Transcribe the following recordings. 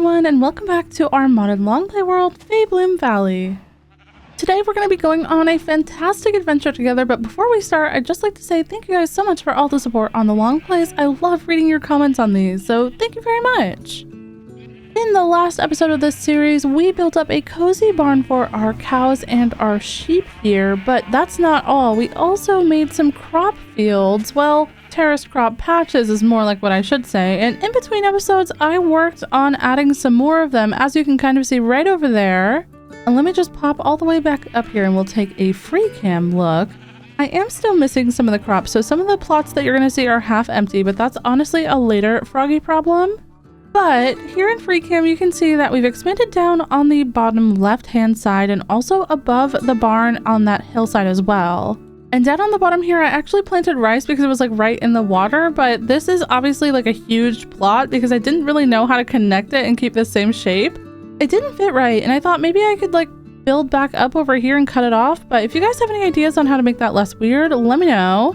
everyone, and welcome back to our modded Longplay world, Bloom Valley. Today we're going to be going on a fantastic adventure together, but before we start, I'd just like to say thank you guys so much for all the support on the Longplays. I love reading your comments on these, so thank you very much. In the last episode of this series, we built up a cozy barn for our cows and our sheep here, but that's not all. We also made some crop fields, well, terraced crop patches is more like what I should say, and in between episodes I worked on adding some more of them, as you can kind of see right over there. And let me just pop all the way back up here and we'll take a free cam look. I am still missing some of the crops, so some of the plots that you're going to see are half empty, but that's honestly a later Froggy problem. But here in free cam you can see that we've expanded down on the bottom left hand side and also above the barn on that hillside as well. And down on the bottom here, I actually planted rice because it was like right in the water, but this is obviously like a huge plot because I didn't really know how to connect it and keep the same shape. It didn't fit right, and I thought maybe I could like build back up over here and cut it off, but if you guys have any ideas on how to make that less weird, let me know.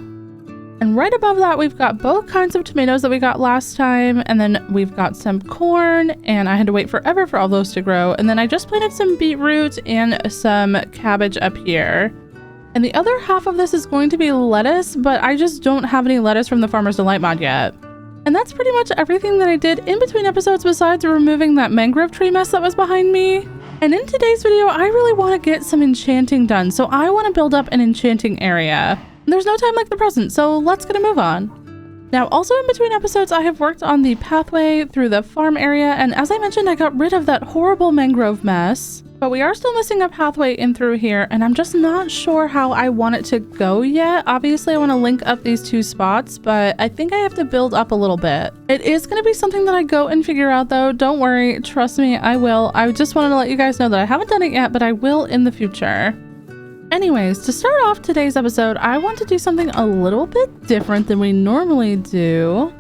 And right above that, we've got both kinds of tomatoes that we got last time, and then we've got some corn, and I had to wait forever for all those to grow, and then I just planted some beetroot and some cabbage up here. And the other half of this is going to be lettuce, but I just don't have any lettuce from the Farmer's Delight mod yet. And that's pretty much everything that I did in between episodes besides removing that mangrove tree mess that was behind me. And in today's video, I really want to get some enchanting done, so I want to build up an enchanting area. And there's no time like the present, so let's get a move on. Now, also in between episodes, I have worked on the pathway through the farm area, and as I mentioned, I got rid of that horrible mangrove mess. But we are still missing a pathway in through here, and I'm just not sure how I want it to go yet. Obviously, I want to link up these two spots, but I think I have to build up a little bit. It is going to be something that I go and figure out, though. Don't worry. Trust me, I will. I just wanted to let you guys know that I haven't done it yet, but I will in the future. Anyways, to start off today's episode, I want to do something a little bit different than we normally do.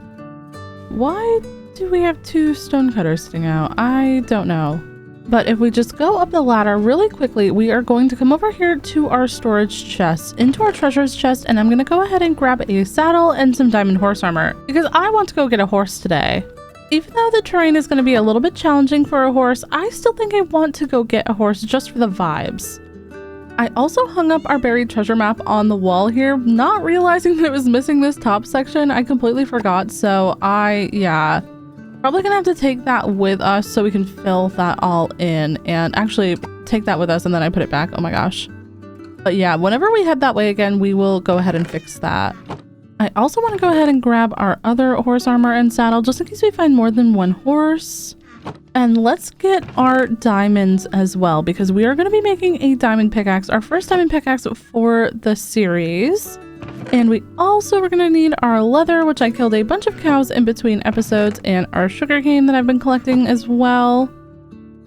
Why do we have two stonecutters sitting out? I don't know. But if we just go up the ladder really quickly, we are going to come over here to our storage chest, into our treasures chest, and I'm going to go ahead and grab a saddle and some diamond horse armor, because I want to go get a horse today. Even though the terrain is going to be a little bit challenging for a horse, I still think I want to go get a horse just for the vibes. I also hung up our buried treasure map on the wall here, not realizing that it was missing this top section. I completely forgot, so probably gonna have to take that with us so we can fill that all in, and actually take that with us and then I put it back. Oh my gosh. But yeah, whenever we head that way again, we will go ahead and fix that. I also want to go ahead and grab our other horse armor and saddle just in case we find more than one horse. And let's get our diamonds as well, because we are going to be making a diamond pickaxe, our first diamond pickaxe for the series. And we also are going to need our leather, which I killed a bunch of cows in between episodes, and our sugarcane that I've been collecting as well.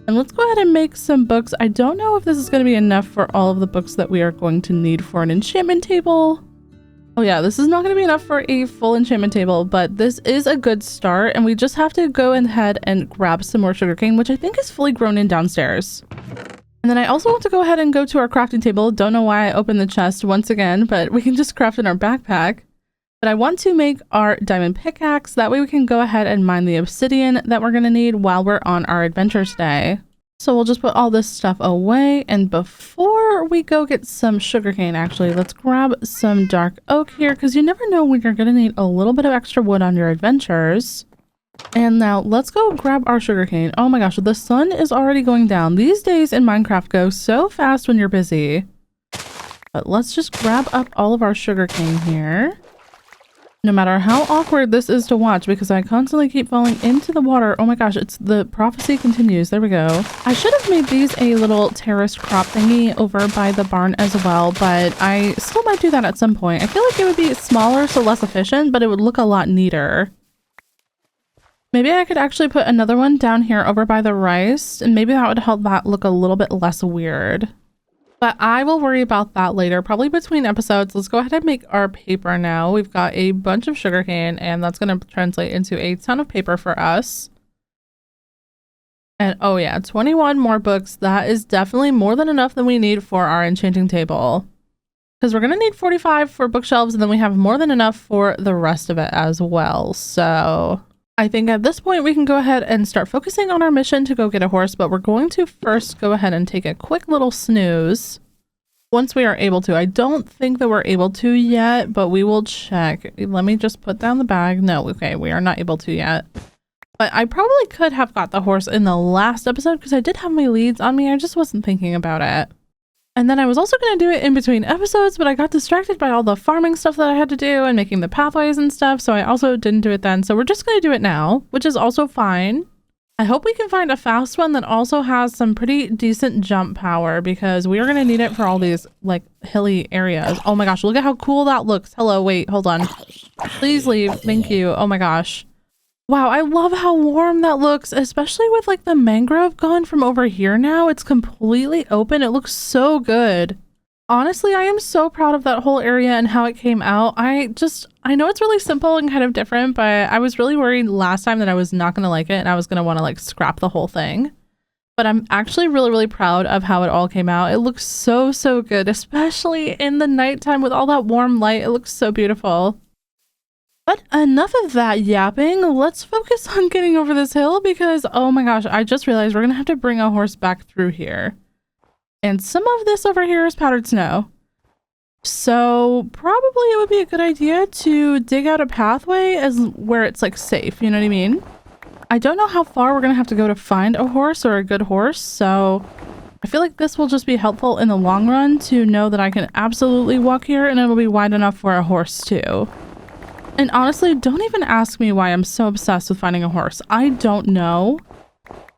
And let's go ahead and make some books. I don't know if this is going to be enough for all of the books that we are going to need for an enchantment table. Oh yeah, this is not going to be enough for a full enchantment table, but this is a good start, and we just have to go ahead and grab some more sugarcane, which I think is fully grown in downstairs. And then I also want to go ahead and go to our crafting table. Don't know why I opened the chest once again, but we can just craft in our backpack. But I want to make our diamond pickaxe. That way we can go ahead and mine the obsidian that we're going to need while we're on our adventure today. So we'll just put all this stuff away. And before we go get some sugarcane, actually, let's grab some dark oak here, because you never know when you're going to need a little bit of extra wood on your adventures. And now let's go grab our sugarcane. Oh my gosh, the sun is already going down. These days in Minecraft go so fast when you're busy. But let's just grab up all of our sugarcane here. No matter how awkward this is to watch, because I constantly keep falling into the water. Oh my gosh, it's the prophecy continues. There we go. I should have made these a little terraced crop thingy over by the barn as well, but I still might do that at some point. I feel like it would be smaller, so less efficient, but it would look a lot neater. Maybe I could actually put another one down here over by the rice, and maybe that would help that look a little bit less weird. But I will worry about that later, probably between episodes. Let's go ahead and make our paper now. We've got a bunch of sugarcane, and that's going to translate into a ton of paper for us. And oh yeah, 21 more books. That is definitely more than enough than we need for our enchanting table. Because we're going to need 45 for bookshelves, and then we have more than enough for the rest of it as well. So I think at this point we can go ahead and start focusing on our mission to go get a horse, but we're going to first go ahead and take a quick little snooze once we are able to. I don't think that we're able to yet, but we will check. Let me just put down the bag. No, okay, we are not able to yet. But I probably could have got the horse in the last episode because I did have my leads on me. I just wasn't thinking about it. And then I was also going to do it in between episodes, but I got distracted by all the farming stuff that I had to do and making the pathways and stuff, so I also didn't do it then. So we're just going to do it now, which is also fine. I hope we can find a fast one that also has some pretty decent jump power because we are going to need it for all these like hilly areas. Oh my gosh, look at how cool that looks. Hello, wait, hold on. Please leave. Thank you. Oh my gosh. Wow, I love how warm that looks, especially with like the mangrove gone from over here now. It's completely open. It looks so good. Honestly, I am so proud of that whole area and how it came out. I know it's really simple and kind of different, but I was really worried last time that I was not going to like it and I was going to want to like scrap the whole thing. But I'm actually really, really proud of how it all came out. It looks so, so good, especially in the nighttime with all that warm light. It looks so beautiful. But enough of that yapping. Let's focus on getting over this hill because, oh my gosh, I just realized we're going to have to bring a horse back through here. And some of this over here is powdered snow. So probably it would be a good idea to dig out a pathway as where it's like safe, you know what I mean? I don't know how far we're going to have to go to find a horse or a good horse, so I feel like this will just be helpful in the long run to know that I can absolutely walk here and it'll be wide enough for a horse too. And honestly, don't even ask me why I'm so obsessed with finding a horse. I don't know.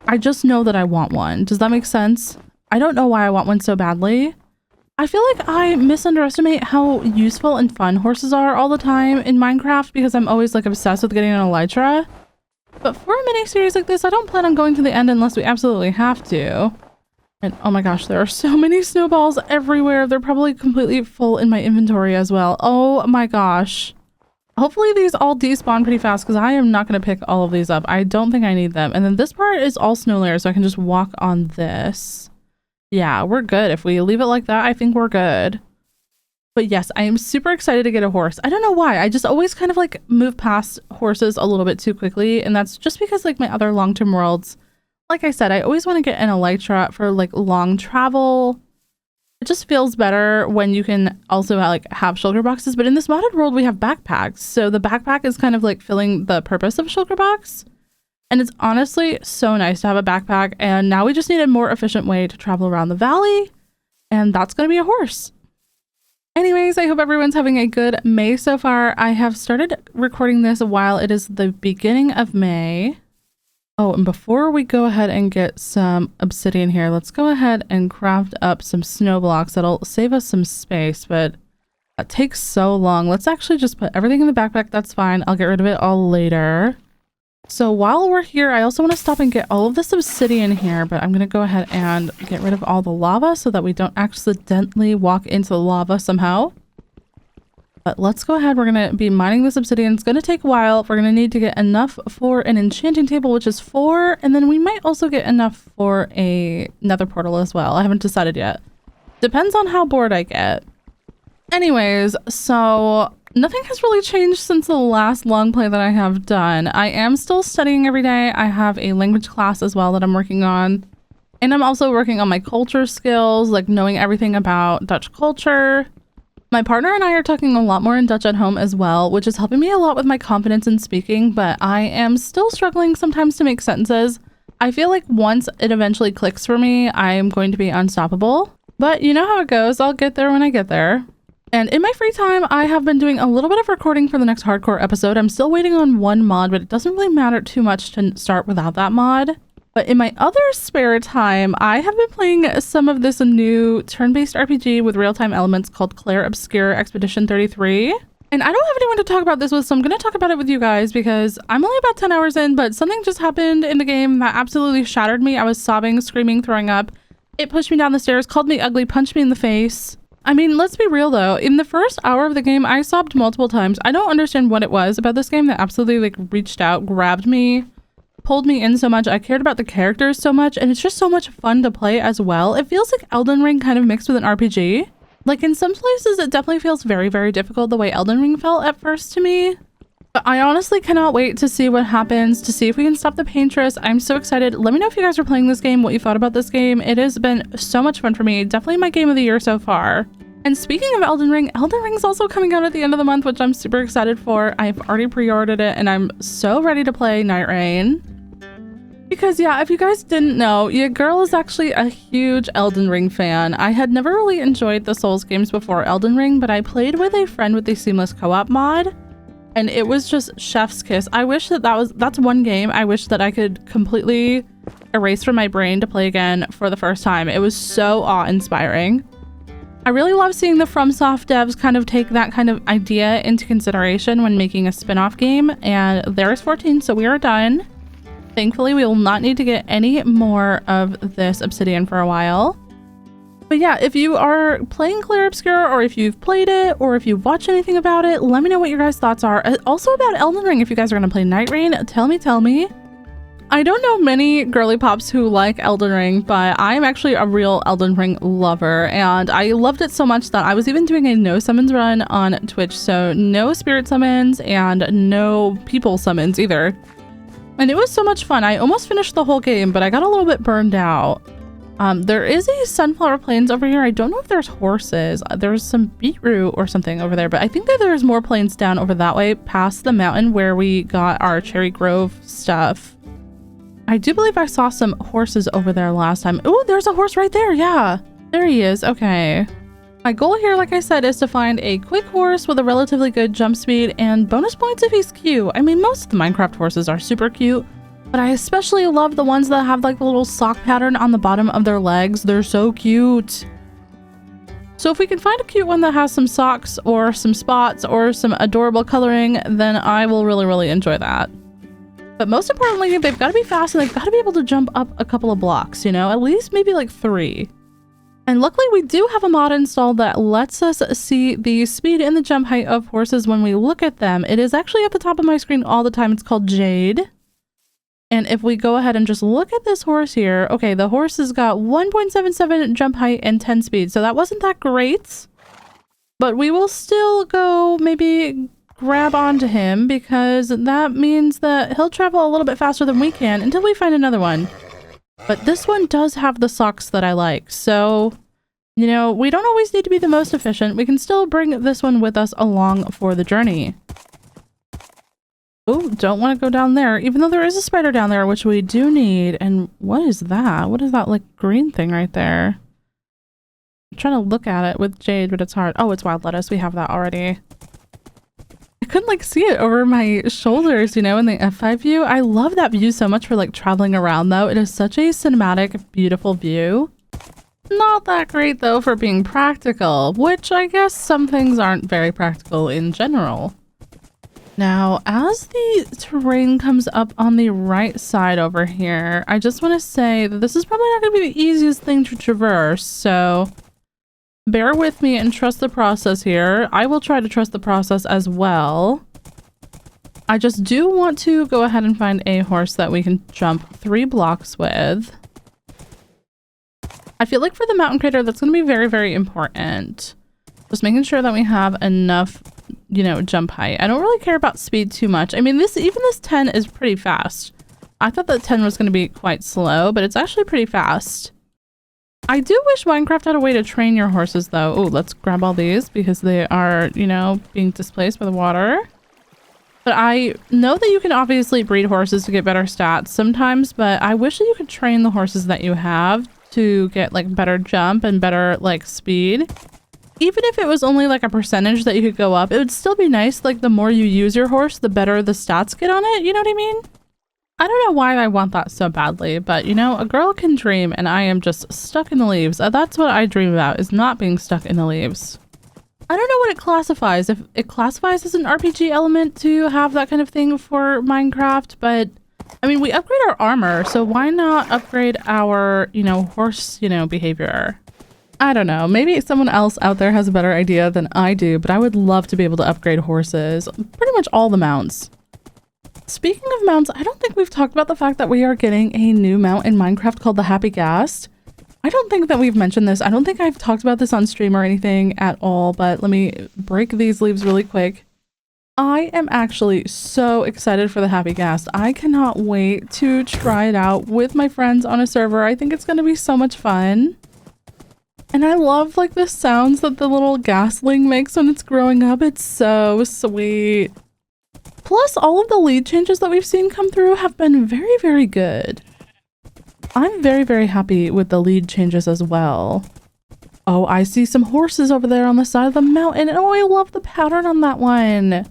I just know that I want one. Does that make sense? I don't know why I want one so badly. I feel like I misunderestimate how useful and fun horses are all the time in Minecraft because I'm always like obsessed with getting an elytra. But for a mini-series like this, I don't plan on going to the end unless we absolutely have to. And oh my gosh, there are so many snowballs everywhere. They're probably completely full in my inventory as well. Oh my gosh. Hopefully these all despawn pretty fast because I am not going to pick all of these up. I don't think I need them. And then this part is all snow layers, so I can just walk on this. Yeah, we're good. If we leave it like that, I think we're good. But yes, I am super excited to get a horse. I don't know why. I just always kind of like move past horses a little bit too quickly. And that's just because like my other long-term worlds, like I said, I always want to get an elytra for like long travel. It just feels better when you can also like have shulker boxes, but in this modded world we have backpacks, so the backpack is kind of like filling the purpose of a shulker box, and it's honestly so nice to have a backpack. And now we just need a more efficient way to travel around the valley, and that's going to be a horse. Anyways, I hope everyone's having a good May so far. I have started recording this while it is the beginning of May. Oh, and before we go ahead and get some obsidian here, let's go ahead and craft up some snow blocks. That'll save us some space, but that takes so long. Let's actually just put everything in the backpack. That's fine. I'll get rid of it all later. So while we're here, I also want to stop and get all of this obsidian here, but I'm going to go ahead and get rid of all the lava so that we don't accidentally walk into the lava somehow. But let's go ahead. We're going to be mining this obsidian. It's going to take a while. We're going to need to get enough for an enchanting table, which is 4. And then we might also get enough for a nether portal as well. I haven't decided yet. Depends on how bored I get. Anyways, so nothing has really changed since the last long play that I have done. I am still studying every day. I have a language class as well that I'm working on. And I'm also working on my culture skills, like knowing everything about Dutch culture. My partner and I are talking a lot more in Dutch at home as well, which is helping me a lot with my confidence in speaking, but I am still struggling sometimes to make sentences. I feel like once it eventually clicks for me, I am going to be unstoppable. But you know how it goes. I'll get there when I get there. And in my free time, I have been doing a little bit of recording for the next hardcore episode. I'm still waiting on one mod, but it doesn't really matter too much to start without that mod. But in my other spare time, I have been playing some of this new turn-based RPG with real-time elements called Claire Obscure Expedition 33. And I don't have anyone to talk about this with, so I'm going to talk about it with you guys because I'm only about 10 hours in, but something just happened in the game that absolutely shattered me. I was sobbing, screaming, throwing up. It pushed me down the stairs, called me ugly, punched me in the face. I mean, let's be real though. In the first hour of the game, I sobbed multiple times. I don't understand what it was about this game that absolutely like reached out, grabbed me, pulled me in so much. I cared about the characters so much, and it's just so much fun to play as well. It feels like Elden Ring kind of mixed with an RPG. Like in some places, it definitely feels very, very difficult the way Elden Ring felt at first to me. But I honestly cannot wait to see what happens, to see if we can stop the paintress. I'm so excited. Let me know if you guys are playing this game, what you thought about this game. It has been so much fun for me. Definitely my game of the year so far. And speaking of Elden Ring's also coming out at the end of the month, which I'm super excited for. I've already pre-ordered it and I'm so ready to play Night Rain. Because yeah, if you guys didn't know, your girl is actually a huge Elden Ring fan. I had never really enjoyed the Souls games before Elden Ring, but I played with a friend with the seamless co-op mod. And it was just chef's kiss. I wish that's one game I wish that I could completely erase from my brain to play again for the first time. It was so awe-inspiring. I really love seeing the FromSoft devs kind of take that kind of idea into consideration when making a spin-off game. And there is 14, so we are done. Thankfully, we will not need to get any more of this obsidian for a while. But yeah, if you are playing Clear Obscure, or if you've played it, or if you've watched anything about it, let me know what your guys' thoughts are. Also about Elden Ring, if you guys are going to play Night Rain, tell me. I don't know many girly pops who like Elden Ring, but I'm actually a real Elden Ring lover, and I loved it so much that I was even doing a no summons run on Twitch, so no spirit summons and no people summons either. And it was so much fun. I almost finished the whole game, but I got a little bit burned out. There is a Sunflower Plains over here. I don't know if there's horses. There's some beetroot or something over there, but I think that there's more plains down over that way past the mountain where we got our Cherry Grove stuff. I do believe I saw some horses over there last time. Oh, there's a horse right there. Yeah, there he is. Okay. My goal here, like I said, is to find a quick horse with a relatively good jump speed and bonus points if he's cute. I mean, most of the Minecraft horses are super cute, but I especially love the ones that have like the little sock pattern on the bottom of their legs. They're so cute. So if we can find a cute one that has some socks or some spots or some adorable coloring, then I will really enjoy that. But most importantly, they've got to be fast and they've got to be able to jump up a couple of blocks, you know, at least maybe like 3. And luckily we do have a mod installed that lets us see the speed and the jump height of horses when we look at them. It is actually at the top of my screen all the time. It's called Jade. And if we go ahead and just look at this horse here, okay, the horse has got 1.77 jump height and 10 speed. So that wasn't that great, but we will still go maybe grab onto him because that means that he'll travel a little bit faster than we can until we find another one. But this one does have the socks that I like. So, you know, we don't always need to be the most efficient. We can still bring this one with us along for the journey. Oh, don't want to go down there, even though there is a spider down there, which we do need. And what is that? What is that like green thing right there? I'm trying to look at it with Jade, but it's hard. Oh, it's wild lettuce. We have that already. I couldn't like see it over my shoulders, you know, in the F5 view. I love that view so much for like traveling around though. It is such a cinematic, beautiful view. Not that great though for being practical, which I guess some things aren't very practical in general. Now, as the terrain comes up on the right side over here, I just want to say that this is probably not going to be the easiest thing to traverse, so bear with me and trust the process here. I will try to trust the process as well. I just do want to go ahead and find a horse that we can jump 3 blocks with. I feel like for the mountain crater, that's going to be very important. Just making sure that we have enough, you know, jump height. I don't really care about speed too much. I mean, even this 10 is pretty fast. I thought that 10 was going to be quite slow, but it's actually pretty fast. I do wish Minecraft had a way to train your horses though. Oh, let's grab all these because they are, you know, being displaced by the water. But I know that you can obviously breed horses to get better stats sometimes, but I wish that you could train the horses that you have to get like better jump and better like speed. Even if it was only like a percentage that you could go up, it would still be nice. Like the more you use your horse, the better the stats get on it. You know what I mean? I don't know why I want that so badly, but you know, a girl can dream and I am just stuck in the leaves. That's what I dream about, is not being stuck in the leaves. I don't know what it classifies. If it classifies as an RPG element to have that kind of thing for Minecraft, but I mean, we upgrade our armor, so why not upgrade our, you know, horse, you know, behavior? I don't know. Maybe someone else out there has a better idea than I do, but I would love to be able to upgrade horses. Pretty much all the mounts. Speaking of mounts, I don't think we've talked about the fact that we are getting a new mount in Minecraft called the Happy Ghast. I don't think that we've mentioned this. I don't think I've talked about this on stream or anything at all, but let me break these leaves really quick. I am actually so excited for the Happy Gas. I cannot wait to try it out with my friends on a server. I think it's going to be so much fun. And I love like the sounds that the little gasling makes when it's growing up. It's so sweet. Plus, all of the lead changes that we've seen come through have been very, very good. I'm very, very happy with the lead changes as well. Oh, I see some horses over there on the side of the mountain. Oh, I love the pattern on that one.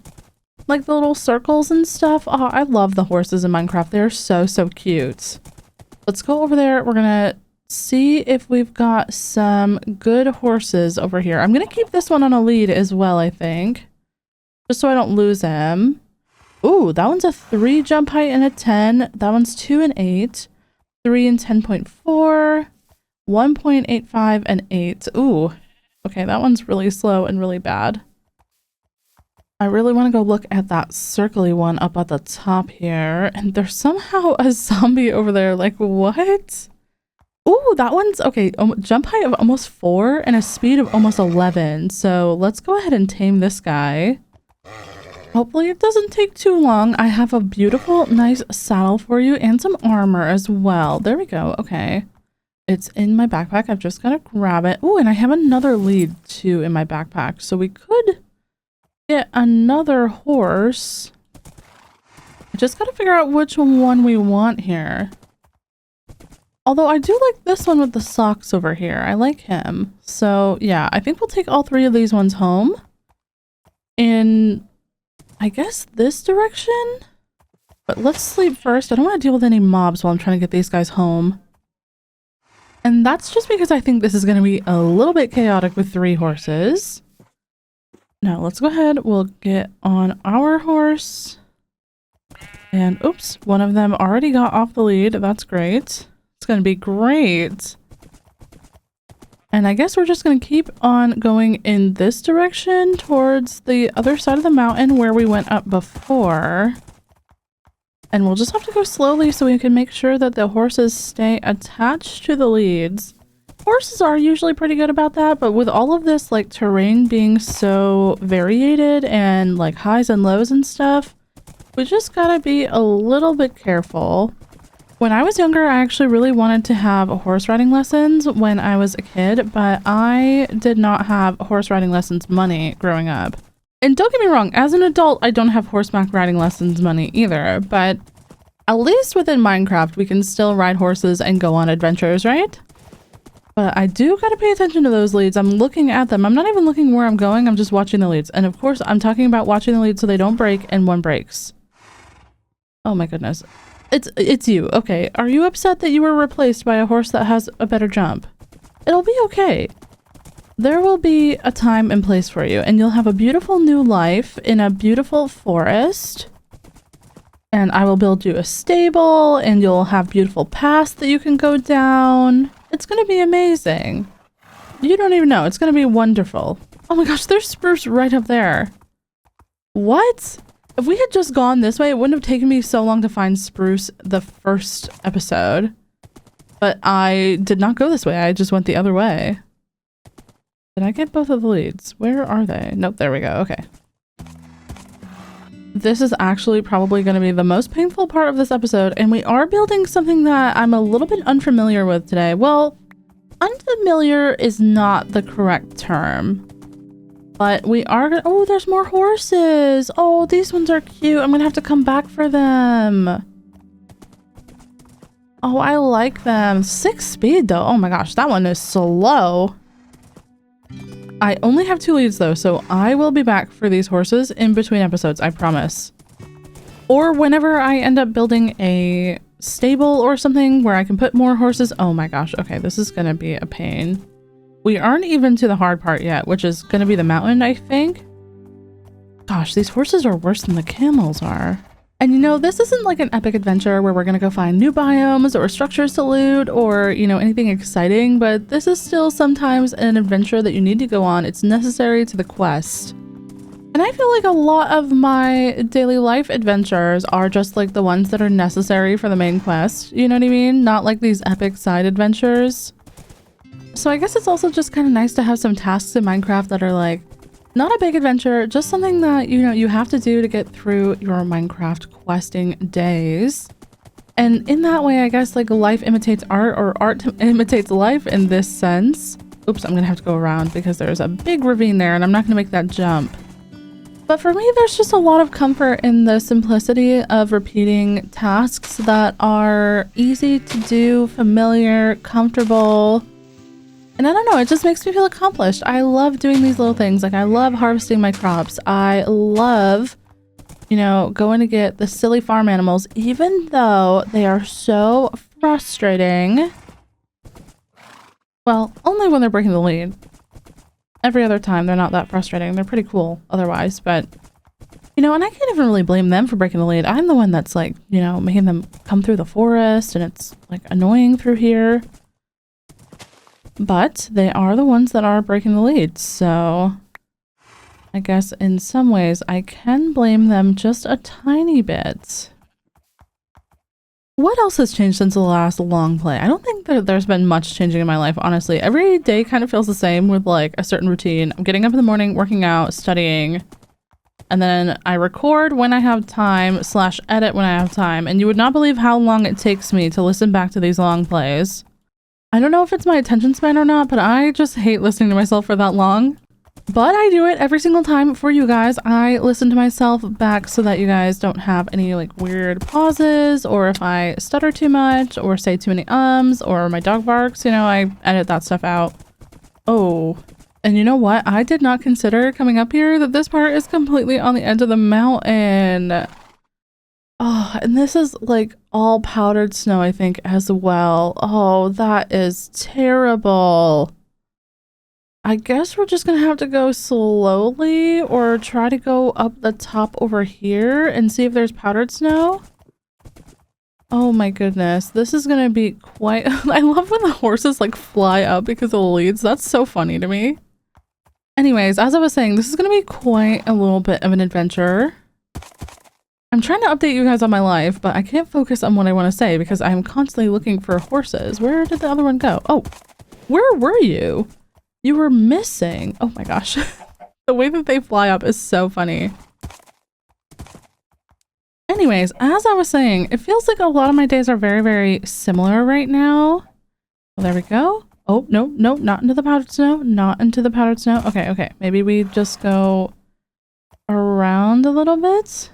Like the little circles and stuff. Oh, I love the horses in Minecraft. They're so, so cute. Let's go over there. We're gonna see if we've got some good horses over here. I'm gonna keep this one on a lead as well, I think. Just so I don't lose him. Ooh, that one's a 3 jump height and a 10. That one's 2 and 8. 3 and 10.4. 1.85 and 8. Ooh. Okay, that one's really slow and really bad. I really want to go look at that circly one up at the top here. And there's somehow a zombie over there. Like, what? Ooh, that one's... Okay, jump height of almost 4 and a speed of almost 11. So let's go ahead and tame this guy. Hopefully it doesn't take too long. I have a beautiful, nice saddle for you and some armor as well. There we go. Okay. It's in my backpack. I've just got to grab it. Ooh, and I have another lead too in my backpack. So we could get another horse. I just got to figure out which one we want here. Although I do like this one with the socks over here. I like him. So yeah, I think we'll take all 3 of these ones home. In, I guess, this direction? But let's sleep first. I don't want to deal with any mobs while I'm trying to get these guys home. And that's just because I think this is going to be a little bit chaotic with 3 horses. Now let's go ahead. We'll get on our horse. And oops, one of them already got off the lead. That's great. It's going to be great. And I guess we're just going to keep on going in this direction towards the other side of the mountain where we went up before. And we'll just have to go slowly so we can make sure that the horses stay attached to the leads. Horses are usually pretty good about that, but with all of this like terrain being so variated and like highs and lows and stuff, we just gotta be a little bit careful. When I was younger, I actually really wanted to have horse riding lessons when I was a kid, but I did not have horse riding lessons money growing up. And don't get me wrong, as an adult, I don't have horseback riding lessons money either, but at least within Minecraft, we can still ride horses and go on adventures, right? But I do gotta pay attention to those leads. I'm looking at them. I'm not even looking where I'm going. I'm just watching the leads. And of course, I'm talking about watching the leads so they don't break and one breaks. Oh my goodness. It's you. Okay. Are you upset that you were replaced by a horse that has a better jump? It'll be okay. There will be a time and place for you, and you'll have a beautiful new life in a beautiful forest. And I will build you a stable, and you'll have beautiful paths that you can go down. It's going to be amazing. You don't even know. It's going to be wonderful. Oh my gosh, there's spruce right up there. What? If we had just gone this way, it wouldn't have taken me so long to find spruce the first episode. But I did not go this way. I just went the other way. Did I get both of the leads? Where are they? Nope, there we go. Okay. This is actually probably going to be the most painful part of this episode, and we are building something that I'm a little bit unfamiliar with today. Well, unfamiliar is not the correct term, but we are gonna— oh, there's more horses. Oh, these ones are cute. I'm gonna have to come back for them. Oh, I like them. 6 speed though. Oh my gosh, that one is slow. I only have 2 leads though, so I will be back for these horses in between episodes, I promise. Or whenever I end up building a stable or something where I can put more horses. Oh my gosh, okay, this is gonna be a pain. We aren't even to the hard part yet, which is gonna be the mountain, I think. Gosh, these horses are worse than the camels are. And you know, this isn't like an epic adventure where we're gonna go find new biomes or structures to loot or, you know, anything exciting, but this is still sometimes an adventure that you need to go on. It's necessary to the quest. And I feel like a lot of my daily life adventures are just like the ones that are necessary for the main quest. You know what I mean? Not like these epic side adventures. So I guess it's also just kind of nice to have some tasks in Minecraft that are like, Not a big adventure, just something that, you know, you have to do to get through your Minecraft questing days. And in that way, I guess, like, life imitates art, or art imitates life in this sense. Oops, I'm gonna have to go around because there's a big ravine there and I'm not gonna make that jump. But for me, there's just a lot of comfort in the simplicity of repeating tasks that are easy to do, familiar, comfortable. And I don't know, it just makes me feel accomplished. I love doing these little things. Like, I love harvesting my crops. I love, you know, going to get the silly farm animals, even though they are so frustrating. Well, only when they're breaking the lead. Every other time, they're not that frustrating. They're pretty cool otherwise, but, you know, and I can't even really blame them for breaking the lead. I'm the one that's, like, you know, making them come through the forest, and it's, like, annoying through here. But they are the ones that are breaking the lead, so I guess in some ways I can blame them just a tiny bit. What else has changed since the last long play? I don't think that there's been much changing in my life, honestly. Every day kind of feels the same with, like, a certain routine. I'm getting up in the morning, working out, studying, and then I record when I have time / edit when I have time. And you would not believe how long it takes me to listen back to these long plays. I don't know if it's my attention span or not, but I just hate listening to myself for that long. But I do it every single time for you guys. I listen to myself back so that you guys don't have any, like, weird pauses, or if I stutter too much or say too many ums or my dog barks, you know, I edit that stuff out. Oh, and you know what? I did not consider coming up here that this part is completely on the edge of the mountain. Oh, and this is, like, all powdered snow, I think, as well. Oh, that is terrible. I guess we're just gonna have to go slowly, or try to go up the top over here and see if there's powdered snow. Oh my goodness, this is gonna be quite— I love when the horses, like, fly up because of the leads. That's so funny to me. Anyways, as I was saying, this is gonna be quite a little bit of an adventure. I'm trying to update you guys on my life, but I can't focus on what I want to say because I'm constantly looking for horses. Where did the other one go? Oh, where were you? You were missing. Oh my gosh. The way that they fly up is so funny. Anyways, as I was saying, it feels like a lot of my days are very, very similar right now. Well, there we go. Oh, no, no, not into the powdered snow. Not into the powdered snow. Okay, okay. Maybe we just go around a little bit.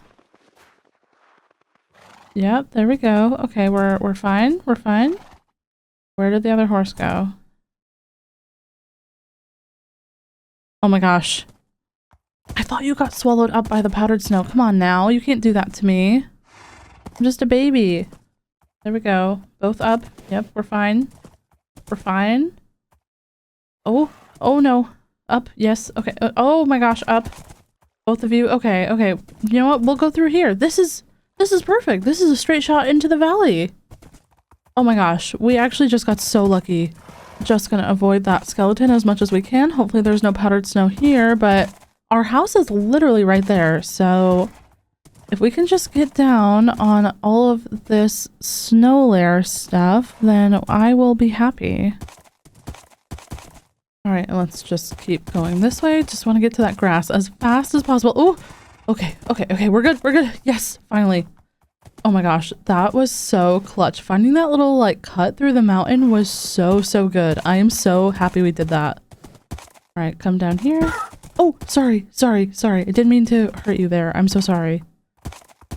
Yep, there we go. Okay, we're fine. We're fine. Where did the other horse go? Oh my gosh. I thought you got swallowed up by the powdered snow. Come on now. You can't do that to me. I'm just a baby. There we go. Both up. Yep, we're fine. We're fine. Oh, oh no. Up. Yes. Okay. Oh my gosh. Up. Both of you. Okay. Okay. You know what? We'll go through here. This is perfect. This is a straight shot into the valley. Oh my gosh. We actually just got so lucky. Just gonna avoid that skeleton as much as we can. Hopefully there's no powdered snow here, but our house is literally right there. So if we can just get down on all of this snow layer stuff, then I will be happy. All right, let's just keep going this way. Just want to get to that grass as fast as possible. Oh, okay, okay, okay. We're good. We're good. Yes, finally. Oh my gosh, that was so clutch. Finding that little, like, cut through the mountain was so, so good. I am so happy we did that. All right, come down here. Oh, sorry, sorry, sorry. I didn't mean to hurt you there. I'm so sorry.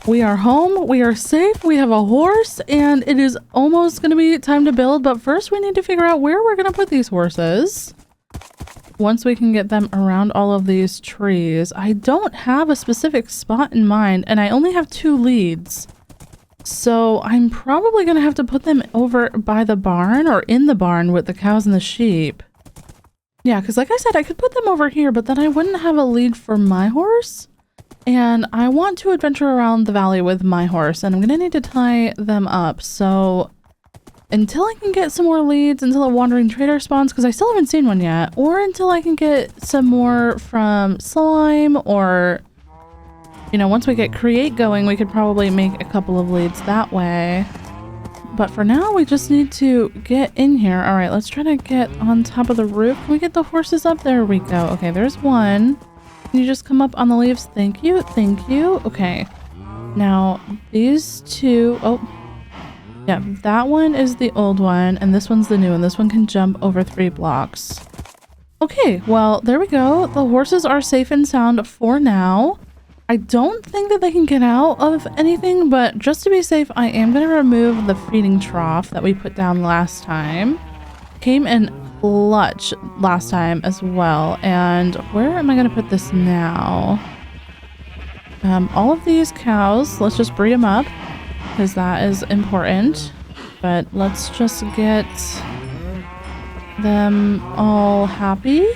We are home. We are safe. We have a horse, and it is almost going to be time to build. But first, we need to figure out where we're going to put these horses. Once we can get them around all of these trees. I don't have a specific spot in mind, and I only have 2 leads. So I'm probably going to have to put them over by the barn, or in the barn with the cows and the sheep. Yeah, because like I said, I could put them over here, but then I wouldn't have a lead for my horse. And I want to adventure around the valley with my horse, and I'm going to need to tie them up. So until I can get some more leads, until a wandering trader spawns, because I still haven't seen one yet, or until I can get some more from slime, or, you know, once we get create going, we could probably make a couple of leads that way. But for now, we just need to get in here. All right, let's try to get on top of the roof. Can we get the horses up? There we go. Okay, there's one. Can you just come up on the leaves? Thank you. Thank you. Okay. Now, these two... Oh. Yeah, that one is the old one, and this one's the new one. This one can jump over 3 blocks. Okay, well, there we go. The horses are safe and sound for now. I don't think that they can get out of anything, but just to be safe, I am going to remove the feeding trough that we put down last time. Came in clutch last time as well. And where am I going to put this now? All of these cows, let's just breed them up because that is important. But let's just get them all happy.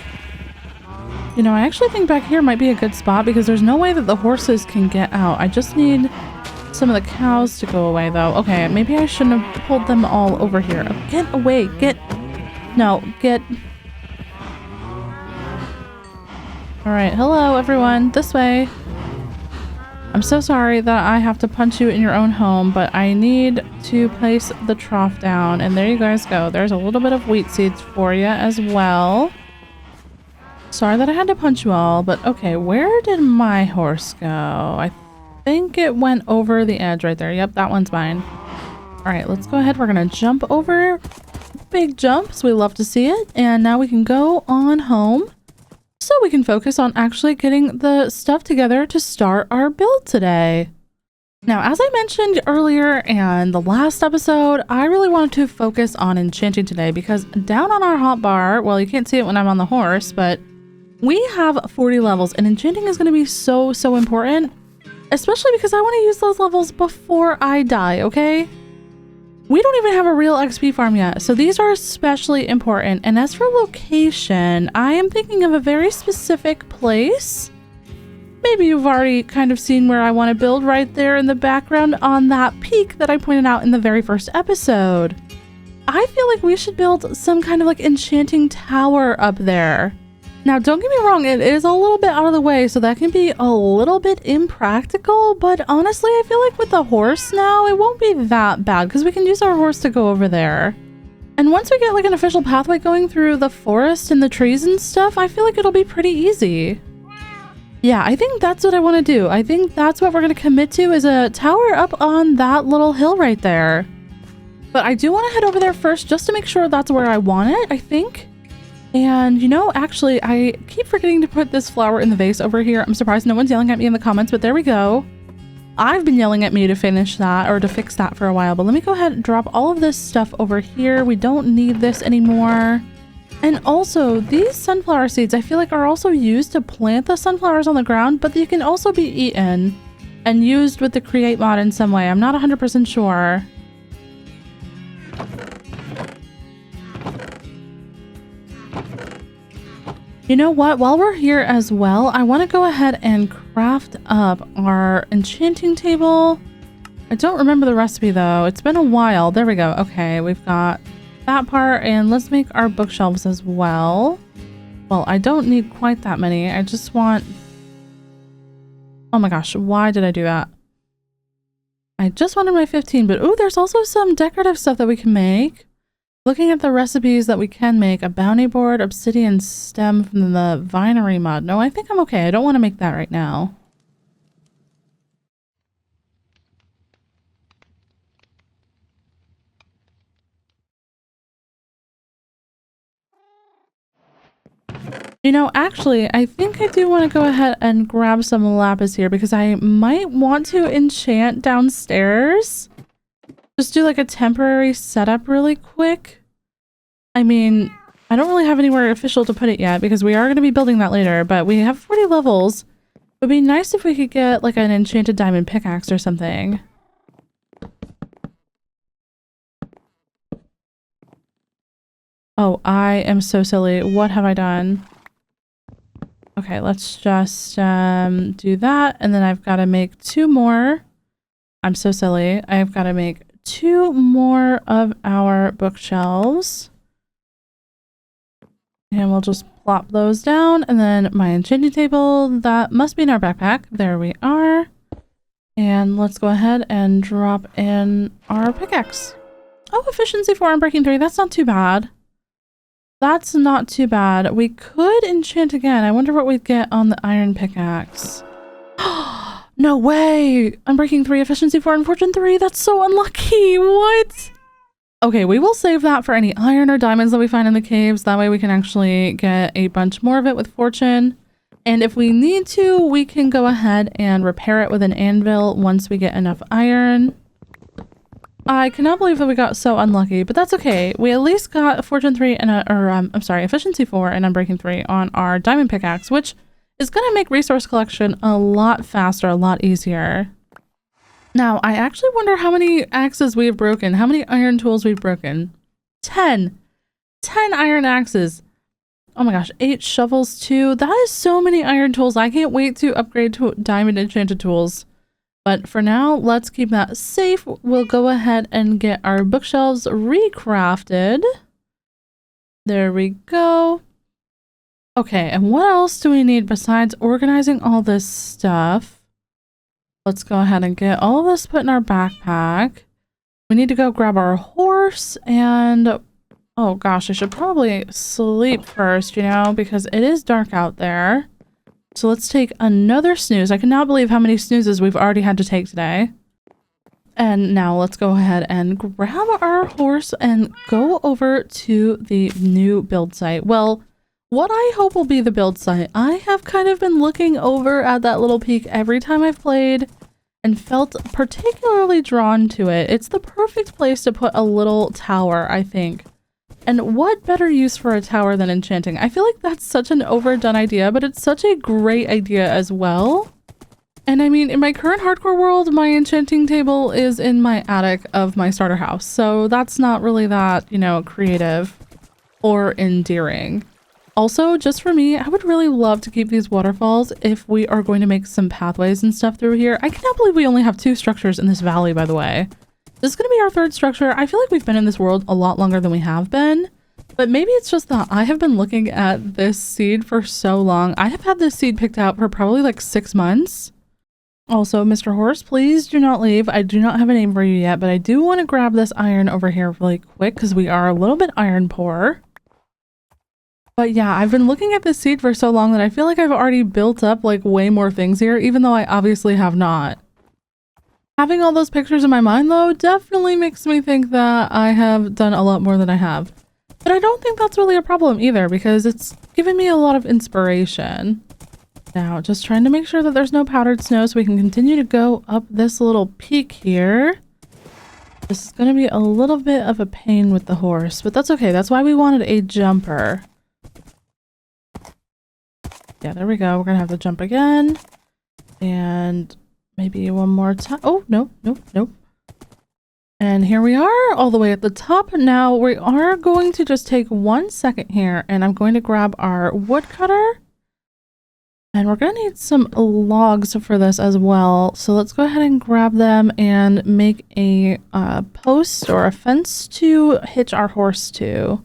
You know, I actually think back here might be a good spot because there's no way that the horses can get out. I just need some of the cows to go away though. Okay, maybe I shouldn't have pulled them all over here. Get away, get... No, get... Alright, hello everyone, this way. I'm so sorry that I have to punch you in your own home, but I need to place the trough down. And there you guys go. There's a little bit of wheat seeds for you as well. Sorry that I had to punch you all, but okay, where did my horse go? I think it went over the edge right there. Yep, that one's mine. Alright, let's go ahead. We're gonna jump over. Big jumps. We love to see it. And now we can go on home so we can focus on actually getting the stuff together to start our build today. Now, as I mentioned earlier and the last episode, I really wanted to focus on enchanting today because down on our hotbar, well, you can't see it when I'm on the horse, but we have 40 levels and enchanting is going to be so important, especially because I want to use those levels before I die, okay? We don't even have a real XP farm yet, so these are especially important. And as for location, I am thinking of a very specific place. Maybe you've already kind of seen where I want to build right there in the background on that peak that I pointed out in the very first episode. I feel like we should build some kind of like enchanting tower up there. Now, don't get me wrong, it is a little bit out of the way, so that can be a little bit impractical, but honestly, I feel like with the horse now, it won't be that bad because we can use our horse to go over there. And once we get like an official pathway going through the forest and the trees and stuff, I feel like it'll be pretty easy. Yeah, I think that's what I want to do. I think that's what we're going to commit to is a tower up on that little hill right there. But I do want to head over there first just to make sure that's where I want it, I think. And you know, actually, I keep forgetting to put this flower in the vase over here. I'm surprised no one's yelling at me in the comments, but there we go. I've been yelling at me to finish that or to fix that for a while, but let me go ahead and drop all of this stuff over here. We don't need this anymore. And also, these sunflower seeds I feel like are also used to plant the sunflowers on the ground, but they can also be eaten and used with the create mod in some way. I'm not 100% sure. You know what? While we're here as well, I want to go ahead and craft up our enchanting table. I don't remember the recipe though. It's been a while. There we go. Okay, we've got that part, and let's make our bookshelves as well. Well, I don't need quite that many. I just want... Oh my gosh, why did I do that? I just wanted my 15, but oh, there's also some decorative stuff that we can make. Looking at the recipes that we can make, a bounty board, obsidian stem from the vinery mod. No, I think I'm okay. I don't want to make that right now. You know, actually, I think I do want to go ahead and grab some lapis here because I might want to enchant downstairs. Just do like a temporary setup really quick. I mean, I don't really have anywhere official to put it yet because we are going to be building that later, but we have 40 levels. It would be nice if we could get like an enchanted diamond pickaxe or something. Oh, I am so silly. What have I done? Okay, let's just do that. And then I've got to make 2 more. I'm so silly. I've got to make 2 more of our bookshelves. And we'll just plop those down. And then my enchanting table, that must be in our backpack. There we are. And let's go ahead and drop in our pickaxe. Oh, efficiency 4 and breaking 3. That's not too bad. That's not too bad. We could enchant again. I wonder what we'd get on the iron pickaxe. No way! Unbreaking 3, efficiency 4, and fortune 3. That's so unlucky. What? Okay, we will save that for any iron or diamonds that we find in the caves. That way we can actually get a bunch more of it with fortune. And if we need to, we can go ahead and repair it with an anvil once we get enough iron. I cannot believe that we got so unlucky, but that's okay. We at least got a fortune 3 and efficiency 4 and unbreaking 3 on our diamond pickaxe, which is going to make resource collection a lot faster, a lot easier. Now, I actually wonder how many axes we've broken, how many iron tools we've broken. 10. 10 iron axes. Oh my gosh, 8 shovels too. That is so many iron tools. I can't wait to upgrade to diamond enchanted tools. But for now, let's keep that safe. We'll go ahead and get our bookshelves recrafted. There we go. Okay, and what else do we need besides organizing all this stuff? Let's go ahead and get all of this put in our backpack. We need to go grab our horse and... oh gosh, I should probably sleep first, you know, because it is dark out there. So let's take another snooze. I cannot believe how many snoozes we've already had to take today. And now let's go ahead and grab our horse and go over to the new build site. Well, what I hope will be the build site. I have kind of been looking over at that little peak every time I've played and felt particularly drawn to it. It's the perfect place to put a little tower, I think. And what better use for a tower than enchanting? I feel like that's such an overdone idea, but it's such a great idea as well. And I mean, in my current hardcore world, my enchanting table is in my attic of my starter house. So that's not really that, you know, creative or endearing. Also, just for me, I would really love to keep these waterfalls if we are going to make some pathways and stuff through here. I cannot believe we only have 2 structures in this valley, by the way. This is going to be our 3rd structure. I feel like we've been in this world a lot longer than we have been, but maybe it's just that I have been looking at this seed for so long. I have had this seed picked out for probably like 6 months. Also, Mr. Horse, please do not leave. I do not have a name for you yet, but I do want to grab this iron over here really quick because we are a little bit iron poor. But yeah, I've been looking at this seed for so long that I feel like I've already built up like way more things here, even though I obviously have not. Having all those pictures in my mind, though, definitely makes me think that I have done a lot more than I have. But I don't think that's really a problem either, because it's given me a lot of inspiration. Now, just trying to make sure that there's no powdered snow so we can continue to go up this little peak here. This is going to be a little bit of a pain with the horse, but that's okay. That's why we wanted a jumper. Yeah, there we go. We're going to have to jump again. And... maybe one more time. Oh, no, nope, nope. And here we are all the way at the top. Now we are going to just take 1 second here and I'm going to grab our woodcutter. And we're going to need some logs for this as well. So let's go ahead and grab them and make a post or a fence to hitch our horse to.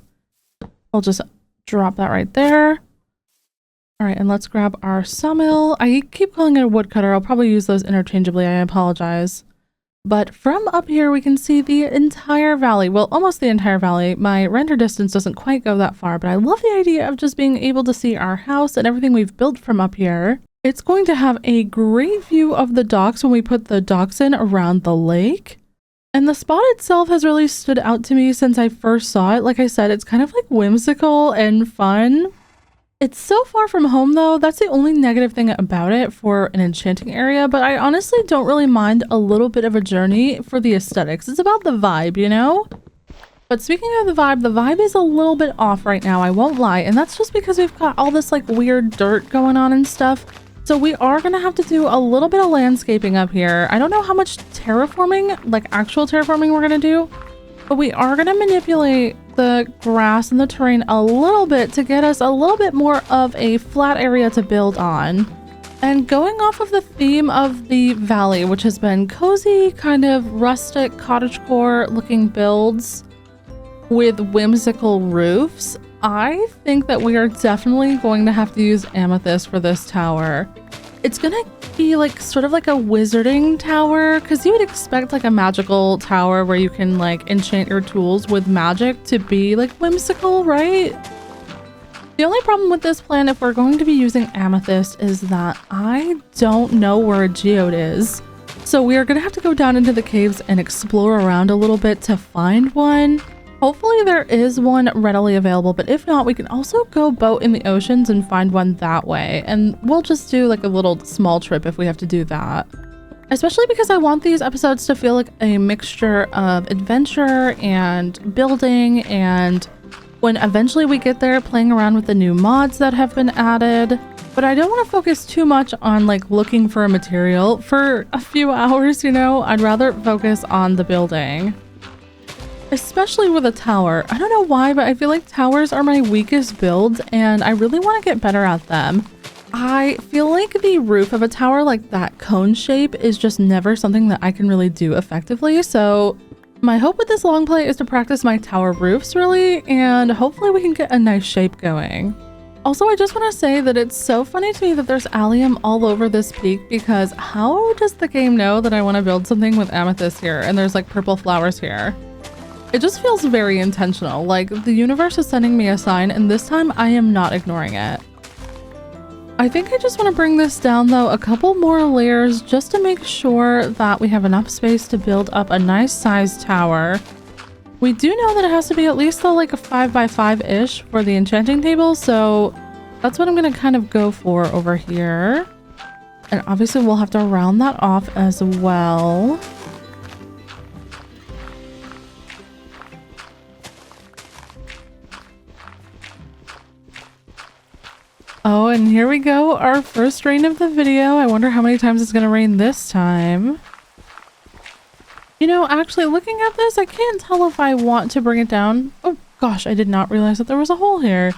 We'll just drop that right there. All right, and let's grab our sawmill. I keep calling it a woodcutter. I'll probably use those interchangeably. I apologize. But from up here, we can see the entire valley. Well, almost the entire valley. My render distance doesn't quite go that far, but I love the idea of just being able to see our house and everything we've built from up here. It's going to have a great view of the docks when we put the docks in around the lake. And the spot itself has really stood out to me since I first saw it. Like I said, it's kind of like whimsical and fun. It's so far from home though, that's the only negative thing about it for an enchanting area, but I honestly don't really mind a little bit of a journey for the aesthetics. It's about the vibe, you know? But speaking of the vibe is a little bit off right now, I won't lie, and that's just because we've got all this like weird dirt going on and stuff. So we are gonna have to do a little bit of landscaping up here. I don't know how much terraforming, like actual terraforming we're gonna do, but we are gonna manipulate the grass and the terrain a little bit to get us a little bit more of a flat area to build on. And going off of the theme of the valley, which has been cozy, kind of rustic cottagecore looking builds with whimsical roofs, I think that we are definitely going to have to use amethyst for this tower. It's gonna be like sort of like a wizarding tower, because you would expect like a magical tower where you can like enchant your tools with magic to be like whimsical, right? The only problem with this plan, if we're going to be using amethyst, is that I don't know where a geode is. So we are going to have to go down into the caves and explore around a little bit to find one. Hopefully there is one readily available, but if not, we can also go boat in the oceans and find one that way. And we'll just do like a little small trip if we have to do that. Especially because I want these episodes to feel like a mixture of adventure and building, and when eventually we get there, playing around with the new mods that have been added. But I don't want to focus too much on like looking for a material for a few hours, you know? I'd rather focus on the building. Especially with a tower. I don't know why, but I feel like towers are my weakest builds and I really want to get better at them. I feel like the roof of a tower, like that cone shape, is just never something that I can really do effectively. So my hope with this long play is to practice my tower roofs really, and hopefully we can get a nice shape going. Also, I just want to say that it's so funny to me that there's allium all over this peak, because how does the game know that I want to build something with amethyst here and there's like purple flowers here? It just feels very intentional, like the universe is sending me a sign and this time I am not ignoring it. I think I just want to bring this down though a couple more layers just to make sure that we have enough space to build up a nice sized tower. We do know that it has to be at least though like a 5x5-ish for the enchanting table, so that's what I'm going to kind of go for over here. And obviously we'll have to round that off as well. Oh, and here we go, our first rain of the video. I wonder how many times it's gonna rain this time. You know, actually looking at this, I can't tell if I want to bring it down. Oh gosh, I did not realize that there was a hole here.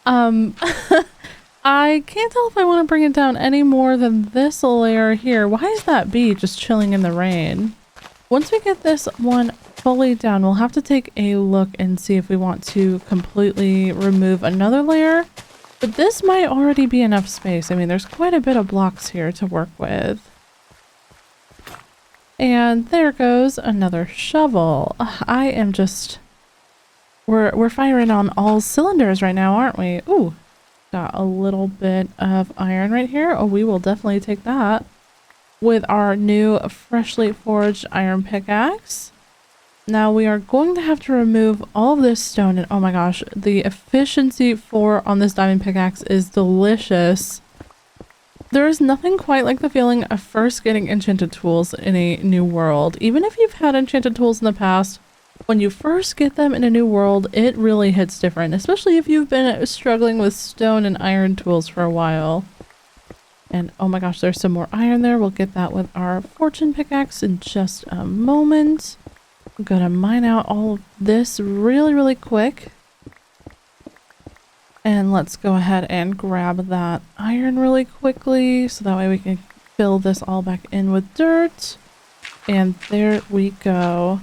I can't tell if I want to bring it down any more than this layer here. Why is that bee just chilling in the rain? Once we get this one fully down, we'll have to take a look and see if we want to completely remove another layer. But this might already be enough space. I mean, there's quite a bit of blocks here to work with. And there goes another shovel. I am just... We're firing on all cylinders right now, aren't we? Ooh, got a little bit of iron right here. Oh, we will definitely take that with our new freshly forged iron pickaxe. Now we are going to have to remove all of this stone, and oh my gosh, the efficiency on this diamond pickaxe is delicious. There is nothing quite like the feeling of first getting enchanted tools in a new world. Even if you've had enchanted tools in the past, when you first get them in a new world, it really hits different, especially if you've been struggling with stone and iron tools for a while. And oh my gosh, there's some more iron there. We'll get that with our fortune pickaxe in just a moment. I'm gonna mine out all of this really quick. And let's go ahead and grab that iron really quickly so that way we can fill this all back in with dirt. And there we go.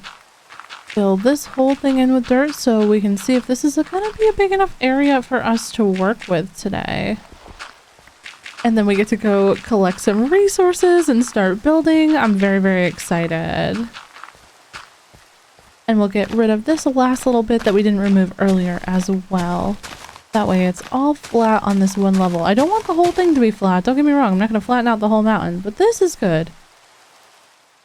Fill this whole thing in with dirt so we can see if this is gonna be a big enough area for us to work with today. And then we get to go collect some resources and start building. I'm very excited. And we'll get rid of this last little bit that we didn't remove earlier as well. That way it's all flat on this one level. I don't want the whole thing to be flat. Don't get me wrong. I'm not going to flatten out the whole mountain. But this is good.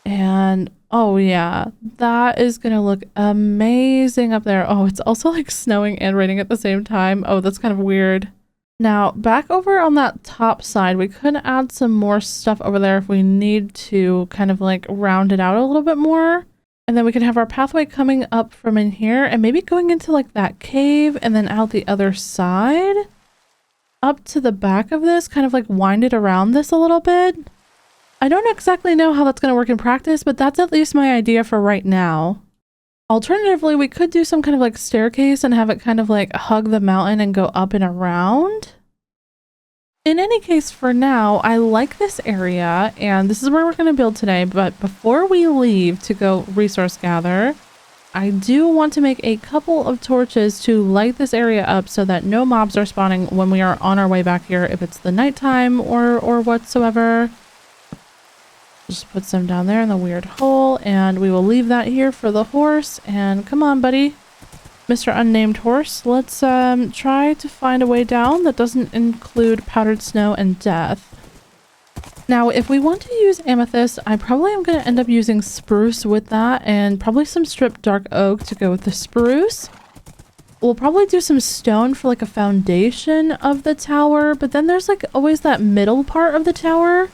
And oh yeah, that is going to look amazing up there. Oh, it's also like snowing and raining at the same time. Oh, that's kind of weird. Now, back over on that top side, we could add some more stuff over there if we need to kind of like round it out a little bit more. And then we can have our pathway coming up from in here and maybe going into like that cave and then out the other side. Up to the back of this, kind of like wind it around this a little bit. I don't exactly know how that's going to work in practice, but that's at least my idea for right now. Alternatively, we could do some kind of like staircase and have it kind of like hug the mountain and go up and around. In any case, for now, I like this area, and this is where we're going to build today, but before we leave to go resource gather, I do want to make a couple of torches to light this area up so that no mobs are spawning when we are on our way back here, if it's the nighttime or whatsoever. Just put some down there in the weird hole, and we will leave that here for the horse, and come on, buddy. Mr. Unnamed Horse. Let's try to find a way down that doesn't include powdered snow and death. Now, if we want to use amethyst, I probably am going to end up using spruce with that and probably some stripped dark oak to go with the spruce. We'll probably do some stone for like a foundation of the tower, but then there's like always that middle part of the tower.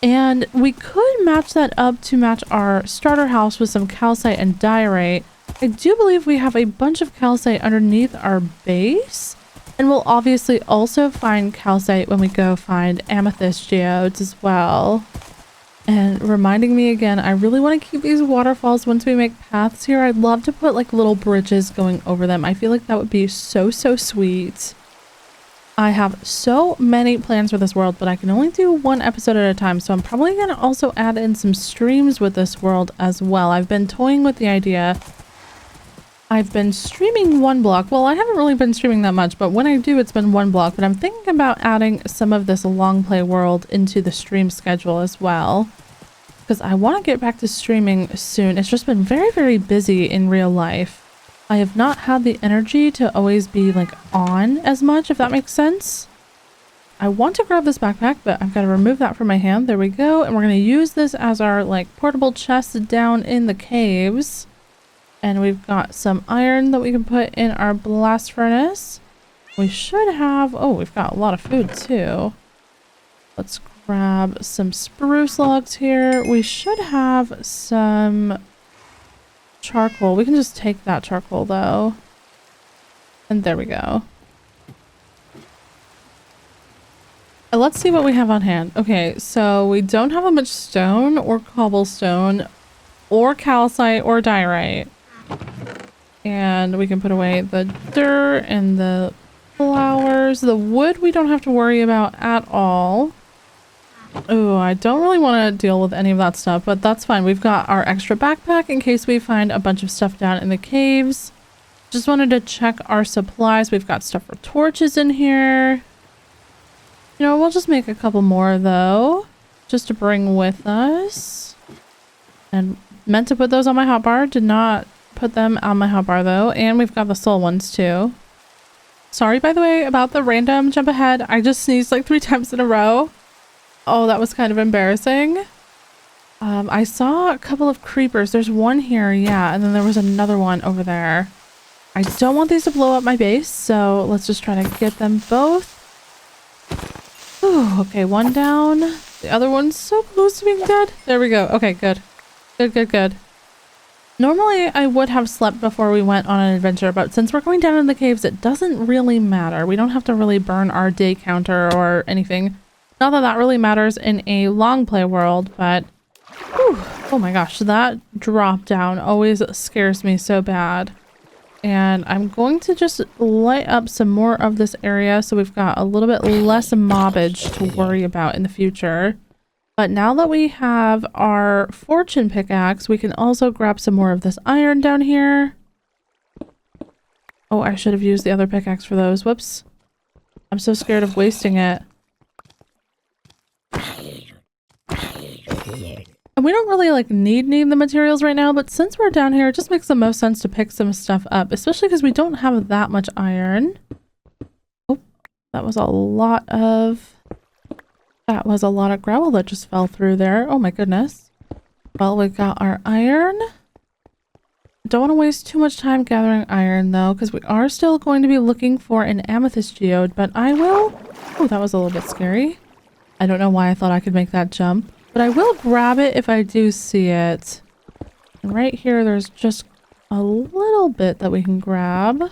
And we could match that up to match our starter house with some calcite and diorite. I do believe we have a bunch of calcite underneath our base. And we'll obviously also find calcite when we go find amethyst geodes as well. And reminding me again, I really want to keep these waterfalls once we make paths here. I'd love to put like little bridges going over them. I feel like that would be so sweet. I have so many plans for this world, but I can only do one episode at a time. So I'm probably going to also add in some streams with this world as well. I've been toying with the idea. I've been streaming one block. Well, I haven't really been streaming that much, but when I do, it's been one block. But I'm thinking about adding some of this long play world into the stream schedule as well, because I want to get back to streaming soon. It's just been very busy in real life. I have not had the energy to always be like on as much, if that makes sense. I want to grab this backpack, but I've got to remove that from my hand. There we go. And we're going to use this as our like portable chest down in the caves. And we've got some iron that we can put in our blast furnace. We should have... Oh, we've got a lot of food too. Let's grab some spruce logs here. We should have some charcoal. We can just take that charcoal though. And there we go. And let's see what we have on hand. Okay, so we don't have much stone or cobblestone or calcite or diorite. And we can put away the dirt and the flowers. The wood we don't have to worry about at all. Oh, I don't really want to deal with any of that stuff, but that's fine. We've got our extra backpack in case we find a bunch of stuff down in the caves. Just wanted to check our supplies. We've got stuff for torches in here. You know, we'll just make a couple more though, just to bring with us. And meant to put those on my hotbar, did not put them on my hotbar though. And we've got the soul ones too. Sorry, by the way, about the random jump ahead. I just sneezed like 3 times in a row. Oh, that was kind of embarrassing. I saw a couple of creepers. There's one here, yeah, and then there was another one over there. I don't want these to blow up my base, so let's just try to get them both. Ooh, okay, one down. The other one's so close to being dead. There we go. Okay, good. Good. Normally, I would have slept before we went on an adventure, but since we're going down in the caves, it doesn't really matter. We don't have to really burn our day counter or anything. Not that that really matters in a long play world, but... Whew, oh my gosh, that drop down always scares me so bad. And I'm going to just light up some more of this area so we've got a little bit less mobbage to worry about in the future. But now that we have our fortune pickaxe, we can also grab some more of this iron down here. Oh, I should have used the other pickaxe for those. Whoops. I'm so scared of wasting it. And we don't really like need the materials right now, but since we're down here, it just makes the most sense to pick some stuff up, especially because we don't have that much iron. Oh, that was a lot of gravel that just fell through there. Oh my goodness. Well, we got our iron. Don't want to waste too much time gathering iron though, because we are still going to be looking for an amethyst geode, but I will... Oh, that was a little bit scary. I don't know why I thought I could make that jump. But I will grab it if I do see it. And right here, there's just a little bit that we can grab.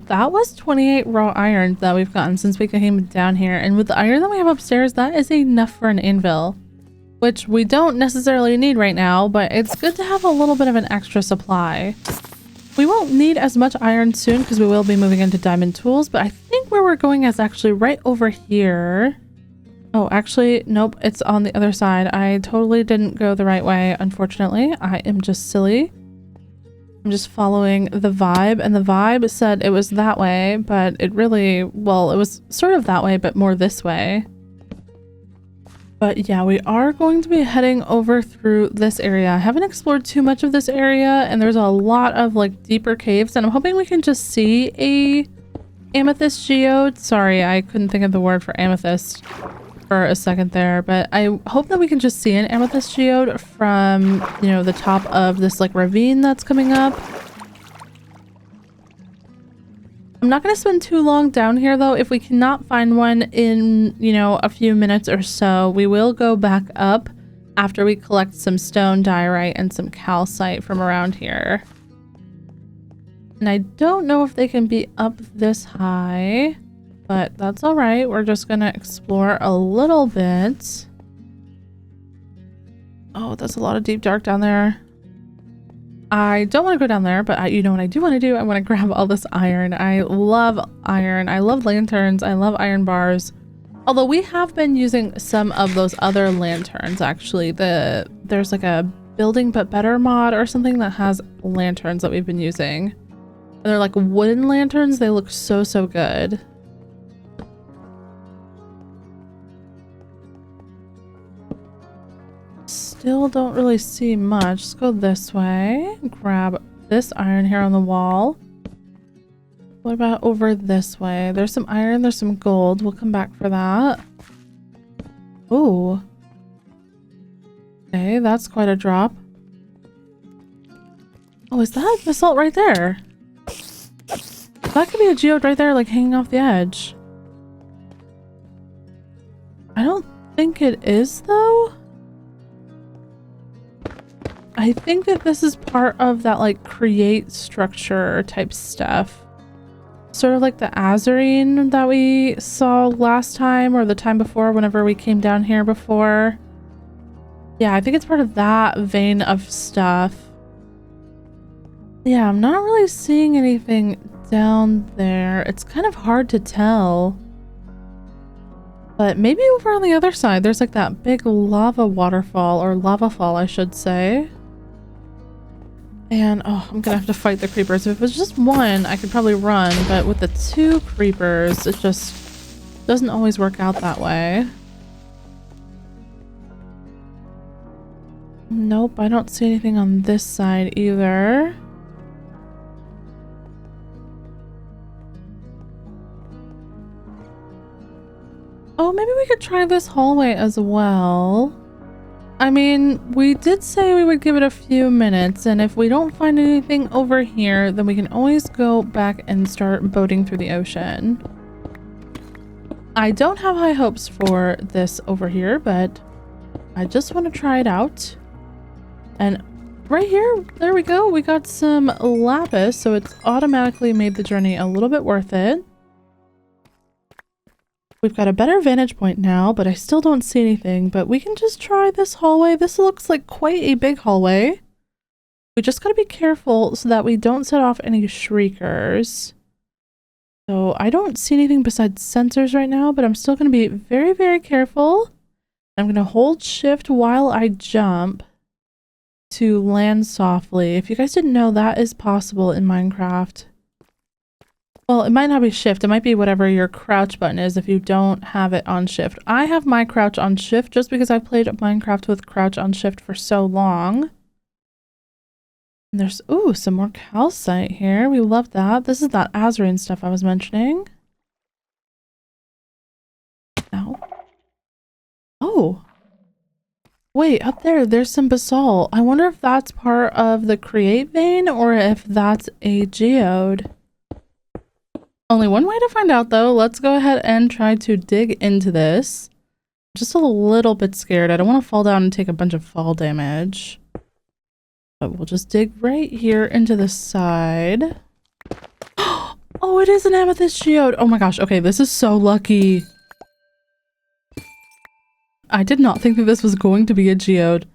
That was 28 raw iron that we've gotten since we came down here. And with the iron that we have upstairs, that is enough for an anvil. Which we don't necessarily need right now, but it's good to have a little bit of an extra supply. We won't need as much iron soon because we will be moving into diamond tools, but I think where we're going is actually right over here. Oh, actually, nope, it's on the other side. I totally didn't go the right way, unfortunately. I am just silly. I'm just following the vibe, and the vibe said it was that way, but it really, well, it was sort of that way, but more this way. But yeah, we are going to be heading over through this area. I haven't explored too much of this area, and there's a lot of like deeper caves, and I'm hoping we can just see a amethyst geode. Sorry, I couldn't think of the word for amethyst for a second there, but I hope that we can just see an amethyst geode from, you know, the top of this like ravine that's coming up. I'm not going to spend too long down here though. If we cannot find one in, you know, a few minutes or so, we will go back up after we collect some stone diorite and some calcite from around here. And I don't know if they can be up this high, but that's all right. We're just going to explore a little bit. Oh, that's a lot of deep dark down there. I don't want to go down there, but you know what I do want to do? I want to grab all this iron. I love iron. I love lanterns. I love iron bars. Although we have been using some of those other lanterns, actually. There's like a building but better mod or something that has lanterns that we've been using. And they're like wooden lanterns. They look so, so good. Still don't really see much. Let's go this way. Grab this iron here on the wall. What about over this way? There's some iron, there's some gold. We'll come back for that. Ooh. Okay, that's quite a drop. Oh, is that basalt right there? That could be a geode right there, like hanging off the edge. I don't think it is, though. I think that this is part of that like create structure type stuff. Sort of like the azurine that we saw last time or the time before whenever we came down here before. Yeah, I think it's part of that vein of stuff. Yeah, I'm not really seeing anything down there. It's kind of hard to tell. But maybe over on the other side, there's like that big lava waterfall or lava fall, I should say. And, oh, I'm gonna have to fight the creepers. If it was just one, I could probably run, but with the two creepers, it just doesn't always work out that way. Nope, I don't see anything on this side either. Oh, maybe we could try this hallway as well. I mean, we did say we would give it a few minutes, and if we don't find anything over here, then we can always go back and start boating through the ocean. I don't have high hopes for this over here, but I just want to try it out. And right here, there we go. We got some lapis, so it's automatically made the journey a little bit worth it. We've got a better vantage point now, but I still don't see anything. But we can just try this hallway. This looks like quite a big hallway. We just gotta be careful so that we don't set off any shriekers. So I don't see anything besides sensors right now, but I'm still gonna be very, very careful. I'm gonna hold shift while I jump to land softly. If you guys didn't know, that is possible in Minecraft. Well, it might not be shift. It might be whatever your crouch button is if you don't have it on shift. I have my crouch on shift just because I've played Minecraft with crouch on shift for so long. And there's, ooh, some more calcite here. We love that. This is that azurine stuff I was mentioning. Ow. Oh. Wait, up there's some basalt. I wonder if that's part of the create vein or if that's a geode. Only one way to find out though. Let's go ahead and try to dig into this. I'm just a little bit scared. I don't want to fall down and take a bunch of fall damage. But we'll just dig right here into the side. Oh, it is an amethyst geode. Oh my gosh. Okay, this is so lucky. I did not think that this was going to be a geode.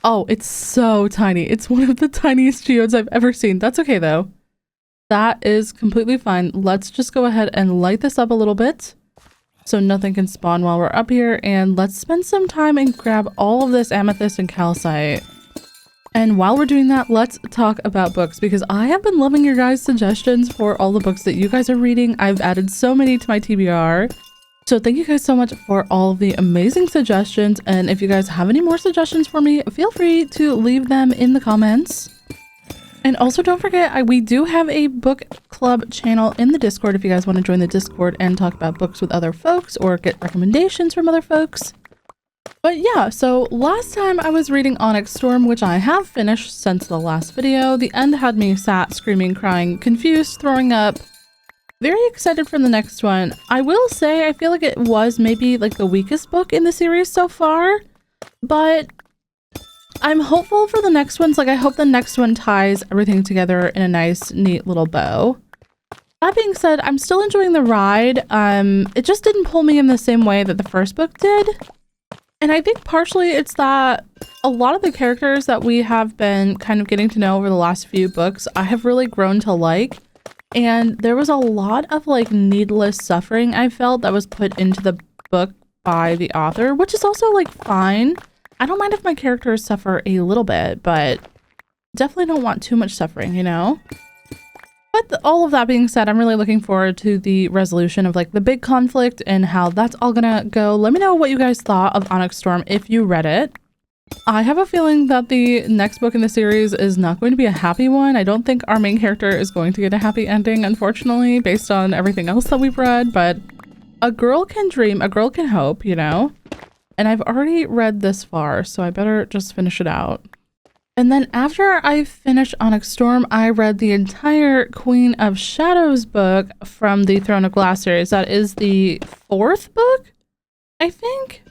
Oh, it's so tiny. It's one of the tiniest geodes I've ever seen. That's okay though. That is completely fine. Let's just go ahead and light this up a little bit so nothing can spawn while we're up here, and let's spend some time and grab all of this amethyst and calcite. And while we're doing that, let's talk about books, because I have been loving your guys' suggestions for all the books that you guys are reading. I've added so many to my TBR, So thank you guys so much for all the amazing suggestions, and if you guys have any more suggestions for me, feel free to leave them in the comments. And also don't forget, we do have a book club channel in the Discord if you guys want to join the Discord and talk about books with other folks or get recommendations from other folks. But yeah, so last time I was reading Onyx Storm, which I have finished since the last video. The end had me sat, screaming, crying, confused, throwing up. Very excited for the next one. I will say I feel like it was maybe like the weakest book in the series so far, but I'm hopeful for the next ones. Like, I hope the next one ties everything together in a nice, neat little bow. That being said, I'm still enjoying the ride. It just didn't pull me in the same way that the first book did. And I think partially it's that a lot of the characters that we have been kind of getting to know over the last few books, I have really grown to like. And there was a lot of like needless suffering I felt that was put into the book by the author, which is also like fine. I don't mind if my characters suffer a little bit, but definitely don't want too much suffering, you know? But all of that being said, I'm really looking forward to the resolution of like the big conflict and how that's all gonna go. Let me know what you guys thought of Onyx Storm if you read it. I have a feeling that the next book in the series is not going to be a happy one. I don't think our main character is going to get a happy ending, unfortunately, based on everything else that we've read, but a girl can dream, a girl can hope, you know? And I've already read this far, so I better just finish it out. And then after I finished Onyx Storm, I read the entire Queen of Shadows book from the Throne of Glass series. That is the 4th book, I think?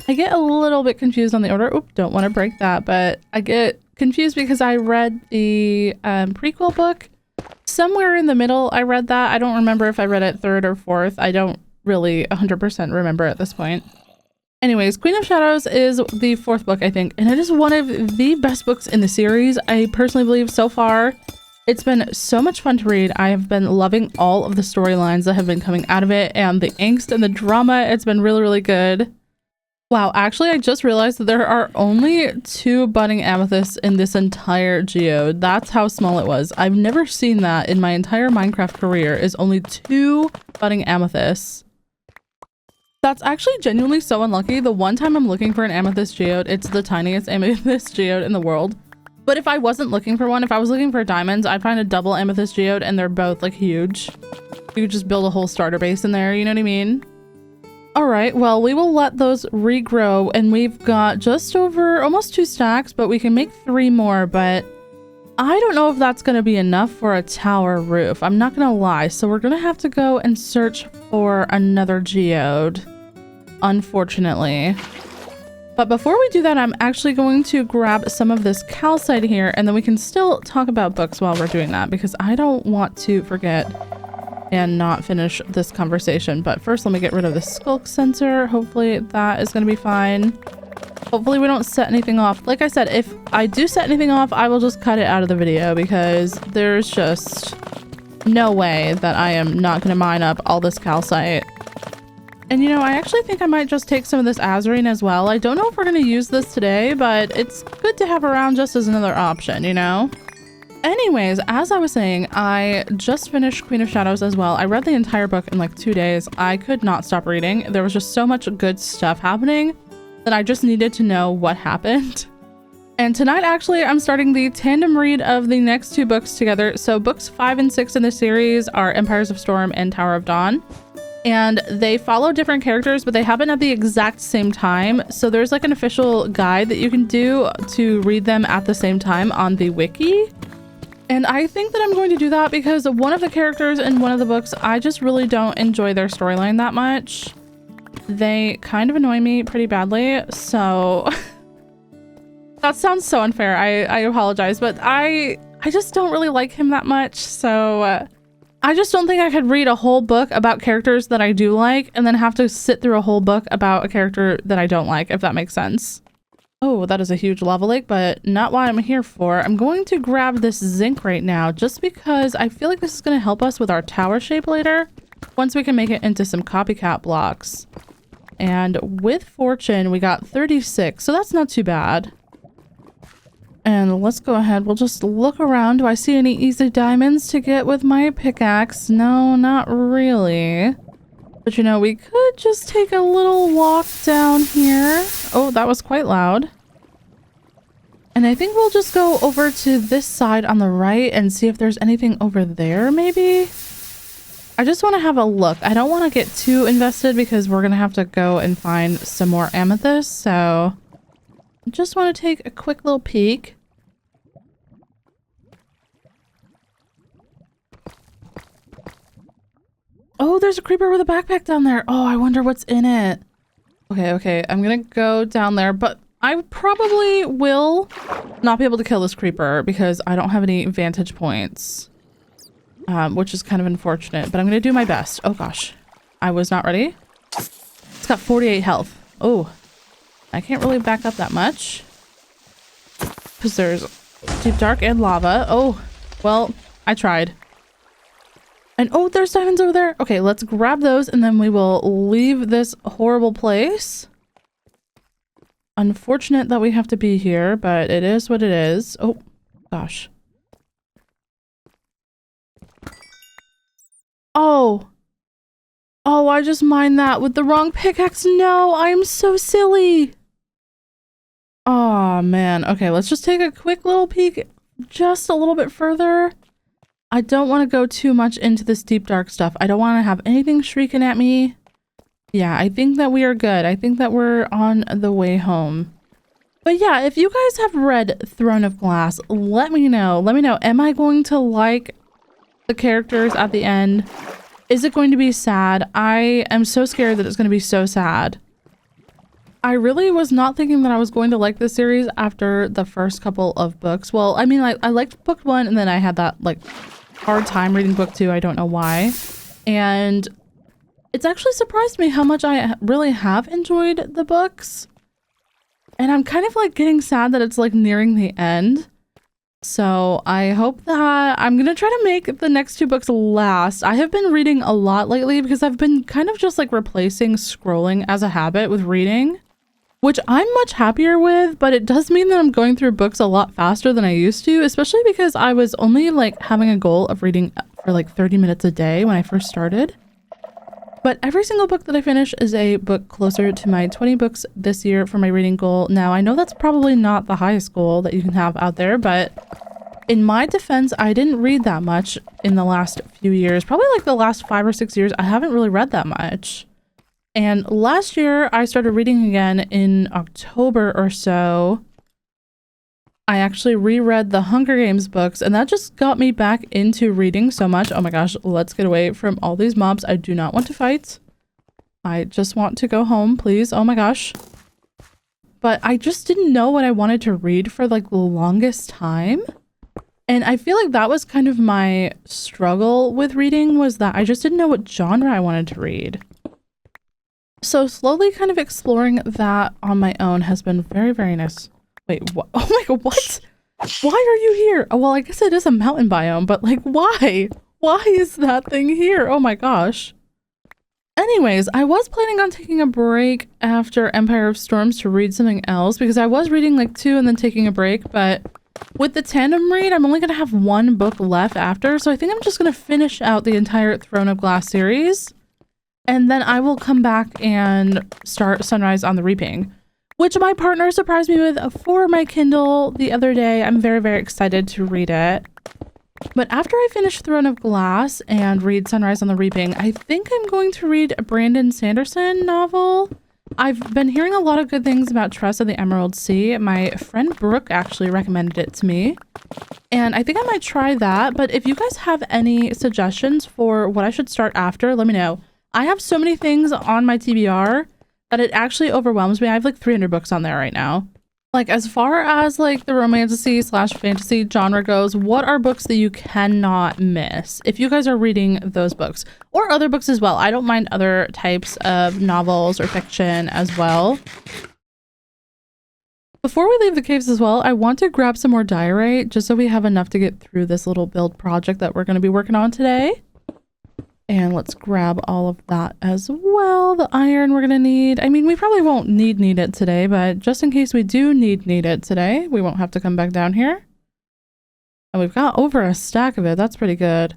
I get a little bit confused on the order. Oop, don't want to break that, but I get confused because I read the prequel book. Somewhere in the middle, I read that. I don't remember if I read it 3rd or 4th. I don't really 100% remember at this point. Anyways, Queen of Shadows is the 4th book, I think, and it is one of the best books in the series, I personally believe, so far. It's been so much fun to read. I have been loving all of the storylines that have been coming out of it, and the angst and the drama. It's been really, really good. Wow, actually, I just realized that there are only 2 budding amethysts in this entire geode. That's how small it was. I've never seen that in my entire Minecraft career, is only 2 budding amethysts. That's actually genuinely so unlucky. The one time I'm looking for an amethyst geode, it's the tiniest amethyst geode in the world. But if I wasn't looking for one, if I was looking for diamonds, I'd find a double amethyst geode and they're both like huge. You could just build a whole starter base in there, you know what I mean? Alright, well, we will let those regrow, and we've got just over almost 2 stacks, but we can make 3 more, but I don't know if that's going to be enough for a tower roof. I'm not going to lie. So we're going to have to go and search for another geode, unfortunately. But before we do that, I'm actually going to grab some of this calcite here, and then we can still talk about books while we're doing that, because I don't want to forget and not finish this conversation. But first, let me get rid of the skulk sensor. Hopefully that is going to be fine. Hopefully we don't set anything off. Like I said, if I do set anything off, I will just cut it out of the video, because there's just no way that I am not going to mine up all this calcite. And you know, I actually think I might just take some of this azurine as well. I don't know if we're going to use this today, but it's good to have around just as another option, you know? Anyways, as I was saying, I just finished Queen of Shadows as well. I read the entire book in like 2 days. I could not stop reading. There was just so much good stuff happening that I just needed to know what happened. And tonight, actually, I'm starting the tandem read of the next 2 books together. So books 5 and 6 in the series are Empires of Storm and Tower of Dawn. And they follow different characters, but they happen at the exact same time. So there's like an official guide that you can do to read them at the same time on the wiki. And I think that I'm going to do that because one of the characters in one of the books, I just really don't enjoy their storyline that much. They kind of annoy me pretty badly, so that sounds so unfair. I apologize, but I just don't really like him that much, so I just don't think I could read a whole book about characters that I do like and then have to sit through a whole book about a character that I don't like, if that makes sense. Oh, that is a huge lava lake, but not what I'm here for. I'm going to grab this zinc right now just because I feel like this is going to help us with our tower shape later once we can make it into some copycat blocks. And with fortune, we got 36, so that's not too bad. And let's go ahead. We'll just look around. Do I see any easy diamonds to get with my pickaxe? No, not really. But you know, we could just take a little walk down here. Oh, that was quite loud. And I think we'll just go over to this side on the right and see if there's anything over there, maybe. I just want to have a look. I don't want to get too invested because we're going to have to go and find some more amethyst. So I just want to take a quick little peek. Oh, there's a creeper with a backpack down there. Oh, I wonder what's in it. Okay. I'm going to go down there, but I probably will not be able to kill this creeper because I don't have any vantage points. Which is kind of unfortunate, but I'm going to do my best. Oh gosh, I was not ready. It's got 48 health. Oh, I can't really back up that much because there's deep dark and lava. Oh, well, I tried. And oh, there's diamonds over there. Okay, let's grab those and then we will leave this horrible place. Unfortunate that we have to be here, but it is what it is. Oh, gosh. Oh, I just mined that with the wrong pickaxe. No, I am so silly. Oh, man. Okay, let's just take a quick little peek just a little bit further. I don't want to go too much into this deep dark stuff. I don't want to have anything shrieking at me. Yeah, I think that we are good. I think that we're on the way home. But yeah, if you guys have read Throne of Glass, let me know. Let me know. Am I going to like the characters at the end? Is it going to be sad? I am so scared that it's going to be so sad. I really was not thinking that I was going to like this series after the first couple of books. Well, I mean, like, I liked book 1 and then I had that like hard time reading book 2. I don't know why. And it's actually surprised me how much I really have enjoyed the books. And I'm kind of like getting sad that it's like nearing the end. So I hope that I'm going to try to make the next 2 books last. I have been reading a lot lately because I've been kind of just like replacing scrolling as a habit with reading, which I'm much happier with, but it does mean that I'm going through books a lot faster than I used to, especially because I was only like having a goal of reading for like 30 minutes a day when I first started. But every single book that I finish is a book closer to my 20 books this year for my reading goal. Now, I know that's probably not the highest goal that you can have out there, but in my defense, I didn't read that much in the last few years. Probably like the last 5 or 6 years, I haven't really read that much. And last year, I started reading again in October or so. I actually reread the Hunger Games books, and that just got me back into reading so much. Oh my gosh, let's get away from all these mobs. I do not want to fight. I just want to go home, please. Oh my gosh. But I just didn't know what I wanted to read for like the longest time. And I feel like that was kind of my struggle with reading, was that I just didn't know what genre I wanted to read. So slowly kind of exploring that on my own has been very, very nice. Wait, what? Oh my god, what? Why are you here? Oh, well, I guess it is a mountain biome, but like, why? Why is that thing here? Oh my gosh. Anyways, I was planning on taking a break after Empire of Storms to read something else, because I was reading like 2 and then taking a break, but with the tandem read, I'm only going to have 1 book left after, so I think I'm just going to finish out the entire Throne of Glass series, and then I will come back and start Sunrise on the Reaping, which my partner surprised me with for my Kindle the other day. I'm very, very excited to read it. But after I finish Throne of Glass and read Sunrise on the Reaping, I think I'm going to read a Brandon Sanderson novel. I've been hearing a lot of good things about Tress of the Emerald Sea. My friend Brooke actually recommended it to me, and I think I might try that. But if you guys have any suggestions for what I should start after, let me know. I have so many things on my TBR that it actually overwhelms me. I have like 300 books on there right now. Like, as far as like the romantasy/fantasy genre goes, what are books that you cannot miss if you guys are reading those books, or other books as well? I don't mind other types of novels or fiction as well. Before we leave the caves as well, I want to grab some more diorite just so we have enough to get through this little build project that we're going to be working on today. And let's grab all of that as well. The iron we're going to need. I mean, we probably won't need it today, but just in case we do need it today, we won't have to come back down here. And we've got over a stack of it. That's pretty good.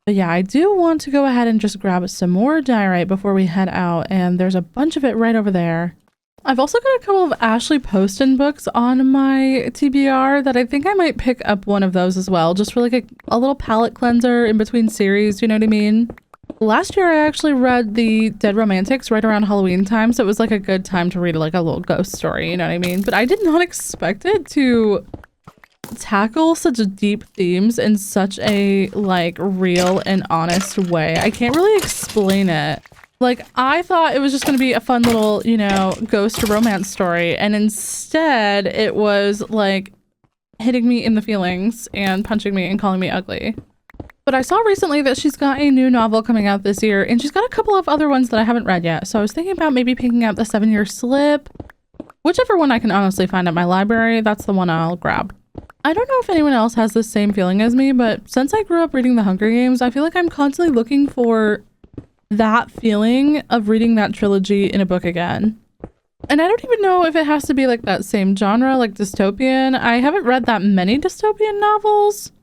But yeah, I do want to go ahead and just grab some more diorite before we head out, and there's a bunch of it right over there. I've also got a couple of Ashley Poston books on my TBR that I think I might pick up one of those as well, just for like a little palette cleanser in between series, you know what I mean? Last year I actually read the Dead Romantics right around Halloween time, so it was like a good time to read like a little ghost story, you know what I mean? But I did not expect it to tackle such deep themes in such a like real and honest way. I can't really explain it. Like, I thought it was just gonna be a fun little, you know, ghost romance story, and instead it was like hitting me in the feelings and punching me and calling me ugly. But I saw recently that she's got a new novel coming out this year, and she's got a couple of other ones that I haven't read yet. So I was thinking about maybe picking up the 7-Year Slip. Whichever one I can honestly find at my library, that's the one I'll grab. I don't know if anyone else has the same feeling as me, but since I grew up reading The Hunger Games, I feel like I'm constantly looking for that feeling of reading that trilogy in a book again. And I don't even know if it has to be like that same genre, like dystopian. I haven't read that many dystopian novels,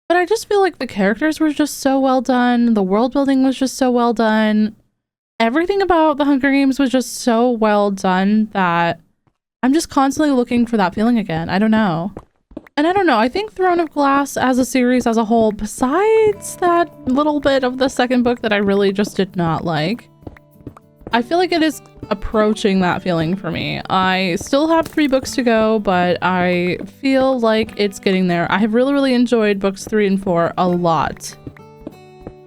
but I just feel like the characters were just so well done. The world building was just so well done. Everything about The Hunger Games was just so well done that I'm just constantly looking for that feeling again. I don't know. And I don't know, I think Throne of Glass as a series as a whole, besides that little bit of the second book that I really just did not like, I feel like it is approaching that feeling for me. I still have 3 books to go, but I feel like it's getting there. I have really enjoyed books 3 and 4 a lot.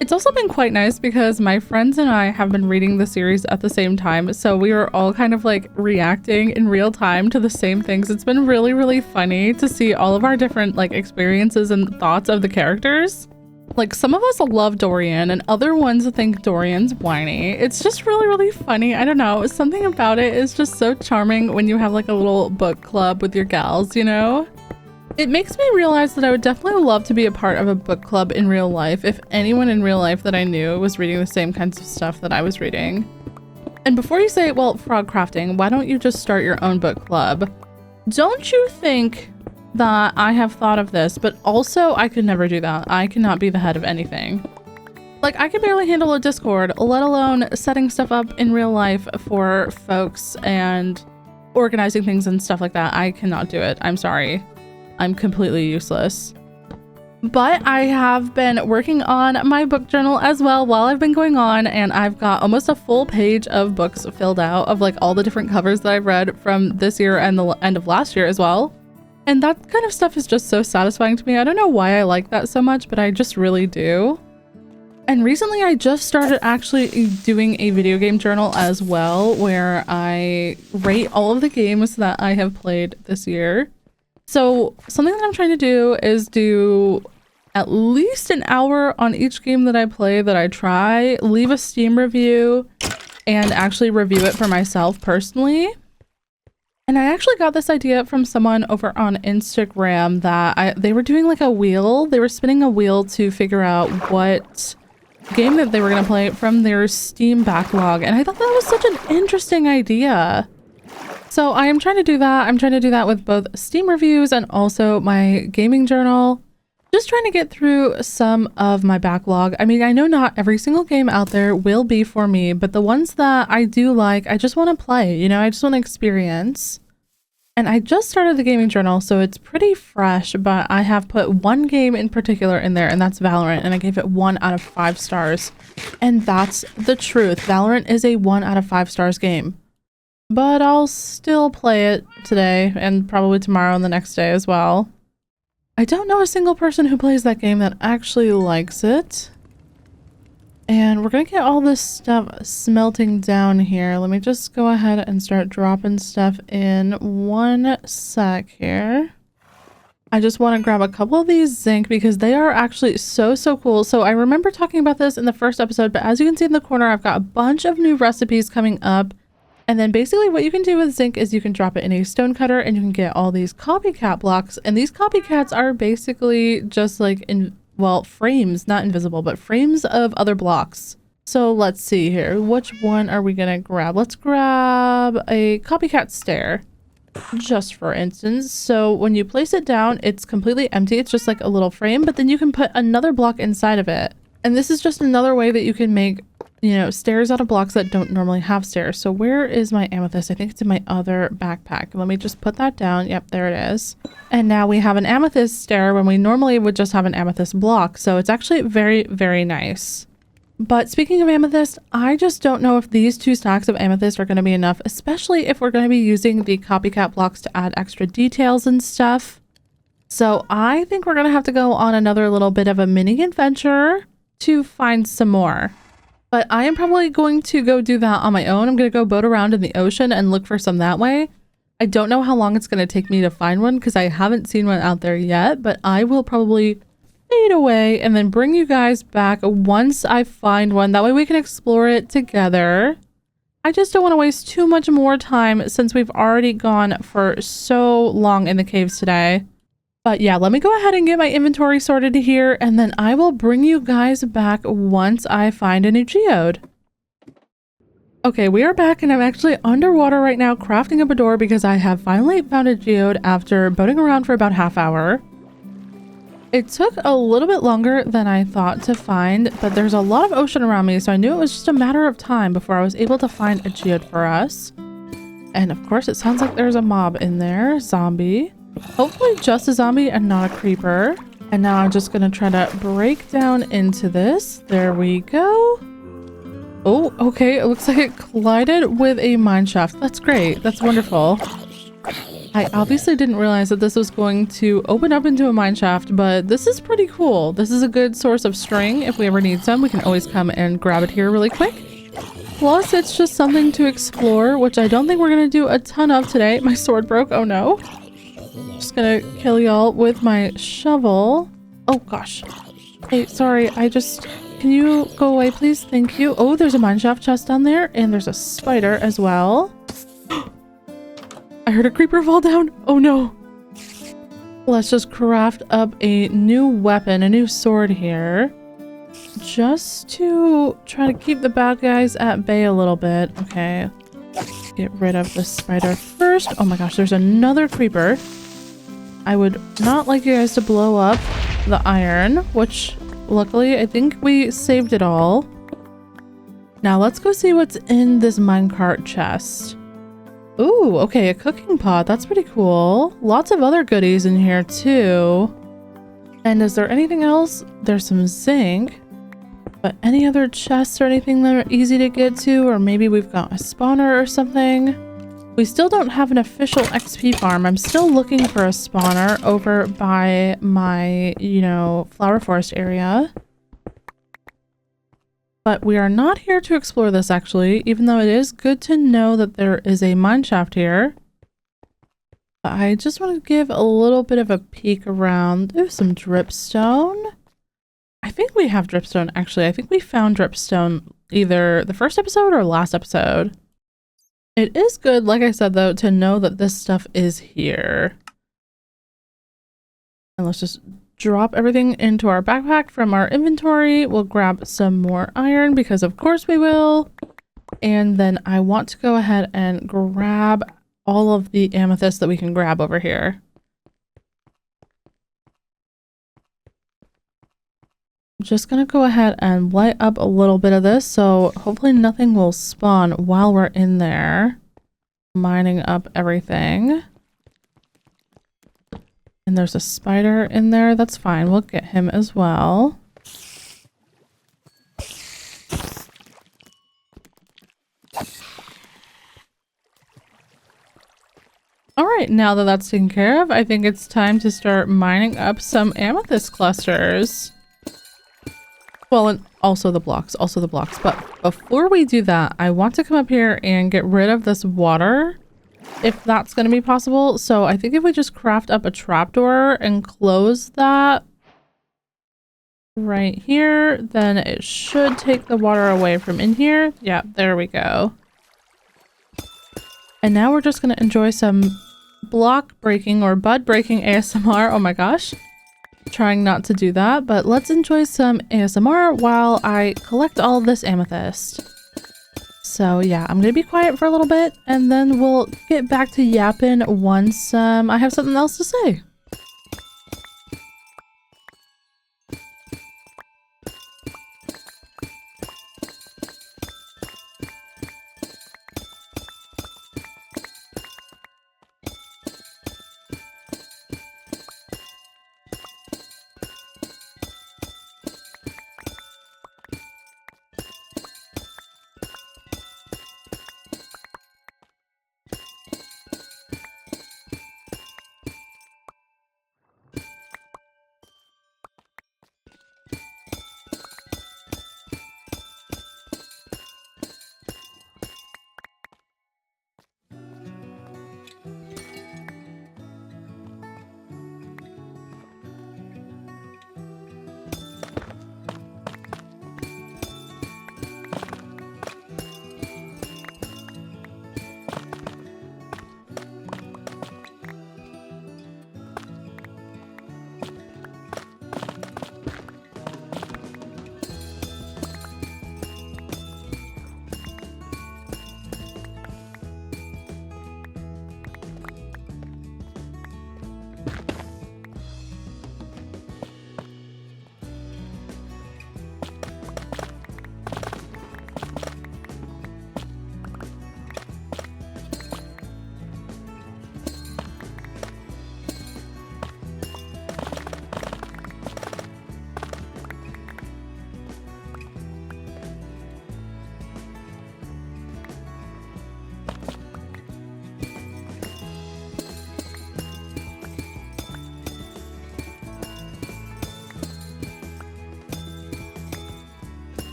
It's also been quite nice because my friends and I have been reading the series at the same time, so we are all kind of like reacting in real time to the same things. It's been really funny to see all of our different like experiences and thoughts of the characters. Like, some of us love Dorian and other ones think Dorian's whiny. It's just really funny. I don't know, something about it is just so charming when you have like a little book club with your gals, you know? It makes me realize that I would definitely love to be a part of a book club in real life if anyone in real life that I knew was reading the same kinds of stuff that I was reading. And before you say, well, Frogcrafting, why don't you just start your own book club? Don't you think that I have thought of this, but also I could never do that. I cannot be the head of anything. Like, I can barely handle a Discord, let alone setting stuff up in real life for folks and organizing things and stuff like that. I cannot do it. I'm sorry. I'm completely useless. But I have been working on my book journal as well while I've been going on, and I've got almost a full page of books filled out of like all the different covers that I've read from this year and the end of last year as well. And that kind of stuff is just so satisfying to me. I don't know why I like that so much, but I just really do. And recently I just started actually doing a video game journal as well, where I rate all of the games that I have played this year. So something that I'm trying to do is do at least an hour on each game that I play that I try, leave a Steam review, and actually review it for myself personally. And I actually got this idea from someone over on Instagram that they were doing like a wheel. They were spinning a wheel to figure out what game that they were going to play from their Steam backlog. And I thought that was such an interesting idea. So I am trying to do that. I'm trying to do that with both Steam reviews and also my gaming journal. Just trying to get through some of my backlog. I mean, I know not every single game out there will be for me, but the ones that I do like, I just want to play, you know, I just want to experience. And I just started the gaming journal, so it's pretty fresh, but I have put one game in particular in there, and that's Valorant, and I gave it 1 out of 5 stars. And that's the truth. Valorant is a 1 out of 5 stars game. But I'll still play it today and probably tomorrow and the next day as well. I don't know a single person who plays that game that actually likes it. And we're gonna get all this stuff smelting down here. Let me just go ahead and start dropping stuff in 1 sec here. I just want to grab a couple of these zinc because they are actually so cool. So I remember talking about this in the first episode, but as you can see in the corner, I've got a bunch of new recipes coming up. And then basically what you can do with zinc is you can drop it in a stone cutter and you can get all these copycat blocks. And these copycats are basically just like frames, not invisible, but frames of other blocks. So let's see here. Which one are we gonna grab? Let's grab a copycat stair, just for instance. So when you place it down, it's completely empty. It's just like a little frame, but then you can put another block inside of it. And this is just another way that you can make, you know, stairs out of blocks that don't normally have stairs. So where is my amethyst? I think it's in my other backpack. Let me just put that down. Yep, there it is. And now we have an amethyst stair when we normally would just have an amethyst block. So it's actually very, very nice. But speaking of amethyst, I just don't know if these 2 stacks of amethyst are going to be enough, especially if we're going to be using the copycat blocks to add extra details and stuff. So I think we're going to have to go on another little bit of a mini adventure to find some more. But I am probably going to go do that on my own. I'm going to go boat around in the ocean and look for some that way. I don't know how long it's going to take me to find one because I haven't seen one out there yet, but I will probably fade away and then bring you guys back once I find one. That way we can explore it together. I just don't want to waste too much more time since we've already gone for so long in the caves today. But yeah, let me go ahead and get my inventory sorted here, and then I will bring you guys back once I find a new geode. Okay, we are back, and I'm actually underwater right now crafting up a door because I have finally found a geode after boating around for about half hour. It took a little bit longer than I thought to find, but there's a lot of ocean around me, so I knew it was just a matter of time before I was able to find a geode for us. And of course, it sounds like there's a mob in there, zombie. Hopefully just a zombie and not a creeper. And now I'm just gonna try to break down into this. There we go. Oh, okay. It looks like it collided with a mine shaft. That's great. That's wonderful. I obviously didn't realize that this was going to open up into a mine shaft, but this is pretty cool. This is a good source of string. If we ever need some, we can always come and grab it here really quick. Plus, it's just something to explore, which I don't think we're gonna do a ton of today. My sword broke. Oh no. Just gonna kill y'all with my shovel. Oh gosh. Hey, sorry, can you go away please? Thank you. Oh, there's a mineshaft chest down there, and there's a spider as well. I heard a creeper fall down. Oh no. Let's just craft up a new weapon, a new sword here. Just to try to keep the bad guys at bay a little bit. Okay. Get rid of the spider first. Oh my gosh, there's another creeper. I would not like you guys to blow up the iron, which luckily I think we saved it all. Now let's go see what's in this minecart chest. Ooh, okay, a cooking pot. That's pretty cool. Lots of other goodies in here too. And is there anything else? There's some zinc. But any other chests or anything that are easy to get to? Or maybe we've got a spawner or something? We still don't have an official XP farm. I'm still looking for a spawner over by my, you know, flower forest area. But we are not here to explore this actually, even though it is good to know that there is a mine shaft here. But I just want to give a little bit of a peek around. Ooh, some dripstone. I think we have dripstone actually. I think we found dripstone either the first episode or last episode. It is good, like I said though, to know that this stuff is here. And let's just drop everything into our backpack from our inventory. We'll grab some more iron because of course we will. And then I want to go ahead and grab all of the amethyst that we can grab over here. Just gonna go ahead and light up a little bit of this, so hopefully nothing will spawn while we're in there mining up everything. And there's a spider in there. That's fine, we'll get him as well. All right, now that that's taken care of, I think it's time to start mining up some amethyst clusters. Well, and also the blocks. But before we do that, I want to come up here and get rid of this water, if that's going to be possible. So I think if we just craft up a trapdoor and close that right here, then it should take the water away from in here. Yeah, there we go. And now we're just going to enjoy some block breaking or bud breaking ASMR. Oh my gosh. Trying not to do that, but let's enjoy some ASMR while I collect all of this amethyst. So yeah, I'm gonna be quiet for a little bit and then we'll get back to yapping once I have something else to say.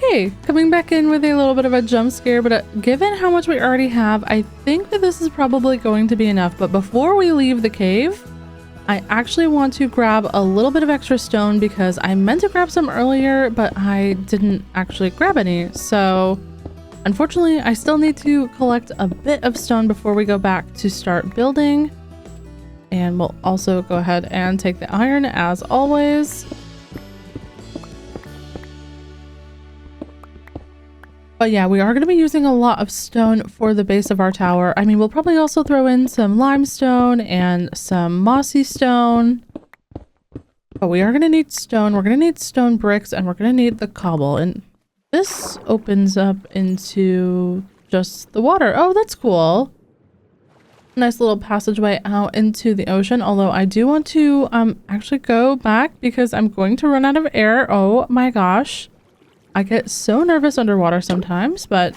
Okay, coming back in with a little bit of a jump scare, but given how much we already have, I think that this is probably going to be enough. But before we leave the cave, I actually want to grab a little bit of extra stone because I meant to grab some earlier, but I didn't actually grab any. So unfortunately, I still need to collect a bit of stone before we go back to start building. And we'll also go ahead and take the iron as always. But yeah, we are going to be using a lot of stone for the base of our tower. I mean, we'll probably also throw in some limestone and some mossy stone. But we are going to need stone. We're going to need stone bricks and we're going to need the cobble. And this opens up into just the water. Oh, that's cool. Nice little passageway out into the ocean. Although I do want to actually go back because I'm going to run out of air. Oh my gosh. I get so nervous underwater sometimes, but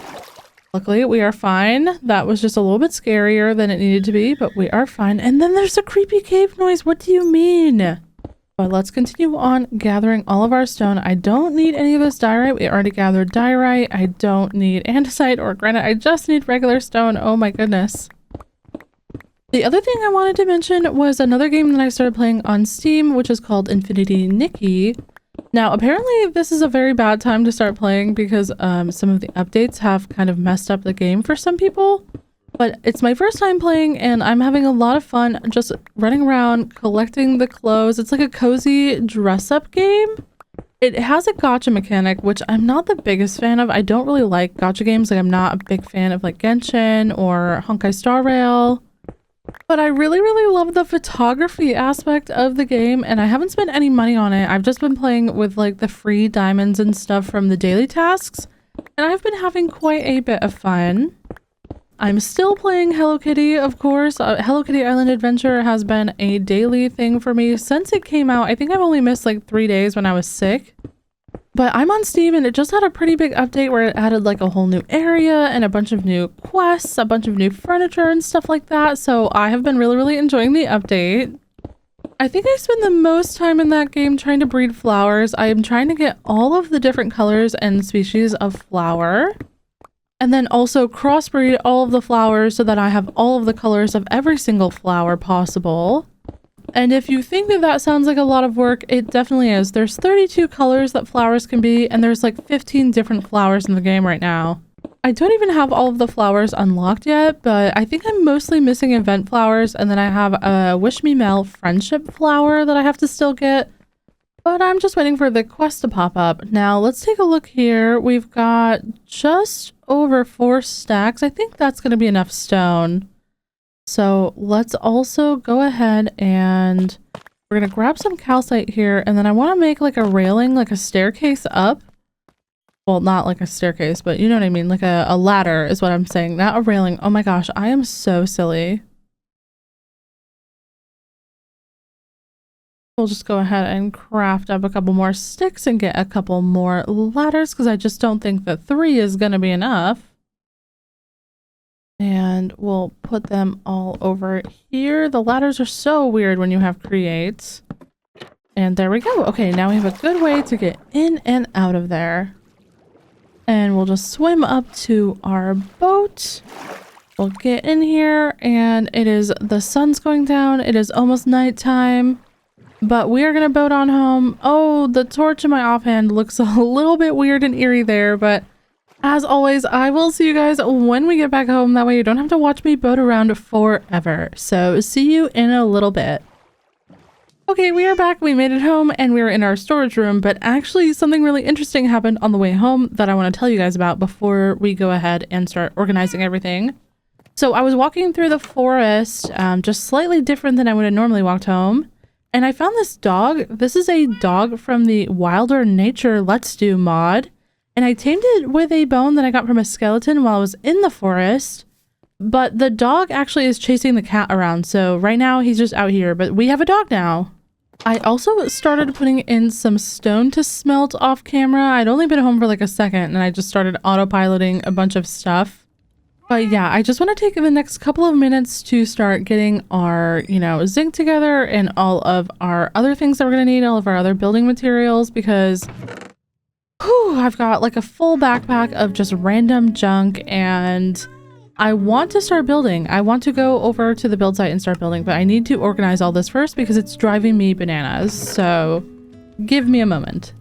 luckily we are fine. That was just a little bit scarier than it needed to be, but we are fine. And then there's a creepy cave noise. What do you mean? But let's continue on gathering all of our stone. I don't need any of this diorite. We already gathered diorite. I don't need andesite or granite. I just need regular stone. Oh my goodness. The other thing I wanted to mention was another game that I started playing on Steam, which is called Infinity Nikki. Now, apparently this is a very bad time to start playing because some of the updates have kind of messed up the game for some people. But it's my first time playing and I'm having a lot of fun just running around collecting the clothes. It's like a cozy dress-up game. It has a gacha mechanic, which I'm not the biggest fan of. I don't really like gacha games. Like, I'm not a big fan of like Genshin or Honkai Star Rail. But I really, really love the photography aspect of the game, and I haven't spent any money on it. I've just been playing with like the free diamonds and stuff from the daily tasks, and I've been having quite a bit of fun. I'm still playing Hello Kitty, of course. Hello Kitty Island Adventure has been a daily thing for me since it came out. I think I've only missed like 3 days when I was sick. But I'm on Steam and it just had a pretty big update where it added like a whole new area and a bunch of new quests, a bunch of new furniture and stuff like that. So I have been really, really enjoying the update. I think I spend the most time in that game trying to breed flowers. I am trying to get all of the different colors and species of flower. And then also crossbreed all of the flowers so that I have all of the colors of every single flower possible. And if you think that that sounds like a lot of work, it definitely is. There's 32 colors that flowers can be, and there's like 15 different flowers in the game right now. I don't even have all of the flowers unlocked yet, but I think I'm mostly missing event flowers, and then I have a Wish Me Mel friendship flower that I have to still get. But I'm just waiting for the quest to pop up. Now, let's take a look here. We've got just over 4 stacks. I think that's going to be enough stone. So let's also go ahead and we're going to grab some calcite here. And then I want to make like a railing, like a staircase up. Well, not like a staircase, but you know what I mean? Like a ladder is what I'm saying. Not a railing. Oh my gosh, I am so silly. We'll just go ahead and craft up a couple more sticks and get a couple more ladders because I just don't think that 3 is going to be enough. And we'll put them all over here. The ladders are so weird when you have creates. And there we go. Okay, now we have a good way to get in and out of there. And we'll just swim up to our boat. We'll get in here and the sun's going down. It is almost nighttime. But we are going to boat on home. Oh, the torch in my offhand looks a little bit weird and eerie there, but as always, I will see you guys when we get back home. That way you don't have to watch me boat around forever. So see you in a little bit. Okay, we are back. We made it home and we were in our storage room, but actually something really interesting happened on the way home that I want to tell you guys about before we go ahead and start organizing everything. So I was walking through the forest, just slightly different than I would have normally walked home. And I found this dog. This is a dog from the Wilder Nature Let's Do mod. And I tamed it with a bone that I got from a skeleton while I was in the forest. But the dog actually is chasing the cat around. So right now he's just out here, but we have a dog now. I also started putting in some stone to smelt off camera. I'd only been home for like a second and I just started autopiloting a bunch of stuff. But yeah, I just want to take the next couple of minutes to start getting our, zinc together and all of our other things that we're going to need, all of our other building materials, because Whew, I've got like a full backpack of just random junk, and I want to start building. I want to go over to the build site and start building, but I need to organize all this first because it's driving me bananas. So give me a moment.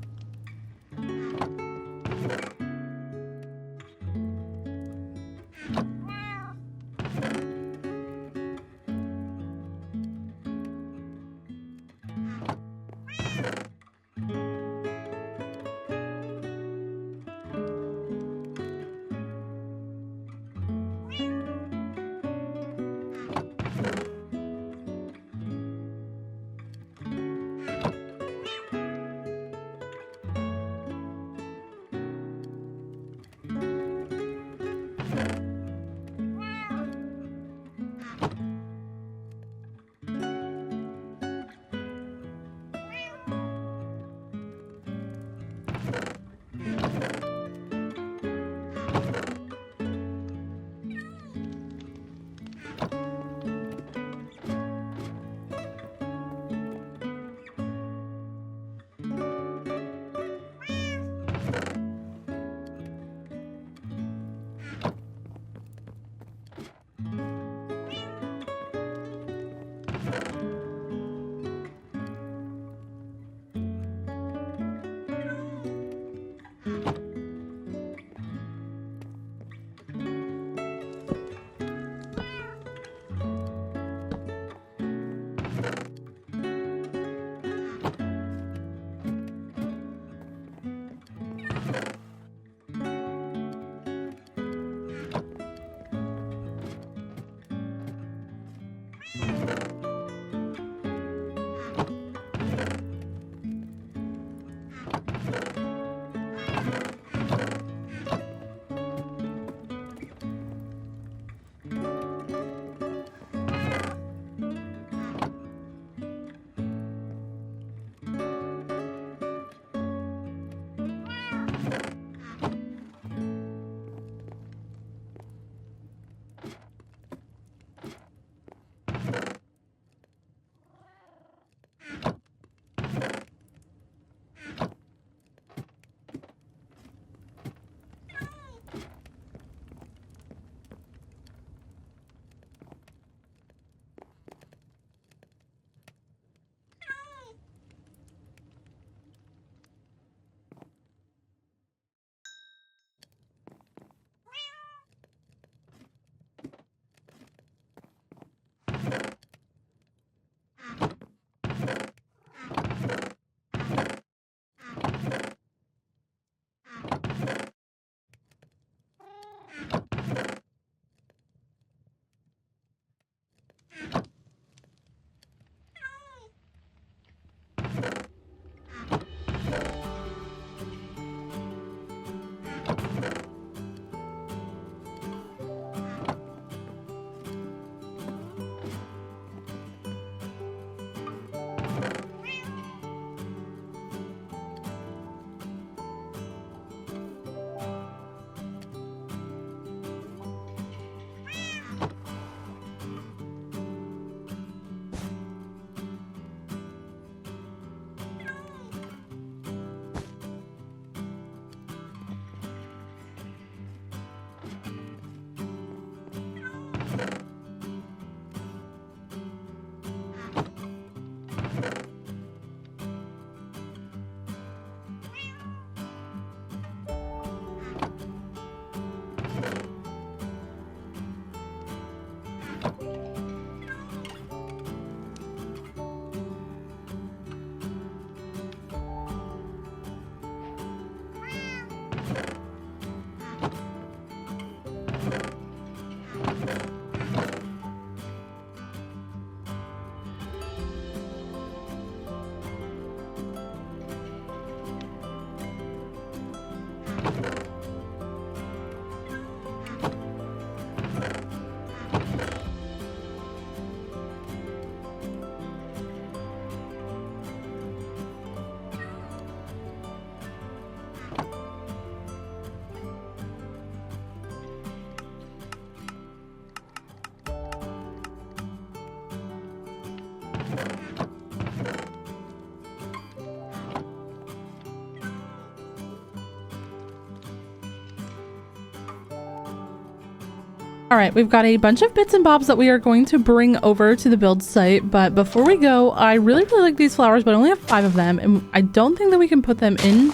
All right, we've got a bunch of bits and bobs that we are going to bring over to the build site, but before we go, I really like these flowers, but I only have 5 of them, and I don't think that we can put them in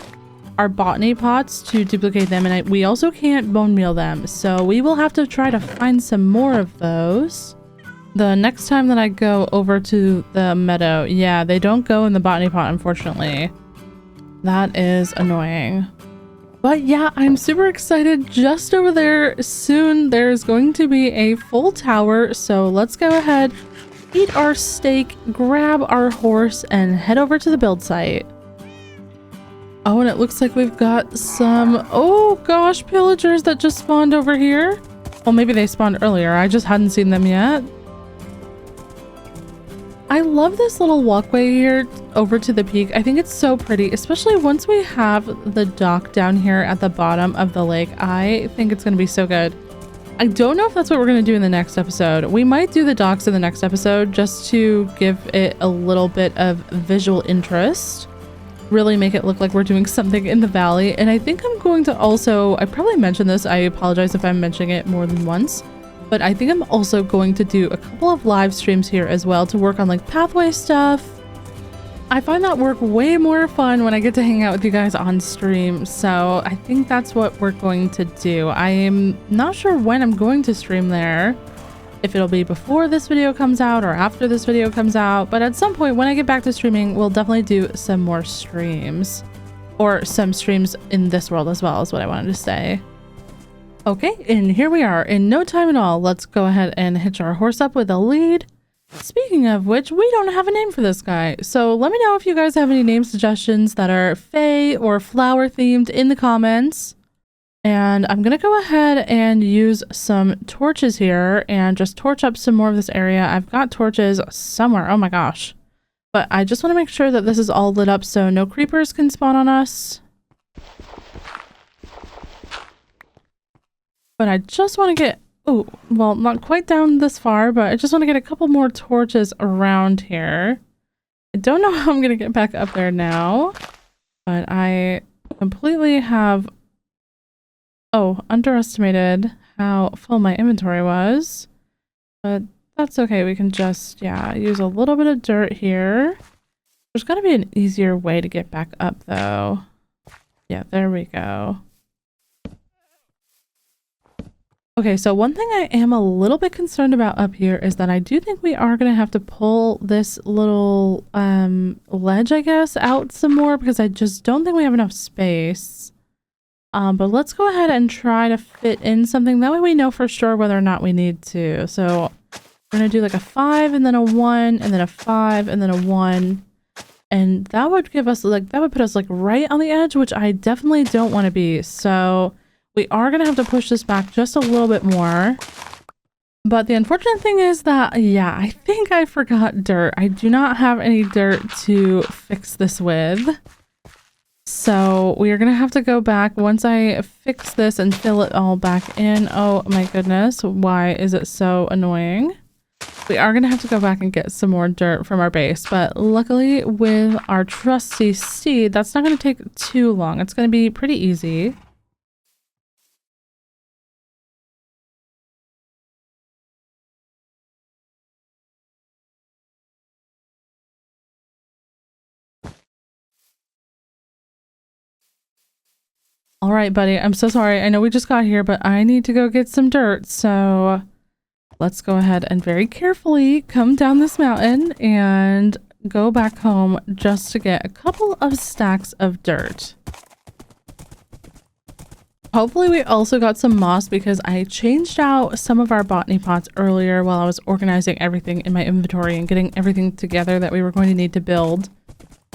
our botany pots to duplicate them, and we also can't bone meal them, so we will have to try to find some more of those the next time that I go over to the meadow. Yeah, they don't go in the botany pot, unfortunately. That is annoying. But yeah, I'm super excited. Just over there soon there's going to be a full tower, so let's go ahead, eat our steak, grab our horse, and head over to the build site. Oh, and it looks like we've got some, oh gosh, pillagers that just spawned over here. Well, maybe they spawned earlier, I just hadn't seen them yet. I love this little walkway here over to the peak. I think it's so pretty, especially once we have the dock down here at the bottom of the lake. I think it's going to be so good. I don't know if that's what we're going to do in the next episode. We might do the docks in the next episode just to give it a little bit of visual interest. Really make it look like we're doing something in the valley. And I think I'm going to also, I probably mentioned this, I apologize if I'm mentioning it more than once, but I think I'm also going to do a couple of live streams here as well to work on like pathway stuff. I find that work way more fun when I get to hang out with you guys on stream, so I think that's what we're going to do. I am not sure when I'm going to stream there, if it'll be before this video comes out or after this video comes out, but at some point when I get back to streaming, we'll definitely do some more streams, or some streams in this world as well, is what I wanted to say. Okay, and here we are. In no time at all, let's go ahead and hitch our horse up with a lead. Speaking of which, we don't have a name for this guy, so let me know if you guys have any name suggestions that are fae or flower themed in the comments. And I'm gonna go ahead and use some torches here and just torch up some more of this area. I've got torches somewhere, oh my gosh. But I just want to make sure that this is all lit up so no creepers can spawn on us. But I just want to get, oh, well, not quite down this far, but I just want to get a couple more torches around here. I don't know how I'm going to get back up there now, but I completely have, underestimated how full my inventory was. But that's okay. We can just, yeah, use a little bit of dirt here. There's got to be an easier way to get back up, though. Yeah, there we go. Okay, so one thing I am a little bit concerned about up here is that I do think we are going to have to pull this little ledge, I guess, out some more because I just don't think we have enough space. But let's go ahead and try to fit in something. That way we know for sure whether or not we need to. So we're going to do like a 5 and then a 1 and then a 5 and then a 1. And that would give us like, that would put us like right on the edge, which I definitely don't want to be. So we are going to have to push this back just a little bit more. But the unfortunate thing is that, yeah, I think I forgot dirt. I do not have any dirt to fix this with. So we are going to have to go back once I fix this and fill it all back in. Oh my goodness, why is it so annoying? We are going to have to go back and get some more dirt from our base. But luckily with our trusty steed, that's not going to take too long. It's going to be pretty easy. All right, buddy, I'm so sorry. I know we just got here, but I need to go get some dirt. So let's go ahead and very carefully come down this mountain and go back home just to get a couple of stacks of dirt. Hopefully we also got some moss because I changed out some of our botany pots earlier while I was organizing everything in my inventory and getting everything together that we were going to need to build.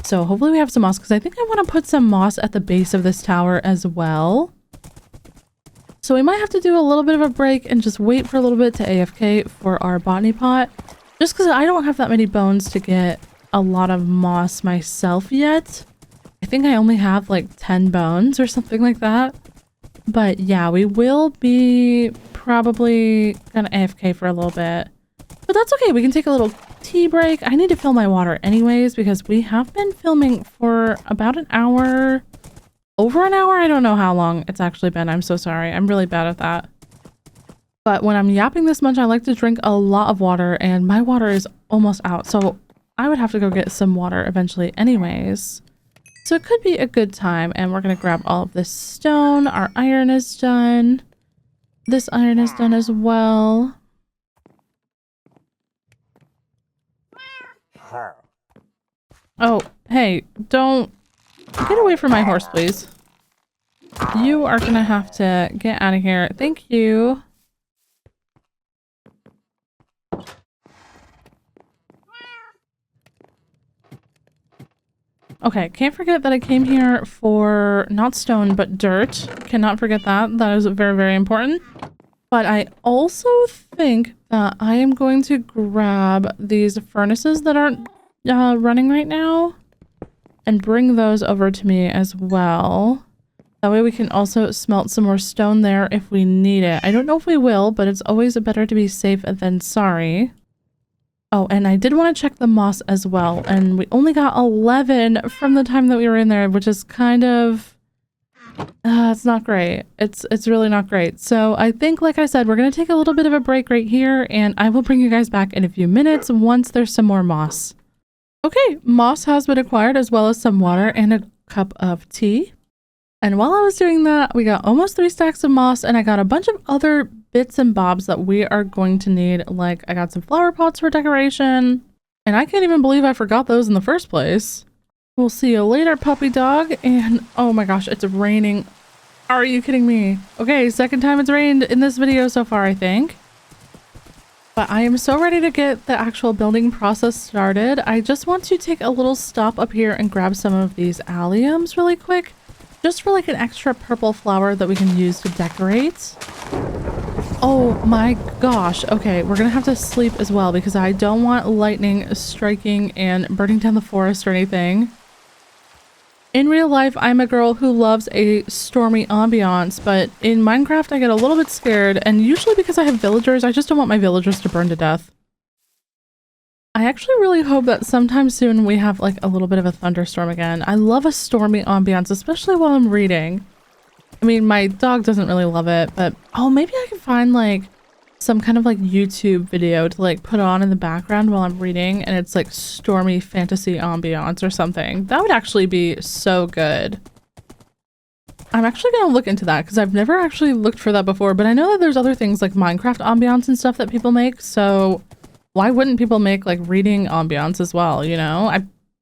So hopefully we have some moss because I think I want to put some moss at the base of this tower as well. So we might have to do a little bit of a break and just wait for a little bit to AFK for our botany pot. Just because I don't have that many bones to get a lot of moss myself yet. I think I only have like 10 bones or something like that. But yeah, we will be probably gonna AFK for a little bit. But that's okay, we can take a little tea break. I need to fill my water anyways because we have been filming for about an hour. Over an hour? I don't know how long it's actually been. I'm so sorry. I'm really bad at that. But when I'm yapping this much, I like to drink a lot of water, and my water is almost out. So I would have to go get some water eventually anyways. So it could be a good time, and we're going to grab all of this stone. Our iron is done. This iron is done as well. Oh, hey, don't get away from my horse, please. You are going to have to get out of here. Thank you. Okay, can't forget that I came here for not stone, but dirt. Cannot forget that. That is very, very important. But I also think that I am going to grab these furnaces that aren't running right now and bring those over to me as well. That way we can also smelt some more stone there if we need it. I don't know if we will, but it's always better to be safe than sorry. Oh, and I did want to check the moss as well, and we only got 11 from the time that we were in there, which is kind of... it's not great. It's really not great. So I think, like I said, we're going to take a little bit of a break right here, and I will bring you guys back in a few minutes once there's some more moss. Okay, moss has been acquired, as well as some water and a cup of tea. And while I was doing that, we got almost 3 stacks of moss, and I got a bunch of other bits and bobs that we are going to need. Like, I got some flower pots for decoration, and I can't even believe I forgot those in the first place. We'll see you later, puppy dog. And oh my gosh, it's raining. Are you kidding me? Okay, second time it's rained in this video so far, I think. But I am so ready to get the actual building process started. I just want to take a little stop up here and grab some of these alliums really quick. Just for like an extra purple flower that we can use to decorate. Oh my gosh. Okay, we're gonna have to sleep as well because I don't want lightning striking and burning down the forest or anything. In real life, I'm a girl who loves a stormy ambiance, but in Minecraft I get a little bit scared, and usually because I have villagers, I just don't want my villagers to burn to death. I actually really hope that sometime soon we have like a little bit of a thunderstorm again. I love a stormy ambiance, especially while I'm reading. I mean, my dog doesn't really love it, but oh, maybe I can find like some kind of like YouTube video to like put on in the background while I'm reading, and it's like stormy fantasy ambiance or something. That would actually be so good. I'm actually gonna look into that because I've never actually looked for that before, but I know that there's other things like Minecraft ambiance and stuff that people make, so why wouldn't people make like reading ambiance as well, you know?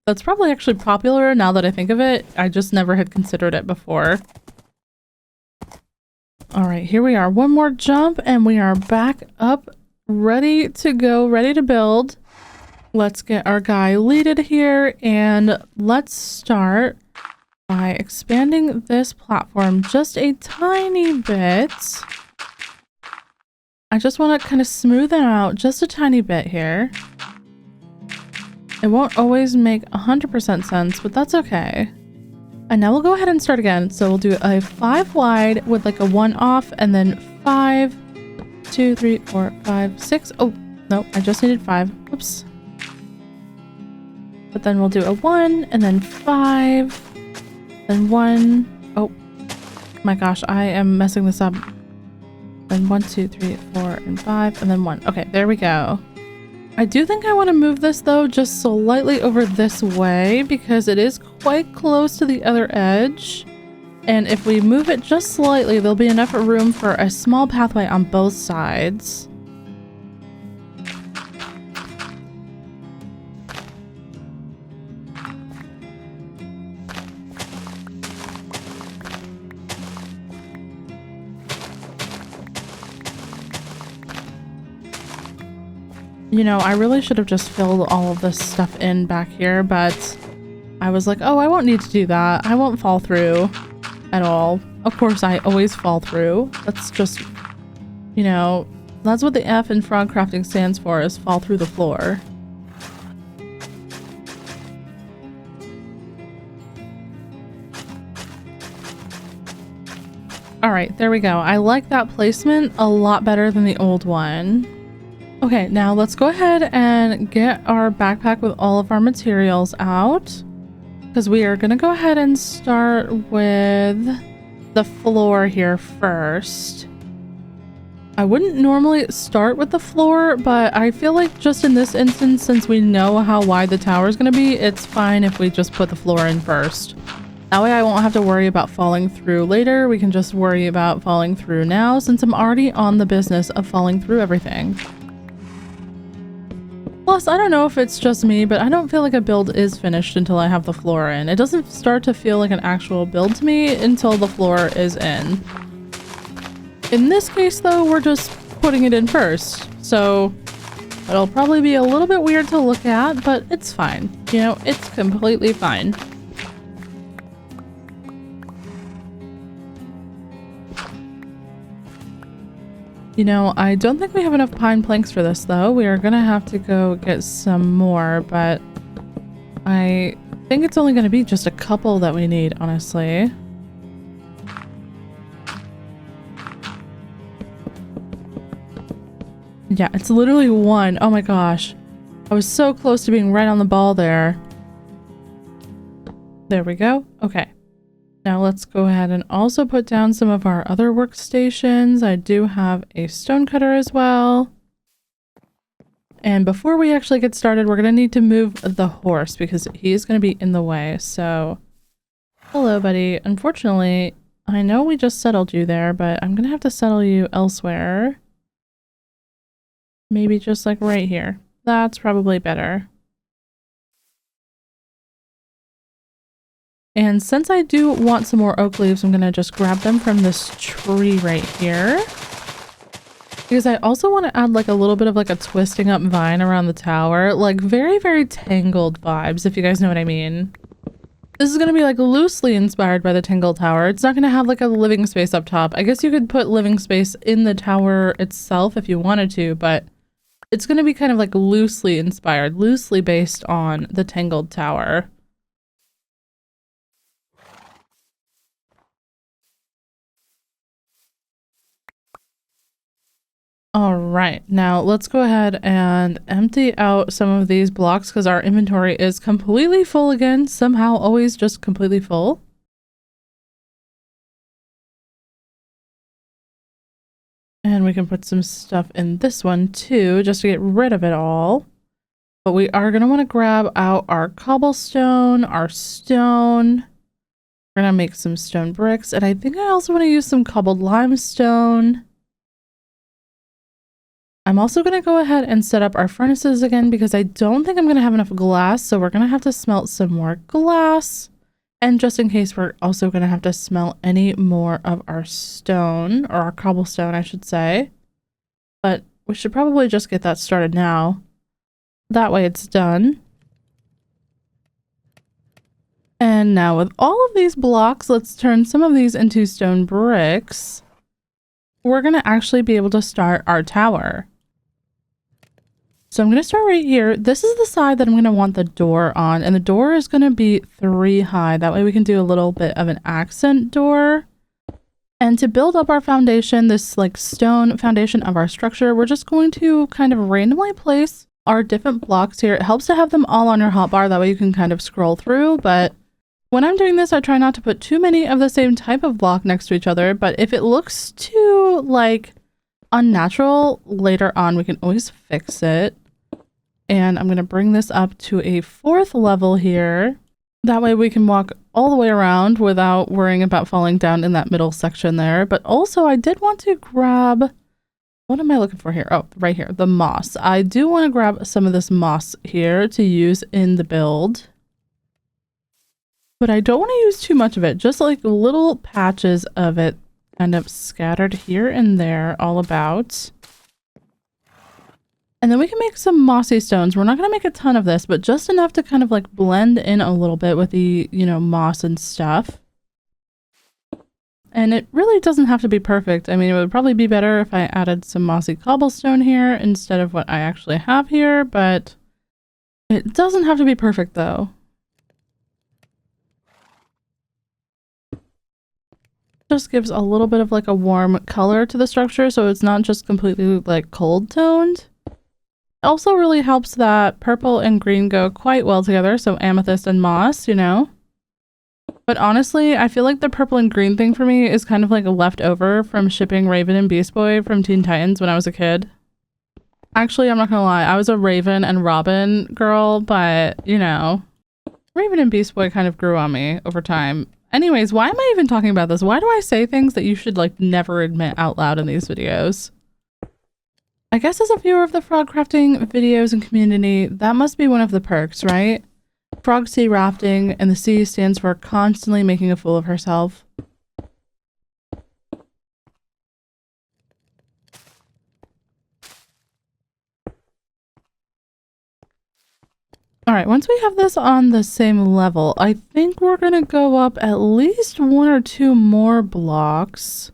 That's probably actually popular now that I think of it. I just never had considered it before. All right, here we are. One more jump and we are back up, ready to go, ready to build. Let's get our guy leaded here, and let's start by expanding this platform just a tiny bit. I just want to kind of smooth it out just a tiny bit here. It won't always make 100% sense, but that's okay. And now we'll go ahead and start again. So we'll do a 5 wide with like a 1 off, and then 5, 2, 3, 4, 5, 6. Oh, no, I just needed 5. Whoops. But then we'll do a 1, and then 5, then 1. Oh my gosh, I am messing this up. Then 1, 2, 3, 4, and 5, and then 1. Okay, there we go. I do think I want to move this though just slightly over this way because it is quite close to the other edge. And if we move it just slightly, there'll be enough room for a small pathway on both sides. You know, I really should have just filled all of this stuff in back here, but I was like, oh, I won't need to do that. I won't fall through at all. Of course, I always fall through. That's just, you know, that's what the F in Frogcrafting stands for, is fall through the floor. All right, there we go. I like that placement a lot better than the old one. Okay, now let's go ahead and get our backpack with all of our materials out, because we are going to go ahead and start with the floor here first. I wouldn't normally start with the floor, but I feel like just in this instance, since we know how wide the tower is going to be, it's fine if we just put the floor in first. That way I won't have to worry about falling through later. We can just worry about falling through now since I'm already on the business of falling through everything. Plus, I don't know if it's just me, but I don't feel like a build is finished until I have the floor in. It doesn't start to feel like an actual build to me until the floor is in. In this case, though, we're just putting it in first, so it'll probably be a little bit weird to look at, but it's fine. You know, it's completely fine. You know, I don't think we have enough pine planks for this, though. We are gonna have to go get some more, but I think it's only gonna be just a couple that we need, honestly. Yeah, it's literally one. Oh my gosh. I was so close to being right on the ball there. There we go. Okay. Now let's go ahead and also put down some of our other workstations. I do have a stone cutter as well. And before we actually get started, we're going to need to move the horse because he's going to be in the way. So, hello, buddy. Unfortunately, I know we just settled you there, but I'm going to have to settle you elsewhere. Maybe just like right here. That's probably better. And since I do want some more oak leaves, I'm going to just grab them from this tree right here. Because I also want to add like a little bit of like a twisting up vine around the tower. Like very, very tangled vibes, if you guys know what I mean. This is going to be like loosely inspired by the Tangled Tower. It's not going to have like a living space up top. I guess you could put living space in the tower itself if you wanted to, but it's going to be kind of like loosely inspired, loosely based on the Tangled Tower. All right, now let's go ahead and empty out some of these blocks because our inventory is completely full again, somehow always just completely full. And we can put some stuff in this one too, just to get rid of it all. But we are going to want to grab out our cobblestone, our stone. We're going to make some stone bricks. And I think I also want to use some cobbled limestone. I'm also going to go ahead and set up our furnaces again because I don't think I'm going to have enough glass. So we're going to have to smelt some more glass. And just in case, we're also going to have to smelt any more of our stone, or our cobblestone, I should say. But we should probably just get that started now. That way it's done. And now with all of these blocks, let's turn some of these into stone bricks. We're going to actually be able to start our tower. So I'm going to start right here. This is the side that I'm going to want the door on, and the door is going to be 3 high. That way we can do a little bit of an accent door. And to build up our foundation, this like stone foundation of our structure, we're just going to kind of randomly place our different blocks here. It helps to have them all on your hotbar. That way you can kind of scroll through. But when I'm doing this, I try not to put too many of the same type of block next to each other. But if it looks too like unnatural later on, we can always fix it. And I'm going to bring this up to a 4th level here. That way we can walk all the way around without worrying about falling down in that middle section there. But also I did want to grab, what am I looking for here? Oh, right here, the moss. I do want to grab some of this moss here to use in the build. But I don't want to use too much of it, just like little patches of it kind of scattered here and there all about. And then we can make some mossy stones. We're not going to make a ton of this, but just enough to kind of like blend in a little bit with the, you know, moss and stuff. And it really doesn't have to be perfect. I mean, it would probably be better if I added some mossy cobblestone here instead of what I actually have here, but it doesn't have to be perfect though. Just gives a little bit of like a warm color to the structure, so it's not just completely like cold toned. It also really helps that purple and green go quite well together, so amethyst and moss, you know. But honestly, I feel like the purple and green thing for me is kind of like a leftover from shipping Raven and Beast Boy from Teen Titans when I was a kid. Actually, I'm not gonna lie, I was a Raven and Robin girl, but you know, Raven and Beast Boy kind of grew on me over time. Anyways, why am I even talking about this? Why do I say things that you should like never admit out loud in these videos? I guess as a viewer of the Frogcrafting videos and community, that must be one of the perks, right? Frog sea rafting, and the C stands for constantly making a fool of herself. Alright, once we have this on the same level, I think we're gonna go up at least 1 or 2 more blocks.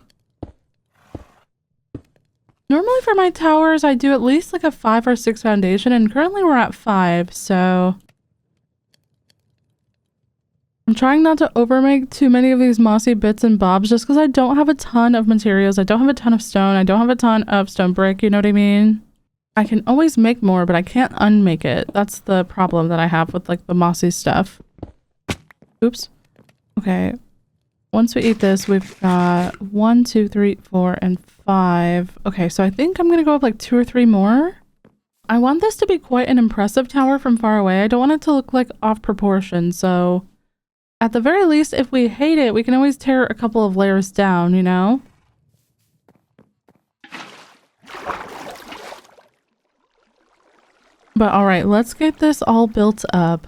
Normally for my towers, I do at least like a 5 or 6 foundation, and currently we're at 5, so... I'm trying not to overmake too many of these mossy bits and bobs just because I don't have a ton of materials. I don't have a ton of stone. I don't have a ton of stone brick, you know what I mean? I can always make more, but I can't unmake it. That's the problem that I have with like the mossy stuff. Oops. Okay. Once we eat this, we've got 1, 2, 3, 4, and 5. Okay, so I think I'm gonna go up like 2 or 3 more. I want this to be quite an impressive tower from far away. I don't want it to look like off proportion, so... At the very least, if we hate it, we can always tear a couple of layers down, you know? But alright, let's get this all built up.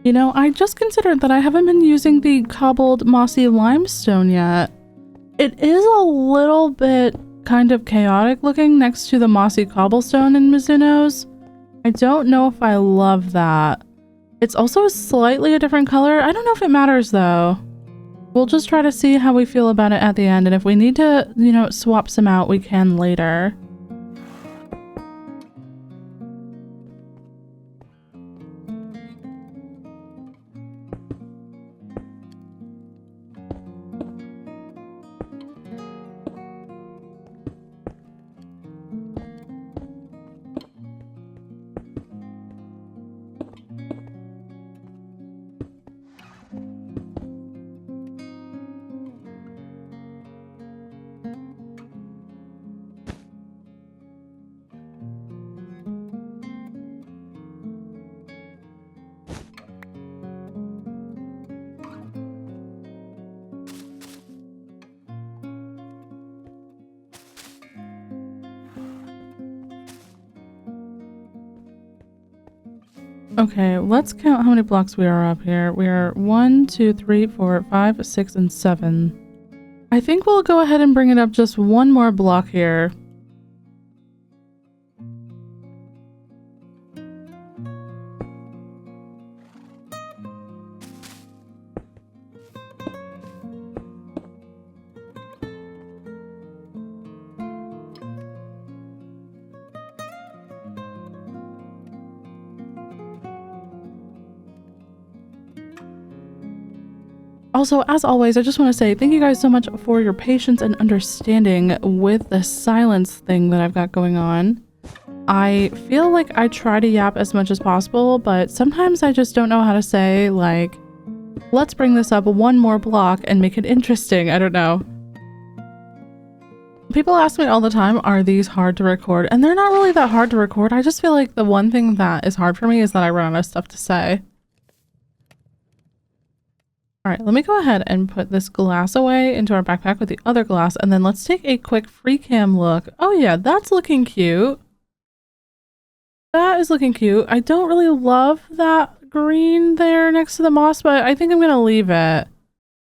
You know, I just considered that I haven't been using the cobbled mossy limestone yet. It is a little bit kind of chaotic looking next to the mossy cobblestone in Mizuno's. I don't know if I love that. It's also slightly a different color. I don't know if it matters though. We'll just try to see how we feel about it at the end, and if we need to, you know, swap some out, we can later. Okay, let's count how many blocks we are up here. We are 1, 2, 3, 4, 5, 6, and 7. I think we'll go ahead and bring it up just 1 more block here. Also, as always, I just want to say thank you guys so much for your patience and understanding with the silence thing that I've got going on. I feel like I try to yap as much as possible, but sometimes I just don't know how to say, like, let's bring this up 1 more block and make it interesting. I don't know. People ask me all the time, are these hard to record? And they're not really that hard to record. I just feel like the one thing that is hard for me is that I run out of stuff to say. Alright, let me go ahead and put this glass away into our backpack with the other glass, and then let's take a quick free cam look. Oh yeah, that's looking cute. That is looking cute. I don't really love that green there next to the moss, but I think I'm gonna leave it.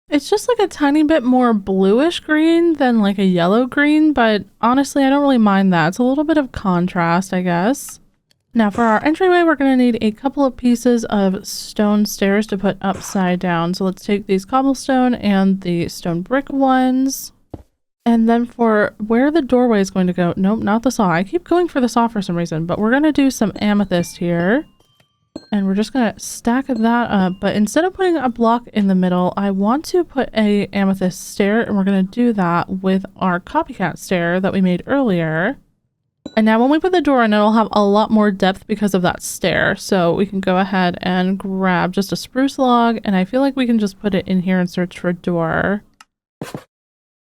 It's just like a tiny bit more bluish green than like a yellow green, but honestly, I don't really mind that. It's a little bit of contrast, I guess. Now for our entryway, we're going to need a couple of pieces of stone stairs to put upside down. So let's take these cobblestone and the stone brick ones. And then for where the doorway is going to go, nope, not the saw. I keep going for the saw for some reason, but we're going to do some amethyst here. And we're just going to stack that up. But instead of putting a block in the middle, I want to put a amethyst stair, and we're going to do that with our copycat stair that we made earlier. And now when we put the door in, it'll have a lot more depth because of that stair. So we can go ahead and grab just a spruce log, and I feel like we can just put it in here and search for door.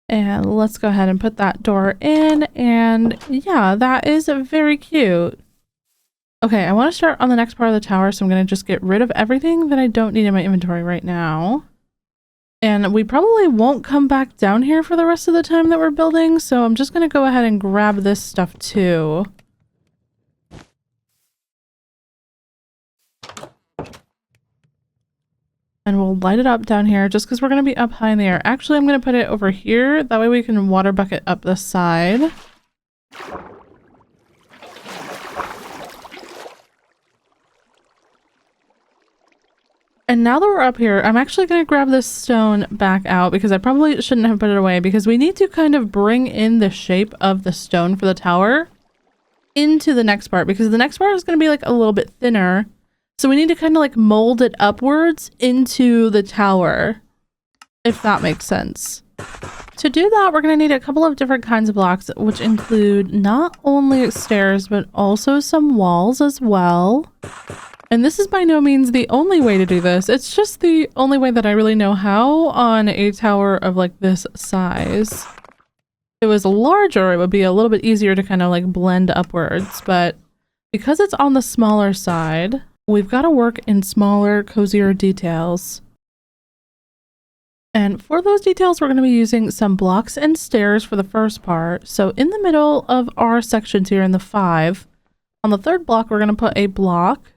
And let's go ahead and put that door in, and yeah, that is very cute. Okay, I want to start on the next part of the tower, so I'm going to just get rid of everything that I don't need in my inventory right now. And we probably won't come back down here for the rest of the time that we're building, so I'm just going to go ahead and grab this stuff too. And we'll light it up down here just because we're going to be up high in the air. Actually, I'm going to put it over here. That way we can water bucket up the side. And now that we're up here, I'm actually going to grab this stone back out because I probably shouldn't have put it away, because we need to kind of bring in the shape of the stone for the tower into the next part, because the next part is going to be like a little bit thinner. So we need to kind of like mold it upwards into the tower, if that makes sense. To do that, we're going to need a couple of different kinds of blocks, which include not only stairs, but also some walls as well. And this is by no means the only way to do this. It's just the only way that I really know how on a tower of like this size. If it was larger, it would be a little bit easier to kind of like blend upwards, but because it's on the smaller side, we've got to work in smaller, cozier details. And for those details, we're going to be using some blocks and stairs for the first part. So in the middle of our sections here in the 5, on the third block, we're going to put a block.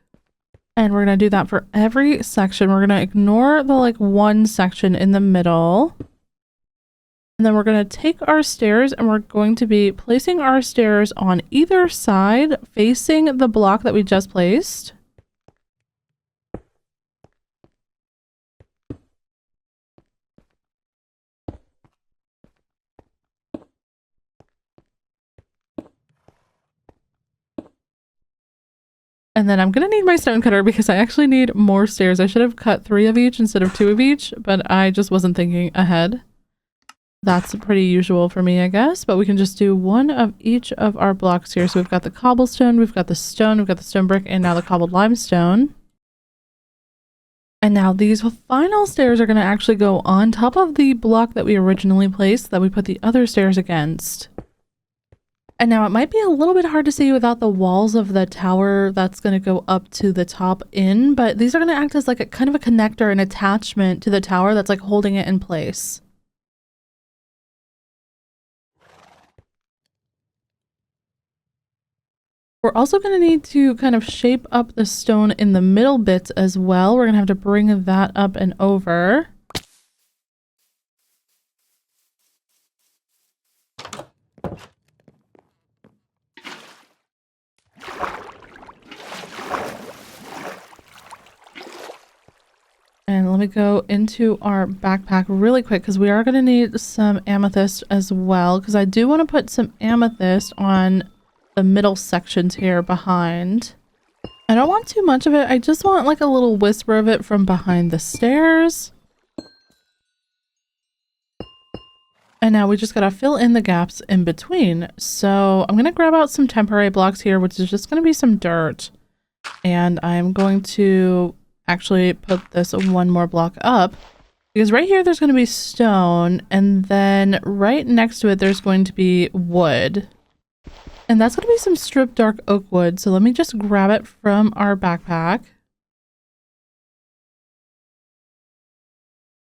And we're going to do that for every section. We're going to ignore the like one section in the middle. And then we're going to take our stairs and we're going to be placing our stairs on either side facing the block that we just placed. And then I'm going to need my stone cutter because I actually need more stairs. I should have cut 3 of each instead of 2 of each, but I just wasn't thinking ahead. That's pretty usual for me, I guess, but we can just do 1 of each of our blocks here. So we've got the cobblestone, we've got the stone, we've got the stone brick, and now the cobbled limestone. And now these final stairs are going to actually go on top of the block that we originally placed that we put the other stairs against. And now it might be a little bit hard to see without the walls of the tower that's going to go up to the top in, but these are going to act as like a kind of a connector and attachment to the tower that's like holding it in place. We're also going to need to kind of shape up the stone in the middle bits as well. We're going to have to bring that up and over. And let me go into our backpack really quick because we are going to need some amethyst as well, because I do want to put some amethyst on the middle sections here behind. I don't want too much of it. I just want like a little whisper of it from behind the stairs. And now we just got to fill in the gaps in between. So I'm going to grab out some temporary blocks here, which is just going to be some dirt. And I'm going to actually put this 1 more block up, because right here there's going to be stone, and then right next to it there's going to be wood, and that's going to be some stripped dark oak wood. So let me just grab it from our backpack.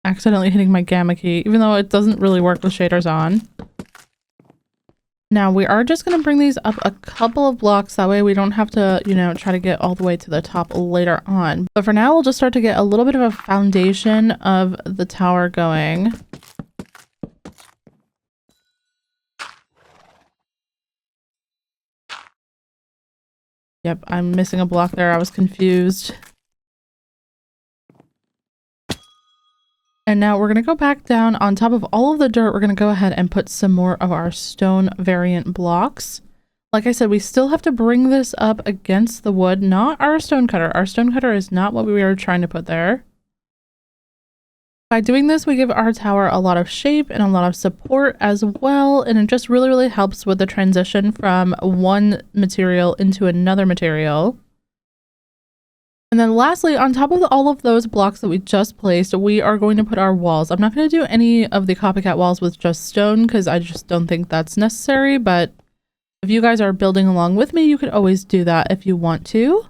Accidentally hitting my gamma key, even though it doesn't really work with shaders on. Now we are just going to bring these up a couple of blocks, that way we don't have to, you know, try to get all the way to the top later on. But for now, we'll just start to get a little bit of a foundation of the tower going. Yep, I'm missing a block there. I was confused. And now we're going to go back down on top of all of the dirt. We're going to go ahead and put some more of our stone variant blocks. Like I said, we still have to bring this up against the wood, not our stone cutter. Our stone cutter is not what we were trying to put there. By doing this, we give our tower a lot of shape and a lot of support as well, and it just really, really helps with the transition from one material into another material. And then lastly, on top of all of those blocks that we just placed, we are going to put our walls. I'm not going to do any of the copycat walls with just stone because I just don't think that's necessary, but if you guys are building along with me, you could always do that if you want to.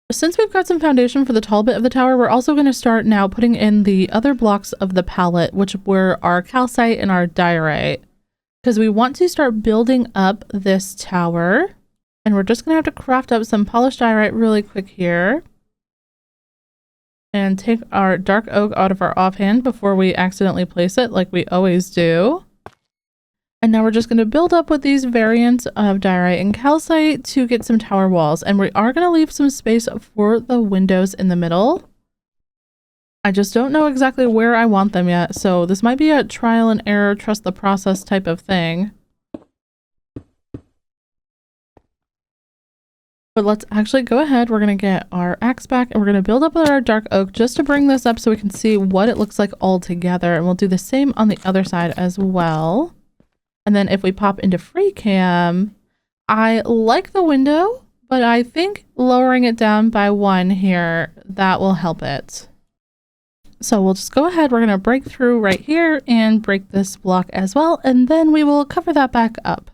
Since we've got some foundation for the tall bit of the tower, we're also going to start now putting in the other blocks of the palette, which were our calcite and our diorite, because we want to start building up this tower. And we're just going to have to craft up some polished diorite really quick here. And take our dark oak out of our offhand before we accidentally place it like we always do. And now we're just going to build up with these variants of diorite and calcite to get some tower walls. And we are going to leave some space for the windows in the middle. I just don't know exactly where I want them yet. So this might be a trial and error, trust the process type of thing. But let's actually go ahead. We're going to get our axe back and we're going to build up with our dark oak just to bring this up so we can see what it looks like all together. And we'll do the same on the other side as well. And then if we pop into free cam, I like the window, but I think lowering it down by 1 here, that will help it. So we'll just go ahead. We're going to break through right here and break this block as well. And then we will cover that back up.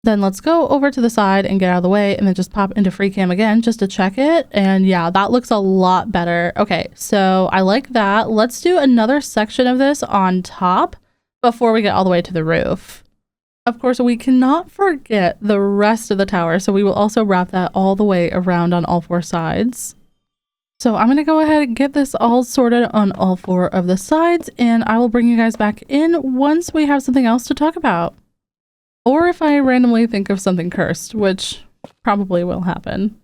Then let's go over to the side and get out of the way and then just pop into free cam again just to check it. And yeah, that looks a lot better. Okay, so I like that. Let's do another section of this on top before we get all the way to the roof. Of course, we cannot forget the rest of the tower, so we will also wrap that all the way around on all 4 sides. So I'm going to go ahead and get this all sorted on all 4 of the sides, and I will bring you guys back in once we have something else to talk about. Or if I randomly think of something cursed, which probably will happen.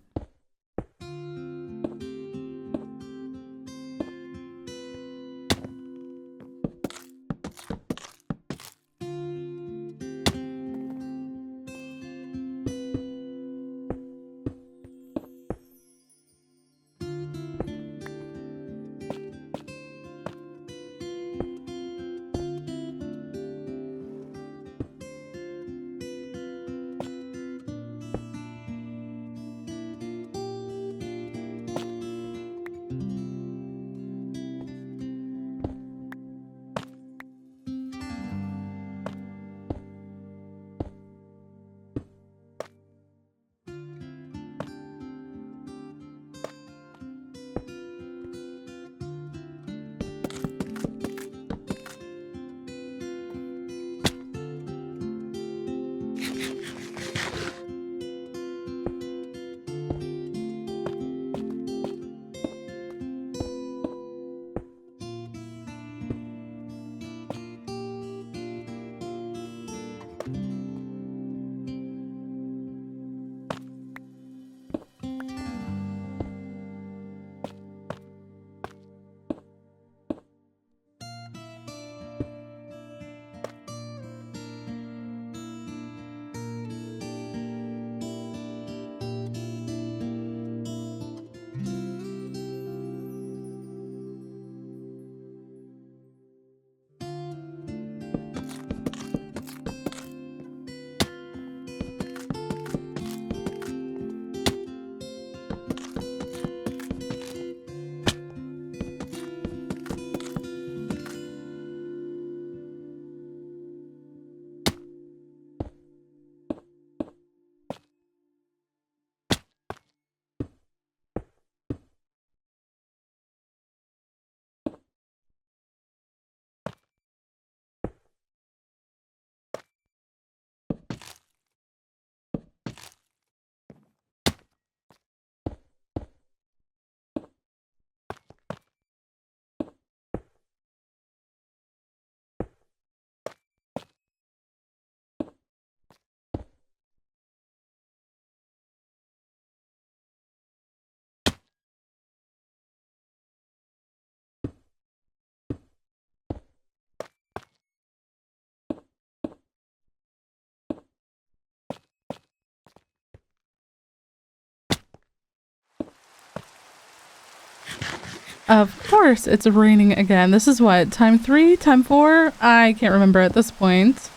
Of course it's raining again. This is what, time 3, time 4? I can't remember at this point.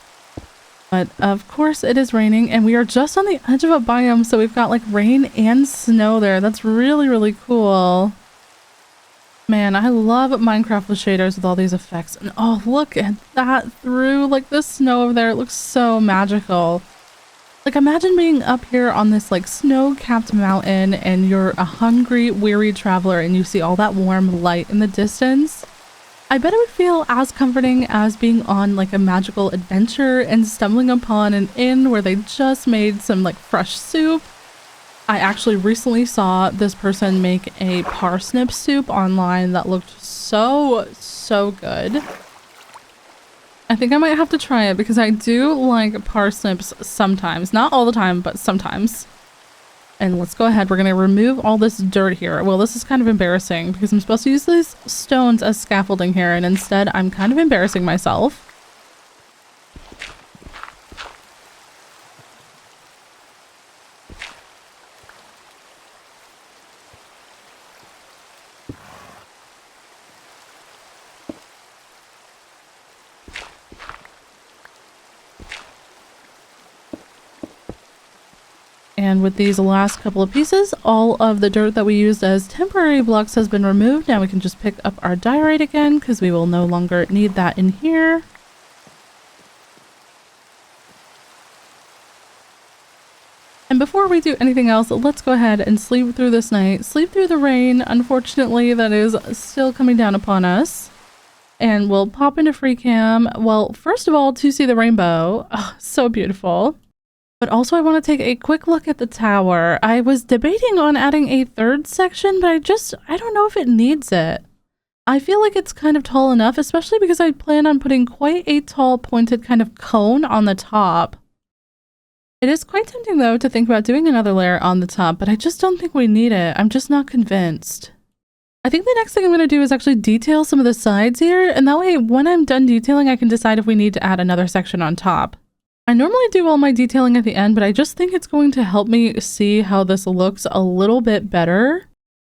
But of course it is raining, and we are just on the edge of a biome, so we've got like rain and snow there. That's really, really cool. Man, I love Minecraft with shaders with all these effects. And oh, look at that through like the snow over there. It looks so magical. Like imagine being up here on this like snow-capped mountain and you're a hungry, weary traveler and you see all that warm light in the distance. I bet it would feel as comforting as being on like a magical adventure and stumbling upon an inn where they just made some like fresh soup. I actually recently saw this person make a parsnip soup online that looked so good. I think I might have to try it because I do like parsnips sometimes. Not all the time, but sometimes. And let's go ahead. We're going to remove all this dirt here. Well, this is kind of embarrassing because I'm supposed to use these stones as scaffolding here, and instead I'm kind of embarrassing myself. And with these last couple of pieces, all of the dirt that we used as temporary blocks has been removed. Now we can just pick up our diorite again because we will no longer need that in here. And before we do anything else, let's go ahead and sleep through this night. Sleep through the rain, unfortunately, that is still coming down upon us. And we'll pop into free cam. Well, first of all, to see the rainbow. Oh, so beautiful. But also I want to take a quick look at the tower. I was debating on adding a third section, but I don't know if it needs it. I feel like it's kind of tall enough, especially because I plan on putting quite a tall pointed kind of cone on the top. It is quite tempting though to think about doing another layer on the top, but I just don't think we need it. I'm just not convinced. I think the next thing I'm going to do is actually detail some of the sides here, and that way when I'm done detailing I can decide if we need to add another section on top. I normally do all my detailing at the end, but I just think it's going to help me see how this looks a little bit better.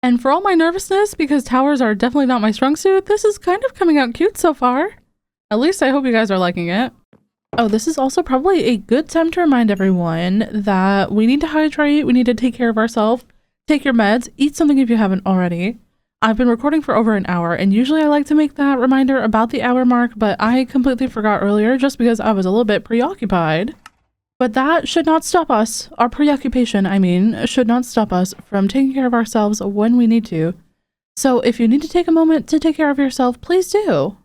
And for all my nervousness, because towers are definitely not my strong suit, this is kind of coming out cute so far. At least I hope you guys are liking it. Oh, this is also probably a good time to remind everyone that we need to hydrate, we need to take care of ourselves, take your meds, eat something if you haven't already. I've been recording for over an hour, and usually I like to make that reminder about the hour mark, but I completely forgot earlier just because I was a little bit preoccupied. But that should not stop us, our preoccupation, I mean, should not stop us from taking care of ourselves when we need to. So if you need to take a moment to take care of yourself, please do.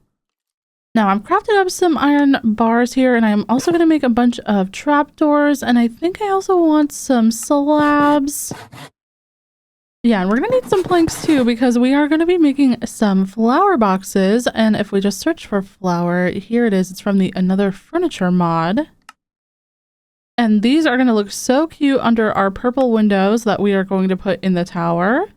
Now I've crafted up some iron bars here, and I'm also going to make a bunch of trapdoors, and I think I also want some slabs. Yeah, and we're going to need some planks too because we are going to be making some flower boxes. And if we just search for flower, here it is. It's from the Another Furniture mod. And these are going to look so cute under our purple windows that we are going to put in the tower.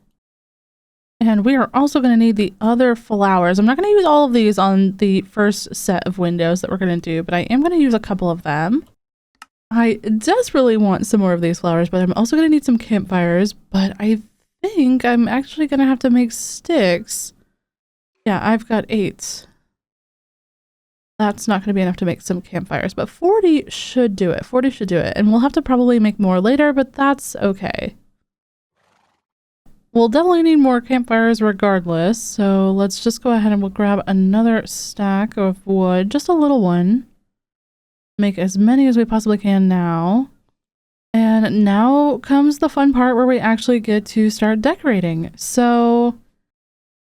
And we are also going to need the other flowers. I'm not going to use all of these on the first set of windows that we're going to do, but I am going to use a couple of them. I desperately want some more of these flowers, but I'm also going to need some campfires, but I think I'm actually gonna have to make sticks. Yeah, I've got 8. That's not gonna be enough to make some campfires, but 40 should do it. 40 should do it, and we'll have to probably make more later, but that's okay. We'll definitely need more campfires regardless, so let's just go ahead and we'll grab another stack of wood, just a little one. Make as many as we possibly can now. And now comes the fun part where we actually get to start decorating. So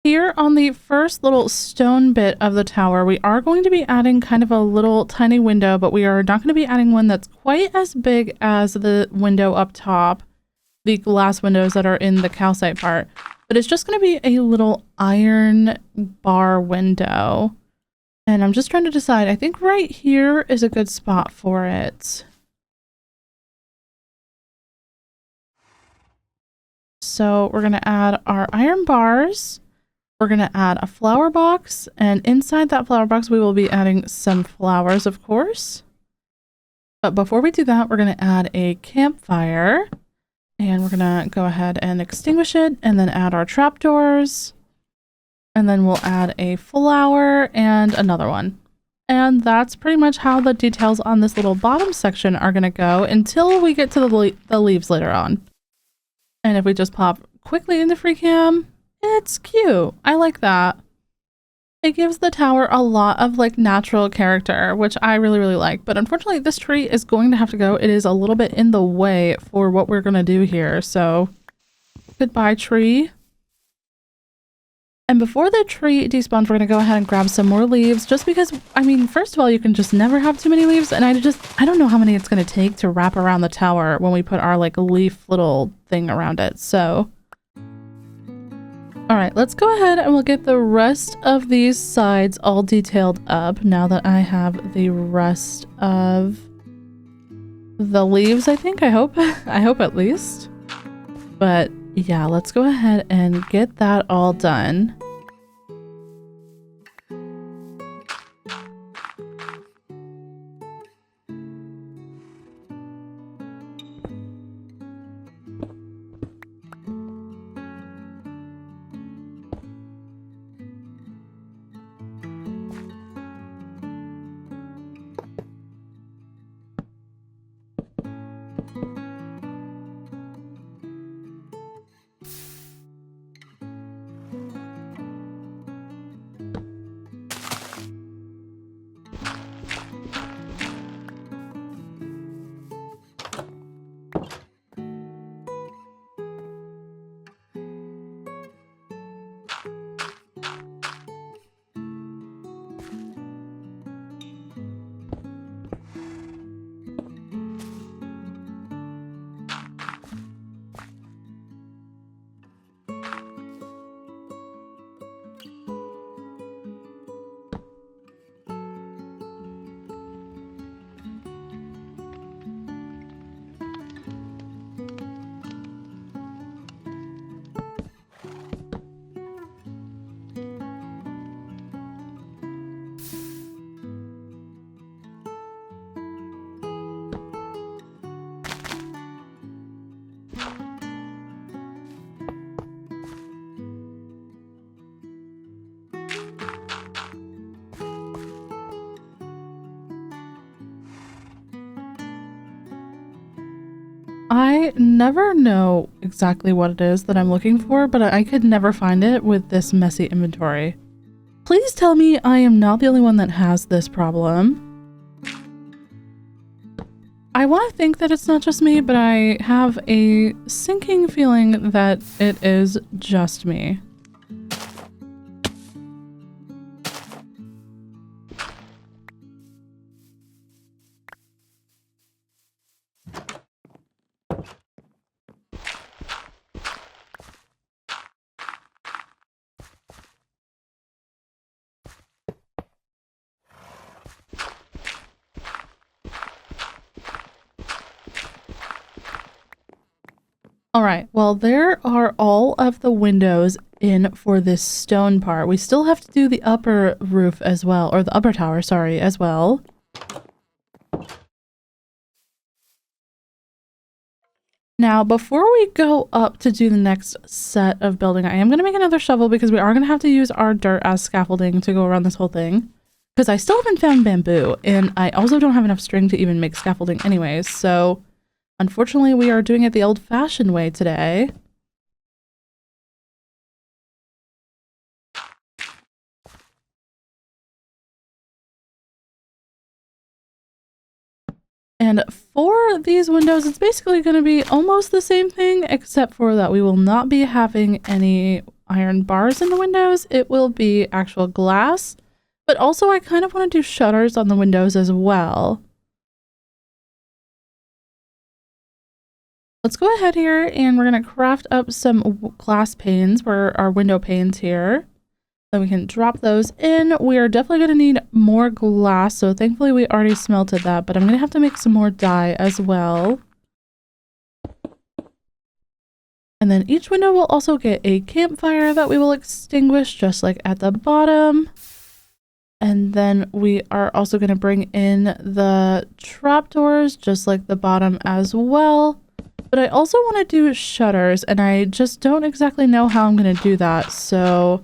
here on the first little stone bit of the tower, we are going to be adding kind of a little tiny window, but we are not going to be adding one that's quite as big as the window up top, the glass windows that are in the calcite part. But it's just going to be a little iron bar window. And I'm just trying to decide, I think right here is a good spot for it. So we're going to add our iron bars, we're going to add a flower box, and inside that flower box we will be adding some flowers, of course. But before we do that, we're going to add a campfire, and we're going to go ahead and extinguish it, and then add our trapdoors. And then we'll add a flower and another one. And that's pretty much how the details on this little bottom section are going to go until we get to the leaves later on. And if we just pop quickly into free cam, it's cute. I like that. It gives the tower a lot of like natural character, which I really, really like. But unfortunately, this tree is going to have to go. It is a little bit in the way for what we're going to do here. So goodbye, tree. And before the tree despawns, we're going to go ahead and grab some more leaves just because, I mean, first of all, you can just never have too many leaves. And I don't know how many it's going to take to wrap around the tower when we put our like leaf little thing around it. So, all right, let's go ahead and we'll get the rest of these sides all detailed up now that I have the rest of the leaves, I think. I hope at least. But yeah, let's go ahead and get that all done. I never know exactly what it is that I'm looking for, but I could never find it with this messy inventory. Please tell me I am not the only one that has this problem. I want to think that it's not just me, but I have a sinking feeling that it is just me. All right, well, there are all of the windows in for this stone part. We still have to do the upper roof as well, or the upper tower, sorry, as well. Now, before we go up to do the next set of building, I am going to make another shovel because we are going to have to use our dirt as scaffolding to go around this whole thing. Because I still haven't found bamboo, and I also don't have enough string to even make scaffolding anyways, so unfortunately we are doing it the old-fashioned way today. And for these windows, it's basically going to be almost the same thing, except for that we will not be having any iron bars in the windows. It will be actual glass, but also I kind of want to do shutters on the windows as well. Let's go ahead here and we're going to craft up some glass panes for our window panes here. So we can drop those in. We are definitely going to need more glass, so thankfully we already smelted that, but I'm going to have to make some more dye as well. And then each window will also get a campfire that we will extinguish just like at the bottom. And then we are also going to bring in the trapdoors just like the bottom as well. But I also want to do shutters, and I just don't exactly know how I'm going to do that, so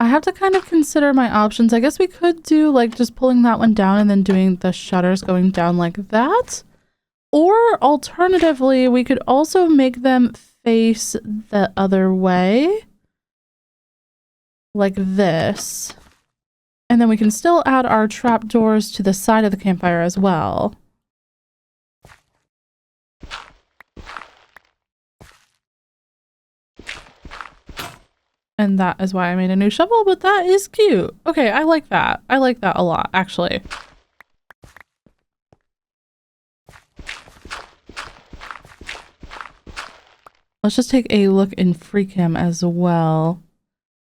I have to kind of consider my options. I guess we could do like just pulling that one down and then doing the shutters going down like that. Or alternatively, we could also make them face the other way. Like this. And then we can still add our trapdoors to the side of the campfire as well. And that is why I made a new shovel, but that is cute. Okay, I like that. I like that a lot, actually. Let's just take a look in FreeCam as well.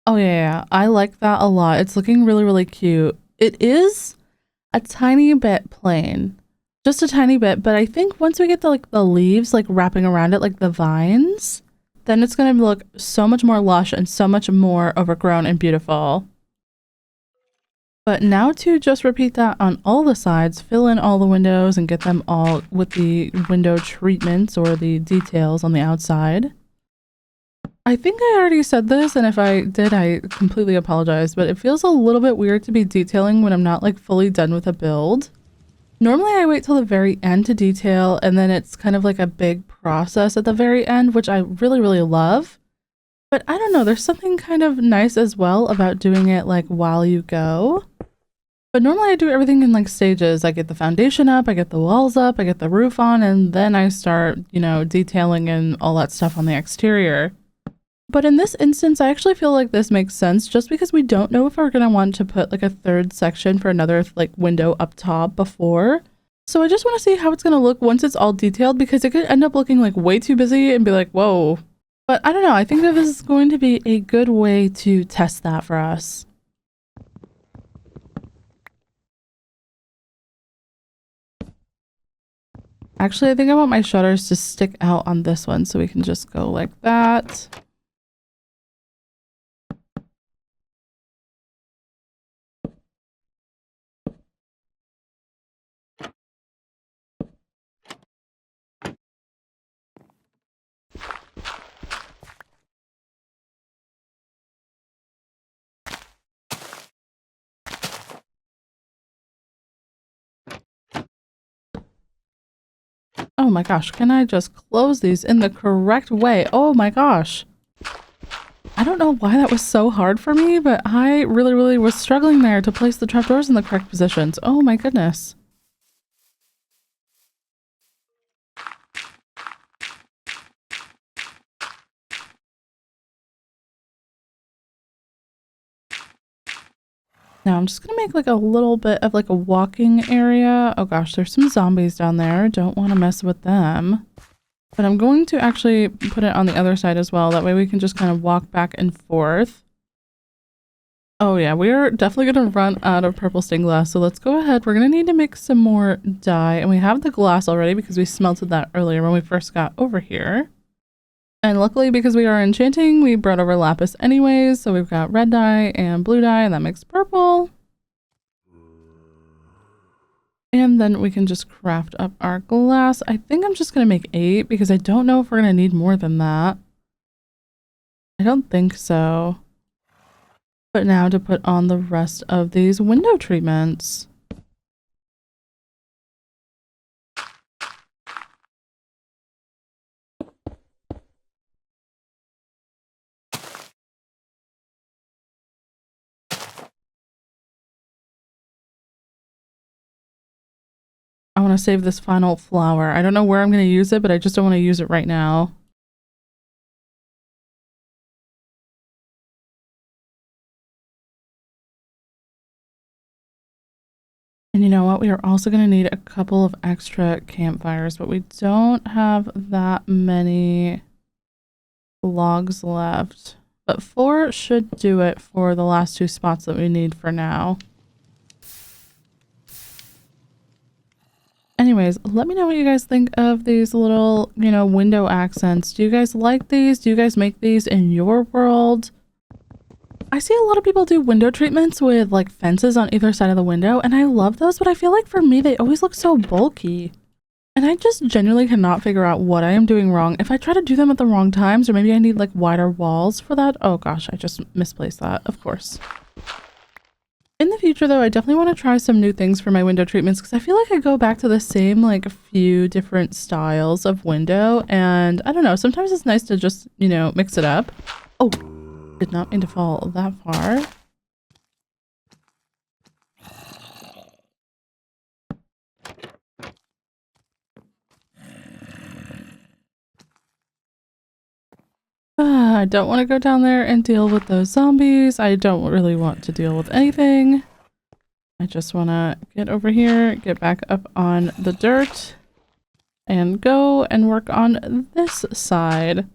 Oh yeah, I like that a lot. It's looking really, really cute. It is a tiny bit plain. Just a tiny bit, but I think once we get the leaves like wrapping around it, like the vines, then it's gonna look so much more lush and so much more overgrown and beautiful. But now to just repeat that on all the sides, fill in all the windows and get them all with the window treatments or the details on the outside. I think I already said this, and if I did, I completely apologize, but it feels a little bit weird to be detailing when I'm not like fully done with a build. Normally I wait till the very end to detail, and then it's kind of like a big process at the very end, which I really, really love. But I don't know, there's something kind of nice as well about doing it like while you go. But normally I do everything in like stages. I get the foundation up, I get the walls up, I get the roof on, and then I start, you know, detailing and all that stuff on the exterior. But in this instance, I actually feel like this makes sense just because we don't know if we're going to want to put like a third section for another like window up top before. So I just want to see how it's going to look once it's all detailed, because it could end up looking like way too busy and be like, whoa. But I don't know. I think that this is going to be a good way to test that for us. Actually, I think I want my shutters to stick out on this one so we can just go like that. Oh my gosh, can I just close these in the correct way? Oh my gosh. I don't know why that was so hard for me, but I really, really was struggling there to place the trapdoors in the correct positions. Oh my goodness. Now I'm just gonna make like a little bit of like a walking area. Oh gosh, there's some zombies down there. Don't want to mess with them. But I'm going to actually put it on the other side as well. That way we can just kind of walk back and forth. Oh yeah, we're definitely going to run out of purple stained glass. So let's go ahead. We're going to need to make some more dye. And we have the glass already because we smelted that earlier when we first got over here. And luckily, because we are enchanting, we brought over lapis anyways. So we've got red dye and blue dye, and that makes purple. And then we can just craft up our glass. I think I'm just going to make 8 because I don't know if we're going to need more than that. I don't think so. But now to put on the rest of these window treatments. I want to save this final flower. I don't know where I'm going to use it, but I just don't want to use it right now. And you know what? We are also going to need a couple of extra campfires, but we don't have that many logs left. But 4 should do it for the last 2 spots that we need for now. Anyways, let me know what you guys think of these little, you know, window accents. Do you guys like these? Do you guys make these in your world? I see a lot of people do window treatments with like fences on either side of the window, and I love those, but I feel like for me, they always look so bulky. And I just genuinely cannot figure out what I am doing wrong. If I try to do them at the wrong times, or maybe I need like wider walls for that. Oh gosh, I just misplaced that, of course. In the future though, I definitely want to try some new things for my window treatments because I feel like I go back to the same like a few different styles of window, and I don't know, sometimes it's nice to just, you know, mix it up. Oh, did not mean to fall that far. I don't want to go down there and deal with those zombies. I don't really want to deal with anything. I just want to get over here, get back up on the dirt, and go and work on this side.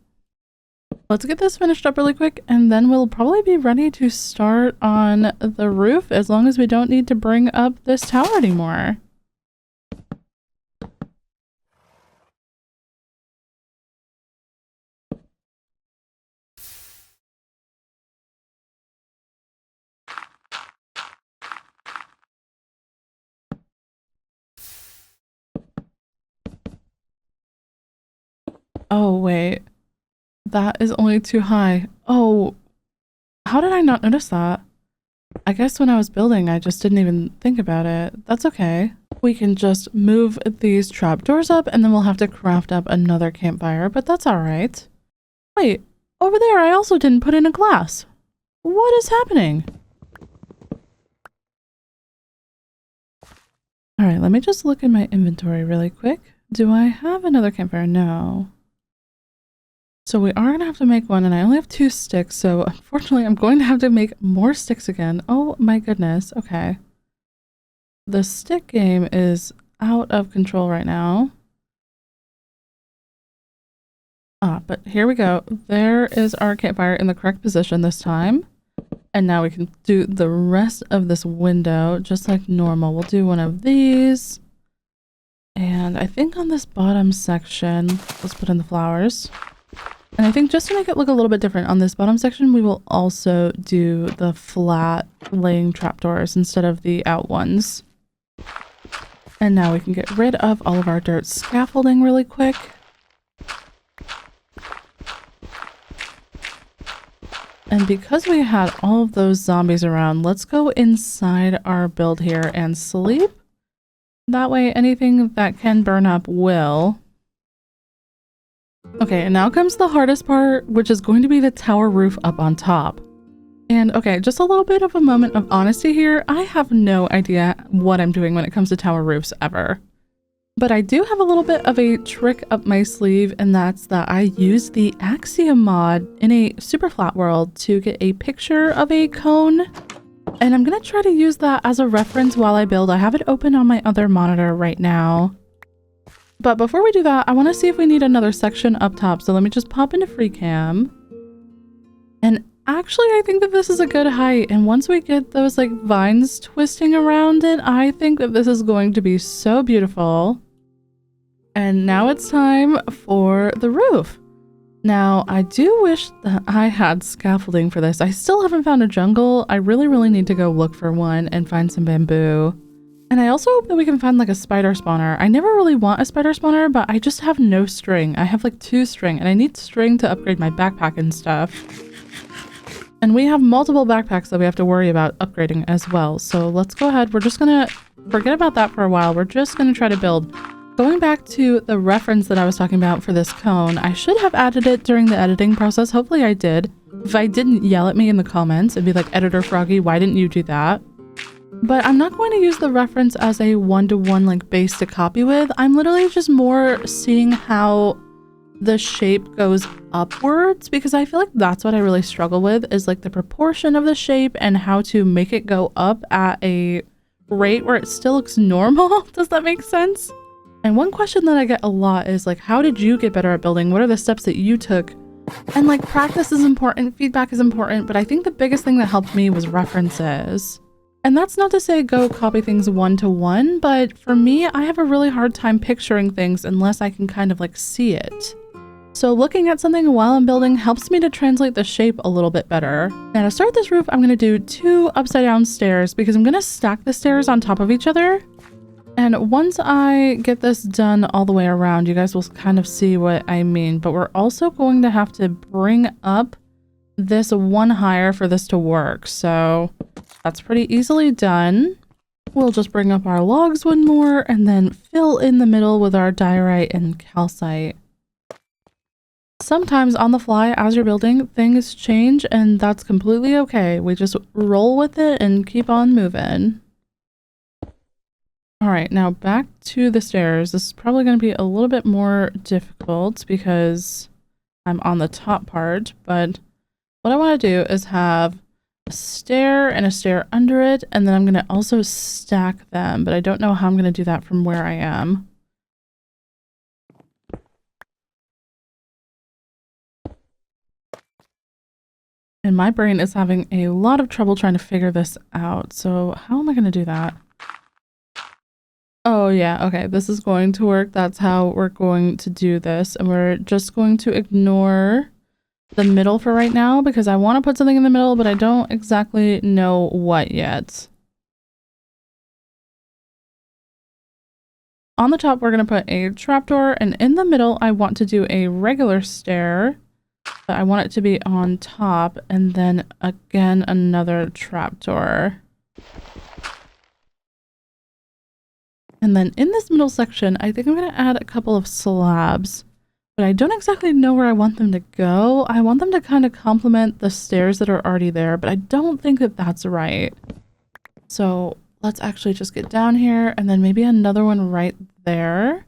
Let's get this finished up really quick, and then we'll probably be ready to start on the roof as long as we don't need to bring up this tower anymore. Oh, wait. That is only too high. Oh, how did I not notice that? I guess when I was building, I just didn't even think about it. That's okay. We can just move these trapdoors up and then we'll have to craft up another campfire, but that's all right. Wait, over there I also didn't put in a glass. What is happening? All right, let me just look in my inventory really quick. Do I have another campfire? No. So we are going to have to make one, and I only have 2 sticks, so unfortunately I'm going to have to make more sticks again. Oh my goodness, okay. The stick game is out of control right now. But here we go. There is our campfire in the correct position this time. And now we can do the rest of this window just like normal. We'll do one of these. And I think on this bottom section, let's put in the flowers. And I think just to make it look a little bit different on this bottom section, we will also do the flat laying trapdoors instead of the out ones. And now we can get rid of all of our dirt scaffolding really quick. And because we had all of those zombies around, let's go inside our build here and sleep. That way anything that can burn up will. Okay, and now comes the hardest part, which is going to be the tower roof up on top. And okay, just a little bit of a moment of honesty here. I have no idea what I'm doing when it comes to tower roofs ever. But I do have a little bit of a trick up my sleeve, and that's that I use the Axiom mod in a super flat world to get a picture of a cone. And I'm going to try to use that as a reference while I build. I have it open on my other monitor right now. But before we do that, I want to see if we need another section up top. So let me just pop into free cam. And actually, I think that this is a good height. And once we get those like vines twisting around it, I think that this is going to be so beautiful. And now it's time for the roof. Now, I do wish that I had scaffolding for this. I still haven't found a jungle. I really need to go look for one and find some bamboo. And I also hope that we can find like a spider spawner. I never really want a spider spawner, but I just have no string. I have like 2 string and I need string to upgrade my backpack and stuff. And we have multiple backpacks that we have to worry about upgrading as well. So let's go ahead. We're just gonna forget about that for a while. We're just gonna try to build. Going back to the reference that I was talking about for this cone, I should have added it during the editing process. Hopefully I did. If I didn't, yell at me in the comments and be like, Editor Froggy, why didn't you do that? But I'm not going to use the reference as a one-to-one like base to copy with. I'm literally just more seeing how the shape goes upwards, because I feel like that's what I really struggle with, is like the proportion of the shape and how to make it go up at a rate where it still looks normal. Does that make sense? And one question that I get a lot is like, how did you get better at building? What are the steps that you took? And like, practice is important, feedback is important, but I think the biggest thing that helped me was references. And that's not to say go copy things one-to-one, but for me, I have a really hard time picturing things unless I can kind of like see it. So looking at something while I'm building helps me to translate the shape a little bit better. Now to start this roof, I'm going to do 2 upside down stairs because I'm going to stack the stairs on top of each other. And once I get this done all the way around, you guys will kind of see what I mean. But we're also going to have to bring up this one higher for this to work. So that's pretty easily done. We'll just bring up our logs one more and then fill in the middle with our diorite and calcite. Sometimes on the fly, as you're building, things change and that's completely okay. We just roll with it and keep on moving. All right, now back to the stairs. This is probably going to be a little bit more difficult because I'm on the top part, but what I want to do is have a stair and a stair under it, and then I'm going to also stack them, but I don't know how I'm going to do that from where I am. And my brain is having a lot of trouble trying to figure this out, so how am I going to do that? Oh yeah, okay, this is going to work. That's how we're going to do this, and we're just going to ignore the middle for right now because I want to put something in the middle, but I don't exactly know what yet. On the top, we're going to put a trapdoor, and in the middle, I want to do a regular stair, but I want it to be on top, and then again, another trapdoor. And then in this middle section, I think I'm going to add a couple of slabs, but I don't exactly know where I want them to go. I want them to kind of complement the stairs that are already there, but I don't think that that's right. So let's actually just get down here and then maybe another one right there.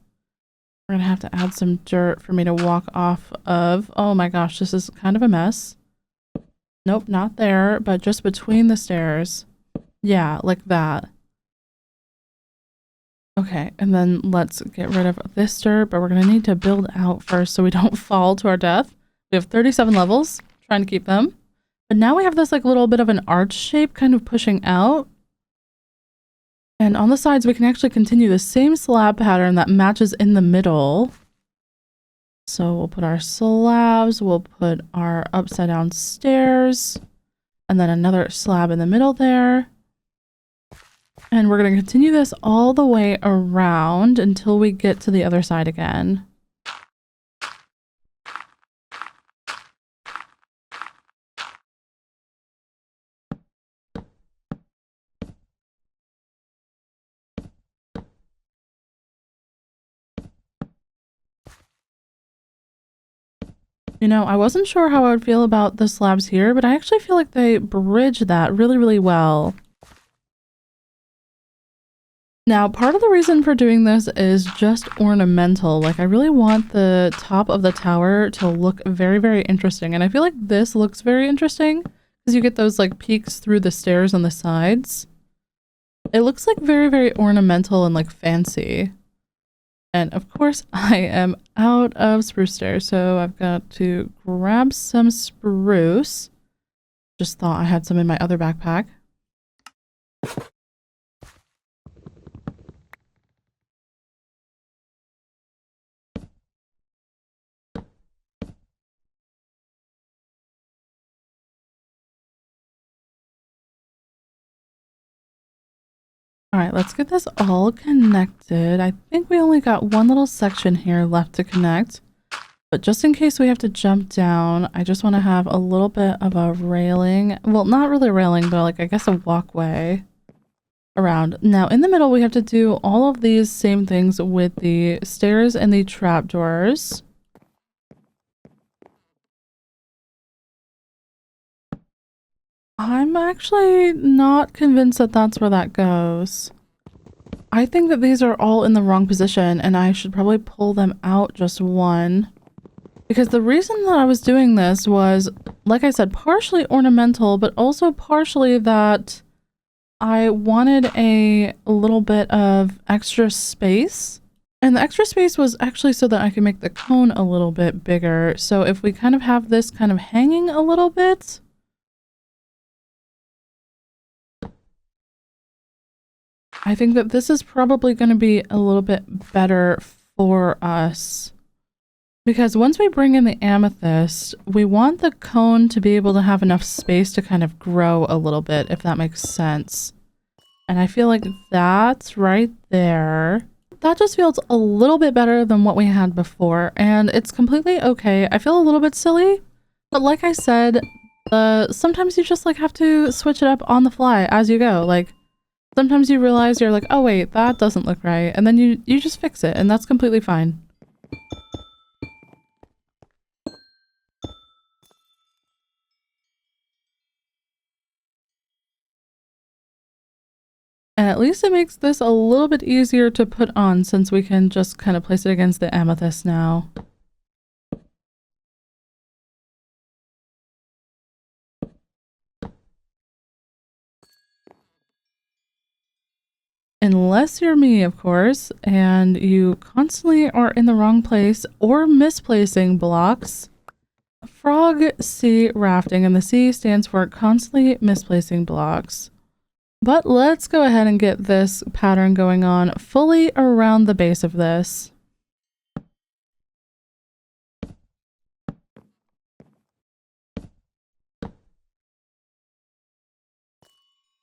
We're going to have to add some dirt for me to walk off of. Oh my gosh, this is kind of a mess. Nope, not there, but just between the stairs. Yeah, like that. Okay, and then let's get rid of this dirt, but we're going to need to build out first so we don't fall to our death. We have 37 levels, trying to keep them. But now we have this like little bit of an arch shape kind of pushing out. And on the sides, we can actually continue the same slab pattern that matches in the middle. So we'll put our slabs, we'll put our upside down stairs, and then another slab in the middle there. And we're going to continue this all the way around until we get to the other side again. You know, I wasn't sure how I would feel about the slabs here, but I actually feel like they bridge that really, really well. Now, part of the reason for doing this is just ornamental. Like, I really want the top of the tower to look very, very interesting. And I feel like this looks very interesting because you get those like peeks through the stairs on the sides. It looks like very, very ornamental and like fancy. And of course, I am out of spruce stairs, so I've got to grab some spruce. Just thought I had some in my other backpack. All right, let's get this all connected. I think we only got one little section here left to connect, but just in case we have to jump down, I just want to have a little bit of a railing. Well, not really a railing, but like I guess a walkway around. Now in the middle, we have to do all of these same things with the stairs and the trapdoors. I'm actually not convinced that that's where that goes. I think that these are all in the wrong position and I should probably pull them out just one. Because the reason that I was doing this was, like I said, partially ornamental, but also partially that I wanted a little bit of extra space. And the extra space was actually so that I could make the cone a little bit bigger. So if we kind of have this kind of hanging a little bit, I think that this is probably going to be a little bit better for us. Because once we bring in the amethyst, we want the cone to be able to have enough space to kind of grow a little bit, if that makes sense. And I feel like that's right there. That just feels a little bit better than what we had before, and it's completely okay. I feel a little bit silly, but like I said, sometimes you just like have to switch it up on the fly as you go. Like sometimes you realize you're like, oh wait, that doesn't look right, and then you just fix it, and that's completely fine. And at least it makes this a little bit easier to put on since we can just kind of place it against the amethyst now. Unless you're me, of course, and you constantly are in the wrong place or misplacing blocks. Frog C rafting, and the C stands for constantly misplacing blocks. But let's go ahead and get this pattern going on fully around the base of this.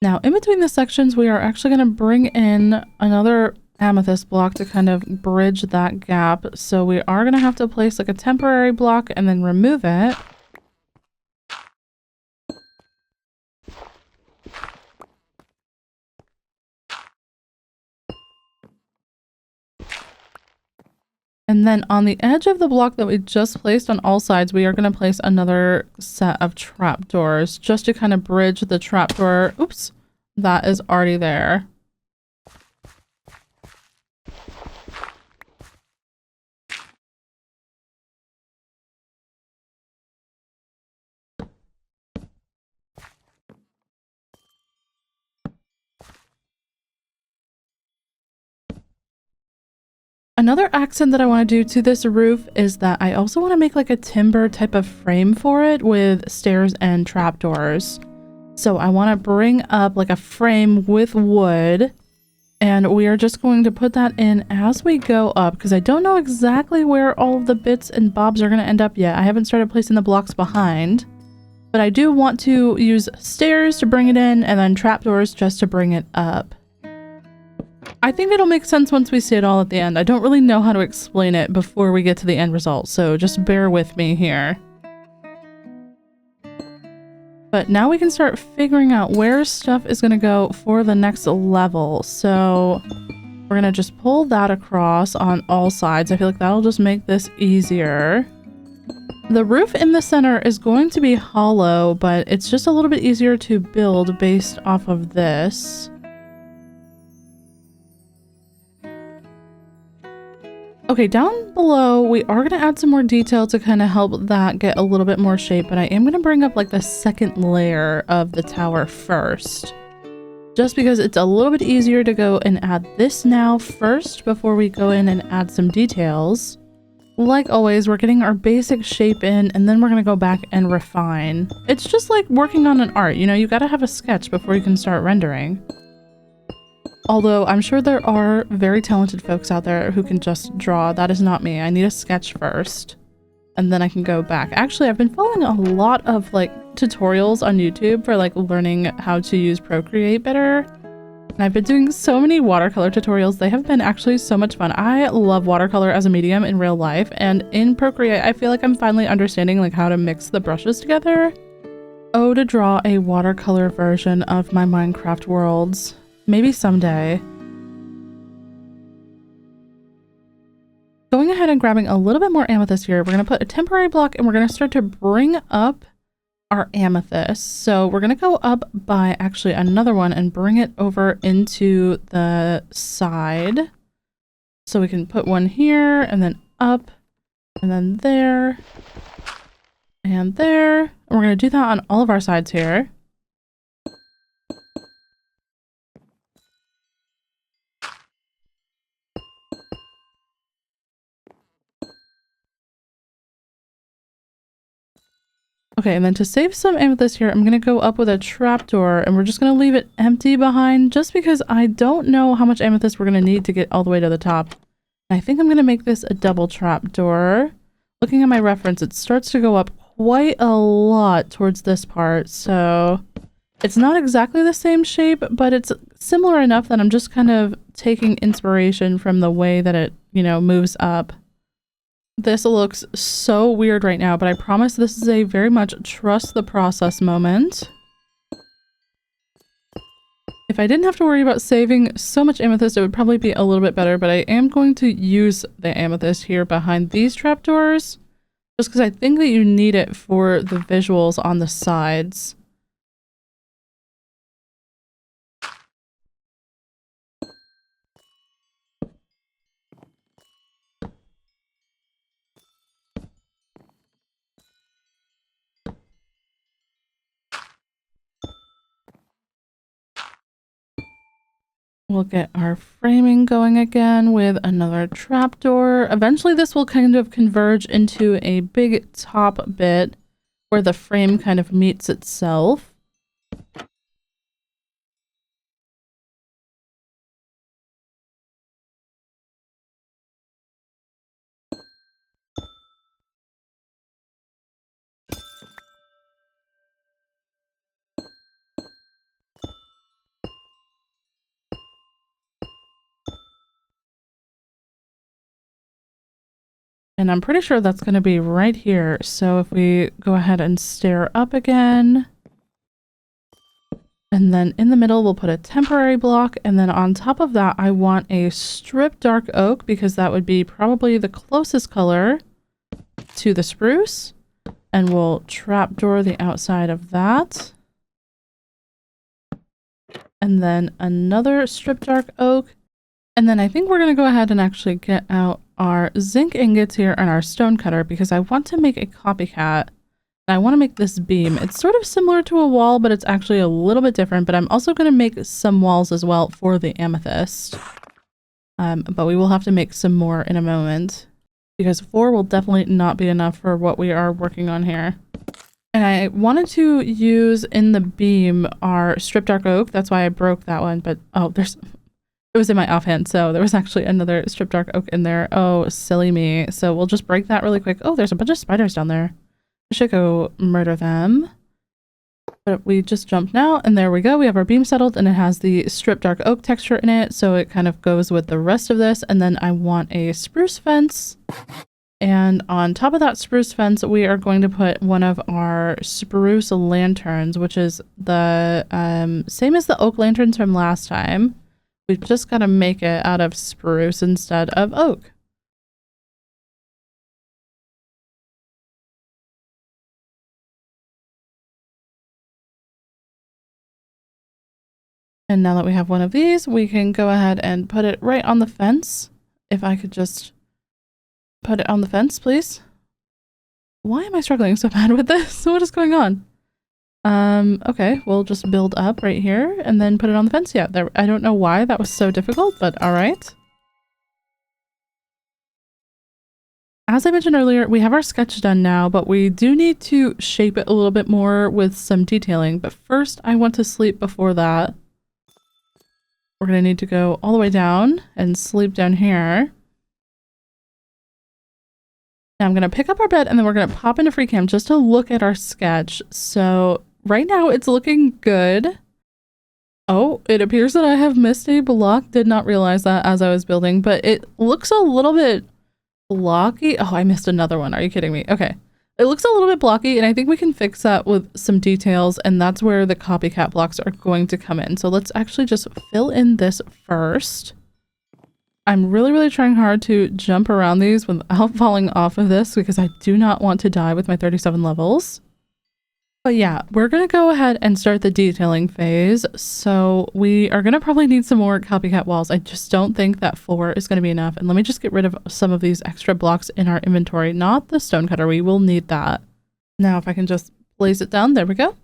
Now, in between the sections, we are actually going to bring in another amethyst block to kind of bridge that gap. So we are going to have to place like a temporary block and then remove it. And then on the edge of the block that we just placed on all sides, we are going to place another set of trapdoors just to kind of bridge the trapdoor. Oops, that is already there. Another accent that I want to do to this roof is that I also want to make like a timber type of frame for it with stairs and trapdoors. So I want to bring up like a frame with wood, and we are just going to put that in as we go up because I don't know exactly where all of the bits and bobs are going to end up yet. I haven't started placing the blocks behind, but I do want to use stairs to bring it in and then trapdoors just to bring it up. I think it'll make sense once we see it all at the end. I don't really know how to explain it before we get to the end result, so just bear with me here. But now we can start figuring out where stuff is going to go for the next level. So we're going to just pull that across on all sides. I feel like that'll just make this easier. The roof in the center is going to be hollow, but it's just a little bit easier to build based off of this. Okay, down below, we are going to add some more detail to kind of help that get a little bit more shape, but I am going to bring up like the second layer of the tower first. Just because it's a little bit easier to go and add this now first before we go in and add some details. Like always, we're getting our basic shape in, and then we're going to go back and refine. It's just like working on an art, you know, you got to have a sketch before you can start rendering. Although I'm sure there are very talented folks out there who can just draw. That is not me. I need a sketch first, and then I can go back. Actually, I've been following a lot of like tutorials on YouTube for like learning how to use Procreate better. And I've been doing so many watercolor tutorials. They have been actually so much fun. I love watercolor as a medium in real life, and in Procreate, I feel like I'm finally understanding like how to mix the brushes together. Oh, to draw a watercolor version of my Minecraft worlds. Maybe someday. Going ahead and grabbing a little bit more amethyst here, we're going to put a temporary block and we're going to start to bring up our amethyst. So we're going to go up by actually another one and bring it over into the side. So we can put one here and then up and then there and there. And we're going to do that on all of our sides here. Okay, and then to save some amethyst here, I'm going to go up with a trapdoor, and we're just going to leave it empty behind just because I don't know how much amethyst we're going to need to get all the way to the top. I think I'm going to make this a double trapdoor. Looking at my reference, it starts to go up quite a lot towards this part, so It's not exactly the same shape, but it's similar enough that I'm just kind of taking inspiration from the way that it, you know, moves up. This looks so weird right now, but I promise this is a very much trust the process moment. If I didn't have to worry about saving so much amethyst, it would probably be a little bit better, but I am going to use the amethyst here behind these trapdoors, just because I think that you need it for the visuals on the sides. We'll get our framing going again with another trapdoor. Eventually this will kind of converge into a big top bit where the frame kind of meets itself. And I'm pretty sure that's going to be right here. So if we go ahead and stare up again, and then in the middle, we'll put a temporary block. And then on top of that, I want a strip dark oak because that would be probably the closest color to the spruce. And we'll trapdoor the outside of that. And then another strip dark oak. And then I think we're going to go ahead and actually get out our zinc ingots here and our stone cutter because I want to make a copycat. And I want to make this beam. It's sort of similar to a wall, but it's actually a little bit different. But I'm also going to make some walls as well for the amethyst. But we will have to make some more in a moment because 4 will definitely not be enough for what we are working on here. And I wanted to use in the beam our strip dark oak. That's why I broke that one. But oh, it was in my offhand, so there was actually another strip dark oak in there. Oh, silly me. So we'll just break that really quick. Oh, there's a bunch of spiders down there. I should go murder them. But we just jumped now, and there we go. We have our beam settled, and it has the strip dark oak texture in it, so it kind of goes with the rest of this. And then I want a spruce fence. And on top of that spruce fence, we are going to put one of our spruce lanterns, which is the same as the oak lanterns from last time. We've just got to make it out of spruce instead of oak. And now that we have one of these, we can go ahead and put it right on the fence. If I could just put it on the fence, please. Why am I struggling so bad with this? What is going on? Okay, we'll just build up right here and then put it on the fence. Yeah, there. I don't know why that was so difficult, but all right. As I mentioned earlier, we have our sketch done now, but we do need to shape it a little bit more with some detailing. But first, I want to sleep before that. We're going to need to go all the way down and sleep down here. Now I'm going to pick up our bed and then we're going to pop into FreeCam just to look at our sketch. So right now it's looking good. Oh, it appears that I have missed a block. Did not realize that as I was building, but it looks a little bit blocky. Oh, I missed another one. Are you kidding me? Okay. It looks a little bit blocky and I think we can fix that with some details, and that's where the copycat blocks are going to come in. So let's actually just fill in this first. I'm really trying hard to jump around these without falling off of this because I do not want to die with my 37 levels. But yeah, we're going to go ahead and start the detailing phase. So we are going to probably need some more copycat walls. I just don't think that 4 is going to be enough. And let me just get rid of some of these extra blocks in our inventory. Not the stone cutter. We will need that. Now if I can just place it down. There we go.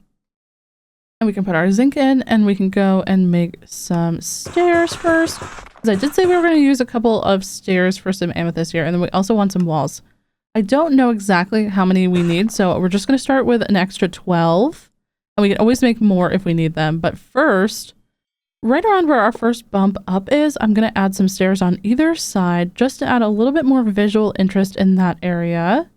And we can put our zinc in and we can go and make some stairs first. Because I did say we were going to use a couple of stairs for some amethyst here. And then we also want some walls. I don't know exactly how many we need, so we're just going to start with an extra 12. And we can always make more if we need them. But first, right around where our first bump up is, I'm going to add some stairs on either side just to add a little bit more visual interest in that area.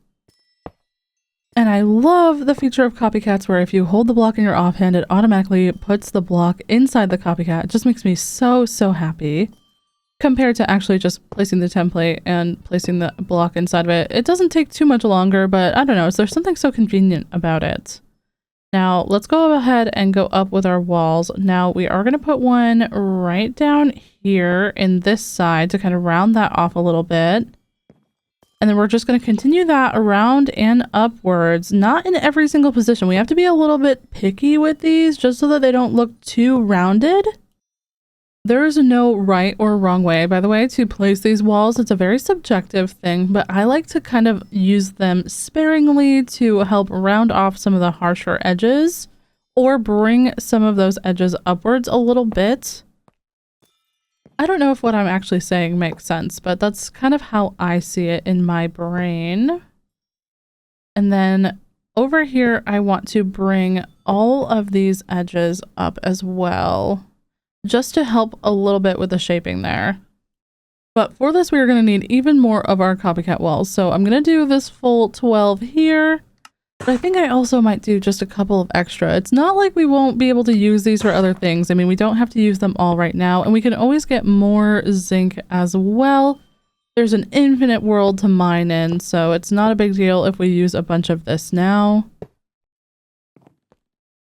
And I love the feature of copycats where if you hold the block in your offhand, it automatically puts the block inside the copycat. It just makes me so, so happy. Compared to actually just placing the template and placing the block inside of it. It doesn't take too much longer, but I don't know. There's something so convenient about it. Now, let's go ahead and go up with our walls. Now, we are going to put one right down here in this side to kind of round that off a little bit. And then we're just going to continue that around and upwards, not in every single position. We have to be a little bit picky with these just so that they don't look too rounded. There is no right or wrong way, by the way, to place these walls. It's a very subjective thing, but I like to kind of use them sparingly to help round off some of the harsher edges or bring some of those edges upwards a little bit. I don't know if what I'm actually saying makes sense, but that's kind of how I see it in my brain. And then over here, I want to bring all of these edges up as well, just to help a little bit with the shaping there. But for this, we are going to need even more of our copycat walls. So I'm going to do this full 12 here. But I think I also might do just a couple of extra. It's not like we won't be able to use these for other things. I mean, we don't have to use them all right now, and we can always get more zinc as well. There's an infinite world to mine in, so it's not a big deal if we use a bunch of this now.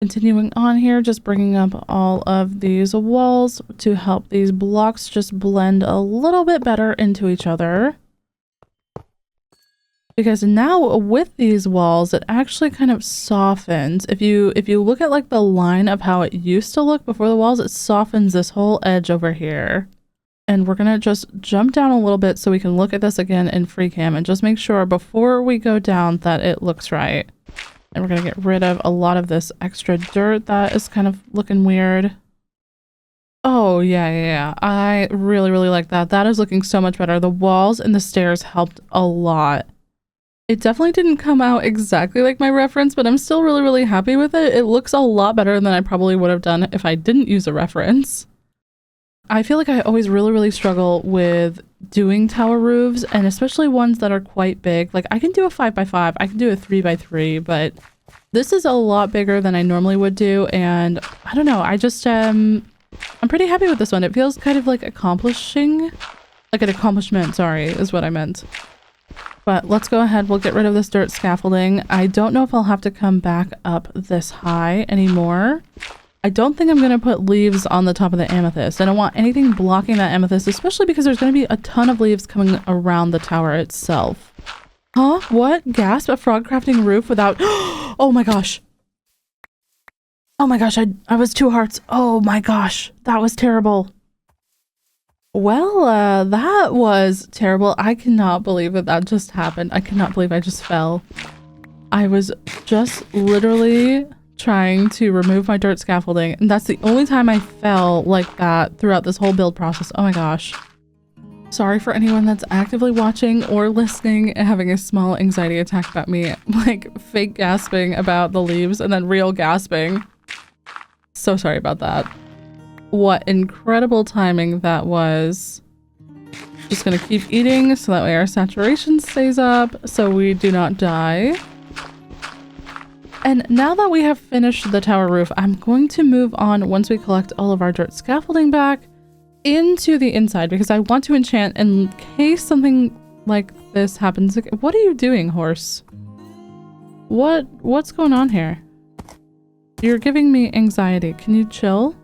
Continuing on here, just bringing up all of these walls to help these blocks just blend a little bit better into each other. Because now with these walls, it actually kind of softens. If you look at like the line of how it used to look before the walls, it softens this whole edge over here. And we're gonna just jump down a little bit so we can look at this again in free cam and just make sure before we go down that it looks right. And we're gonna get rid of a lot of this extra dirt that is kind of looking weird. Oh, yeah. I really, really like that. That is looking so much better. The walls and the stairs helped a lot. It definitely didn't come out exactly like my reference, but I'm still really, really happy with it. It looks a lot better than I probably would have done if I didn't use a reference. I feel like I always really, really struggle with doing tower roofs, and especially ones that are quite big. Like I can do a 5x5, I can do a 3x3, but this is a lot bigger than I normally would do, and I don't know, I just I'm pretty happy with this one. It feels kind of like accomplishing, like an accomplishment, sorry, is what I meant. But let's go ahead, we'll get rid of this dirt scaffolding. I don't know if I'll have to come back up this high anymore. I don't think I'm going to put leaves on the top of the amethyst. I don't want anything blocking that amethyst, especially because there's going to be a ton of leaves coming around the tower itself. Huh? What? Gasp, a frog crafting roof without... Oh my gosh. Oh my gosh, I was 2 hearts. Oh my gosh, that was terrible. Well, that was terrible. I cannot believe that just happened. I cannot believe I just fell. I was just literally trying to remove my dirt scaffolding, and that's the only time I fell like that throughout this whole build process. Oh my gosh. Sorry for anyone that's actively watching or listening and having a small anxiety attack about me, like fake gasping about the leaves and then real gasping. So sorry about that. What incredible timing that was. Just gonna keep eating so that way our saturation stays up so we do not die. And now that we have finished the tower roof, I'm going to move on once we collect all of our dirt scaffolding back into the inside because I want to enchant in case something like this happens. What are you doing, horse? What's going on here? You're giving me anxiety. Can you chill?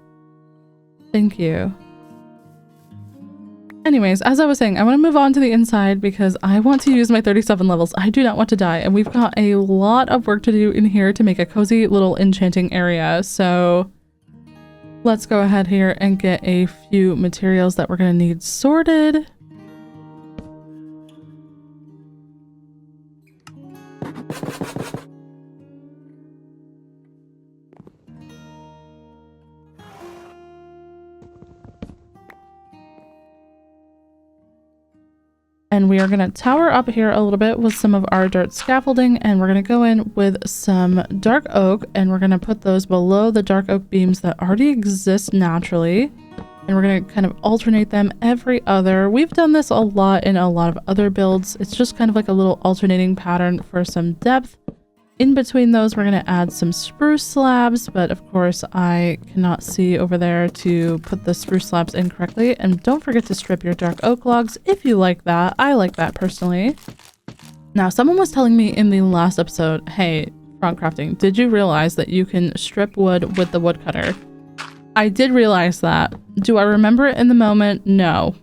Thank you. Anyways, as I was saying, I want to move on to the inside because I want to use my 37 levels. I do not want to die, and we've got a lot of work to do in here to make a cozy little enchanting area. So let's go ahead here and get a few materials that we're going to need sorted. And we are going to tower up here a little bit with some of our dirt scaffolding, and we're going to go in with some dark oak, and we're going to put those below the dark oak beams that already exist naturally. And we're going to kind of alternate them every other. We've done this a lot in a lot of other builds. It's just kind of like a little alternating pattern for some depth. in between those, we're going to add some spruce slabs, but of course I cannot see over there to put the spruce slabs in correctly. And don't forget to strip your dark oak logs if you like that. I like that personally. Now, someone was telling me in the last episode, hey, Frogcrafting, did you realize that you can strip wood with the woodcutter? I did realize that. Do I remember it in the moment? No.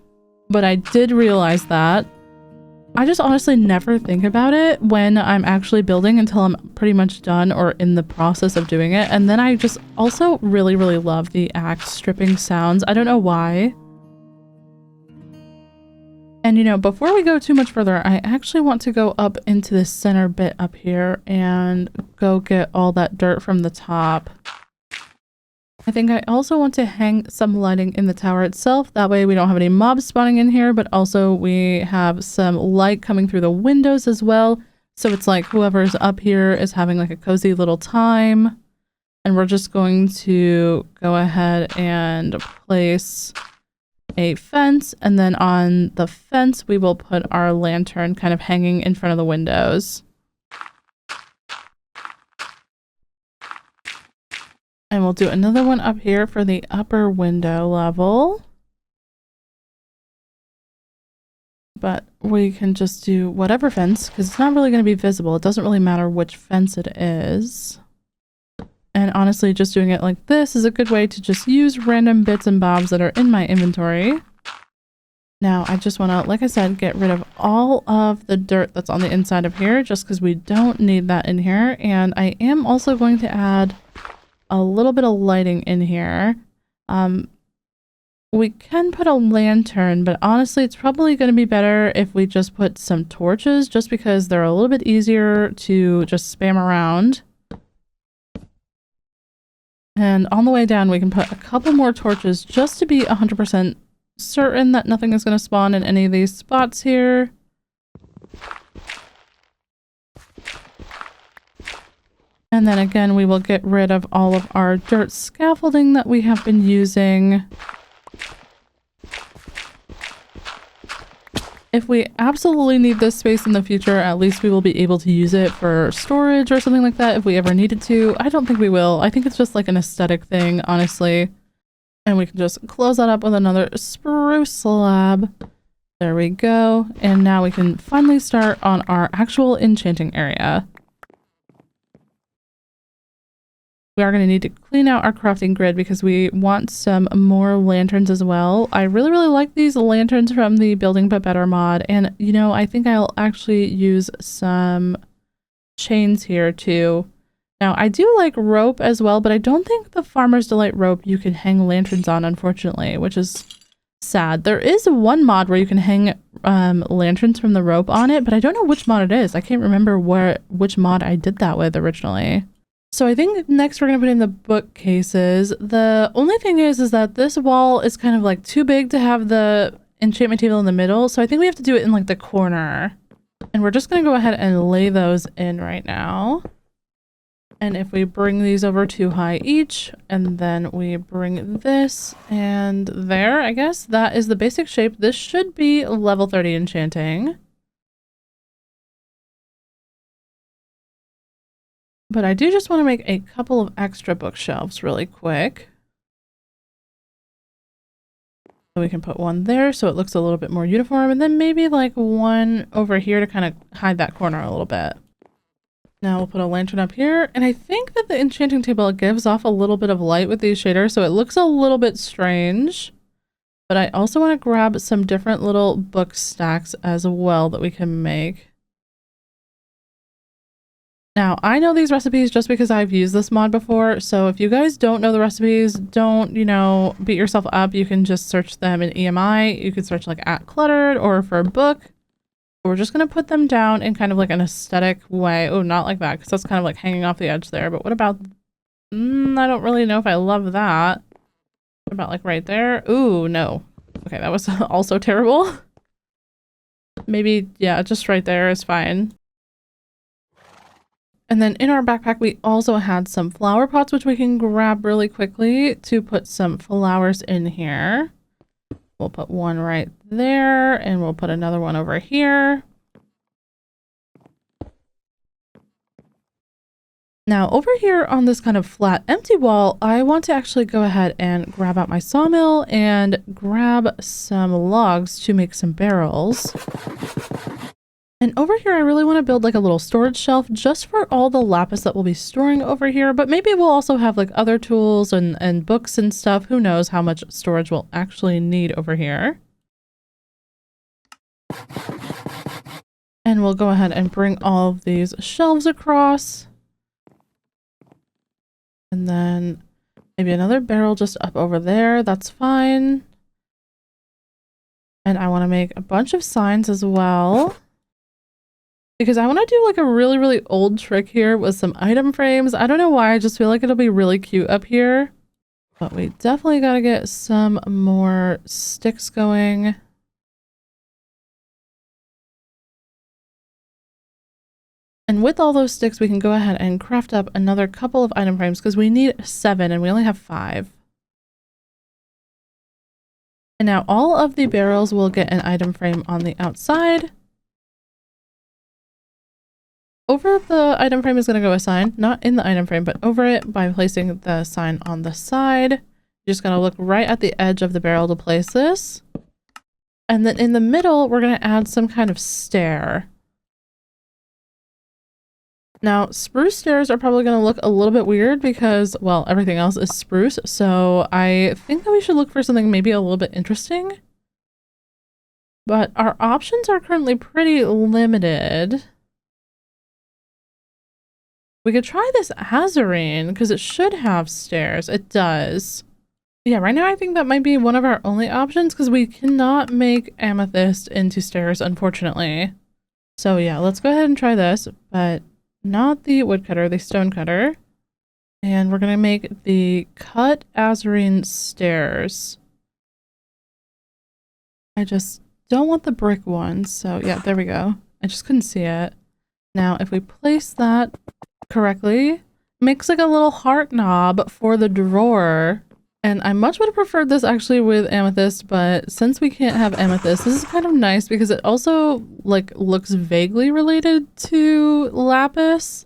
But I did realize that. I just honestly never think about it when I'm actually building until I'm pretty much done or in the process of doing it. And then I just also really, really love the axe stripping sounds. I don't know why. And you know, before we go too much further, I actually want to go up into this center bit up here and go get all that dirt from the top. I think I also want to hang some lighting in the tower itself. That way we don't have any mobs spawning in here, but also we have some light coming through the windows as well. So it's like whoever's up here is having like a cozy little time. And we're just going to go ahead and place a fence. And then on the fence, we will put our lantern kind of hanging in front of the windows. And we'll do another one up here for the upper window level. But we can just do whatever fence, because it's not really going to be visible. It doesn't really matter which fence it is. And honestly, just doing it like this is a good way to just use random bits and bobs that are in my inventory. Now, I just want to, like I said, get rid of all of the dirt that's on the inside of here, just because we don't need that in here. And I am also going to add a little bit of lighting in here. We can put a lantern, but honestly it's probably going to be better if we just put some torches, just because they're a little bit easier to just spam around. And on the way down we can put a couple more torches just to be 100% certain that nothing is going to spawn in any of these spots here. And then again, we will get rid of all of our dirt scaffolding that we have been using. If we absolutely need this space in the future, at least we will be able to use it for storage or something like that if we ever needed to. I don't think we will. I think it's just like an aesthetic thing, honestly. And we can just close that up with another spruce slab. There we go. And now we can finally start on our actual enchanting area. We are going to need to clean out our crafting grid because we want some more lanterns as well. I really, really like these lanterns from the Building But Better mod. And, you know, I think I'll actually use some chains here too. Now, I do like rope as well, but I don't think the Farmer's Delight rope you can hang lanterns on, unfortunately, which is sad. There is one mod where you can hang lanterns from the rope on it, but I don't know which mod it is. I can't remember which mod I did that with originally. So I think next we're going to put in the bookcases. The only thing is that this wall is kind of like too big to have the enchantment table in the middle. So I think we have to do it in like the corner. And we're just going to go ahead and lay those in right now. And if we bring these over 2 high each, and then we bring this and there, I guess that is the basic shape. This should be level 30 enchanting. But I do just want to make a couple of extra bookshelves really quick. So we can put one there so it looks a little bit more uniform, and then maybe like one over here to kind of hide that corner a little bit. Now we'll put a lantern up here, and I think that the enchanting table gives off a little bit of light with these shaders, so it looks a little bit strange. But I also want to grab some different little book stacks as well that we can make. Now, I know these recipes just because I've used this mod before, so if you guys don't know the recipes, don't, you know, beat yourself up. You can just search them in EMI. You can search like @cluttered or for book. We're just going to put them down in kind of like an aesthetic way. Oh, not like that, because that's kind of like hanging off the edge there. But what about... I don't really know if I love that. What about like right there? Ooh, no. Okay, that was also terrible. Maybe, yeah, just right there is fine. And then in our backpack, we also had some flower pots, which we can grab really quickly to put some flowers in here. We'll put one right there, and we'll put another one over here. Now over here on this kind of flat empty wall, I want to actually go ahead and grab out my sawmill and grab some logs to make some barrels. And over here, I really want to build like a little storage shelf just for all the lapis that we'll be storing over here. But maybe we'll also have like other tools and books and stuff. Who knows how much storage we'll actually need over here. And we'll go ahead and bring all of these shelves across. And then maybe another barrel just up over there. That's fine. And I want to make a bunch of signs as well, because I want to do like a really, really old trick here with some item frames. I don't know why. I just feel like it'll be really cute up here. But we definitely got to get some more sticks going. And with all those sticks, we can go ahead and craft up another couple of item frames because we need 7 and we only have 5. And now all of the barrels will get an item frame on the outside. Over the item frame is going to go a sign, not in the item frame, but over it by placing the sign on the side. You're just going to look right at the edge of the barrel to place this. And then in the middle, we're going to add some kind of stair. Now, spruce stairs are probably going to look a little bit weird because, well, everything else is spruce. So I think that we should look for something maybe a little bit interesting. But our options are currently pretty limited. We could try this azurine because it should have stairs. It does. Yeah, right now I think that might be one of our only options because we cannot make amethyst into stairs, unfortunately. So yeah, let's go ahead and try this, but not the woodcutter, the stone cutter. And we're going to make the cut azurine stairs. I just don't want the brick ones. So yeah, there we go. I just couldn't see it. Now, if we place that correctly, makes like a little heart knob for the drawer. And I much would have preferred this actually with amethyst, but since we can't have amethyst, this is kind of nice because it also like looks vaguely related to lapis.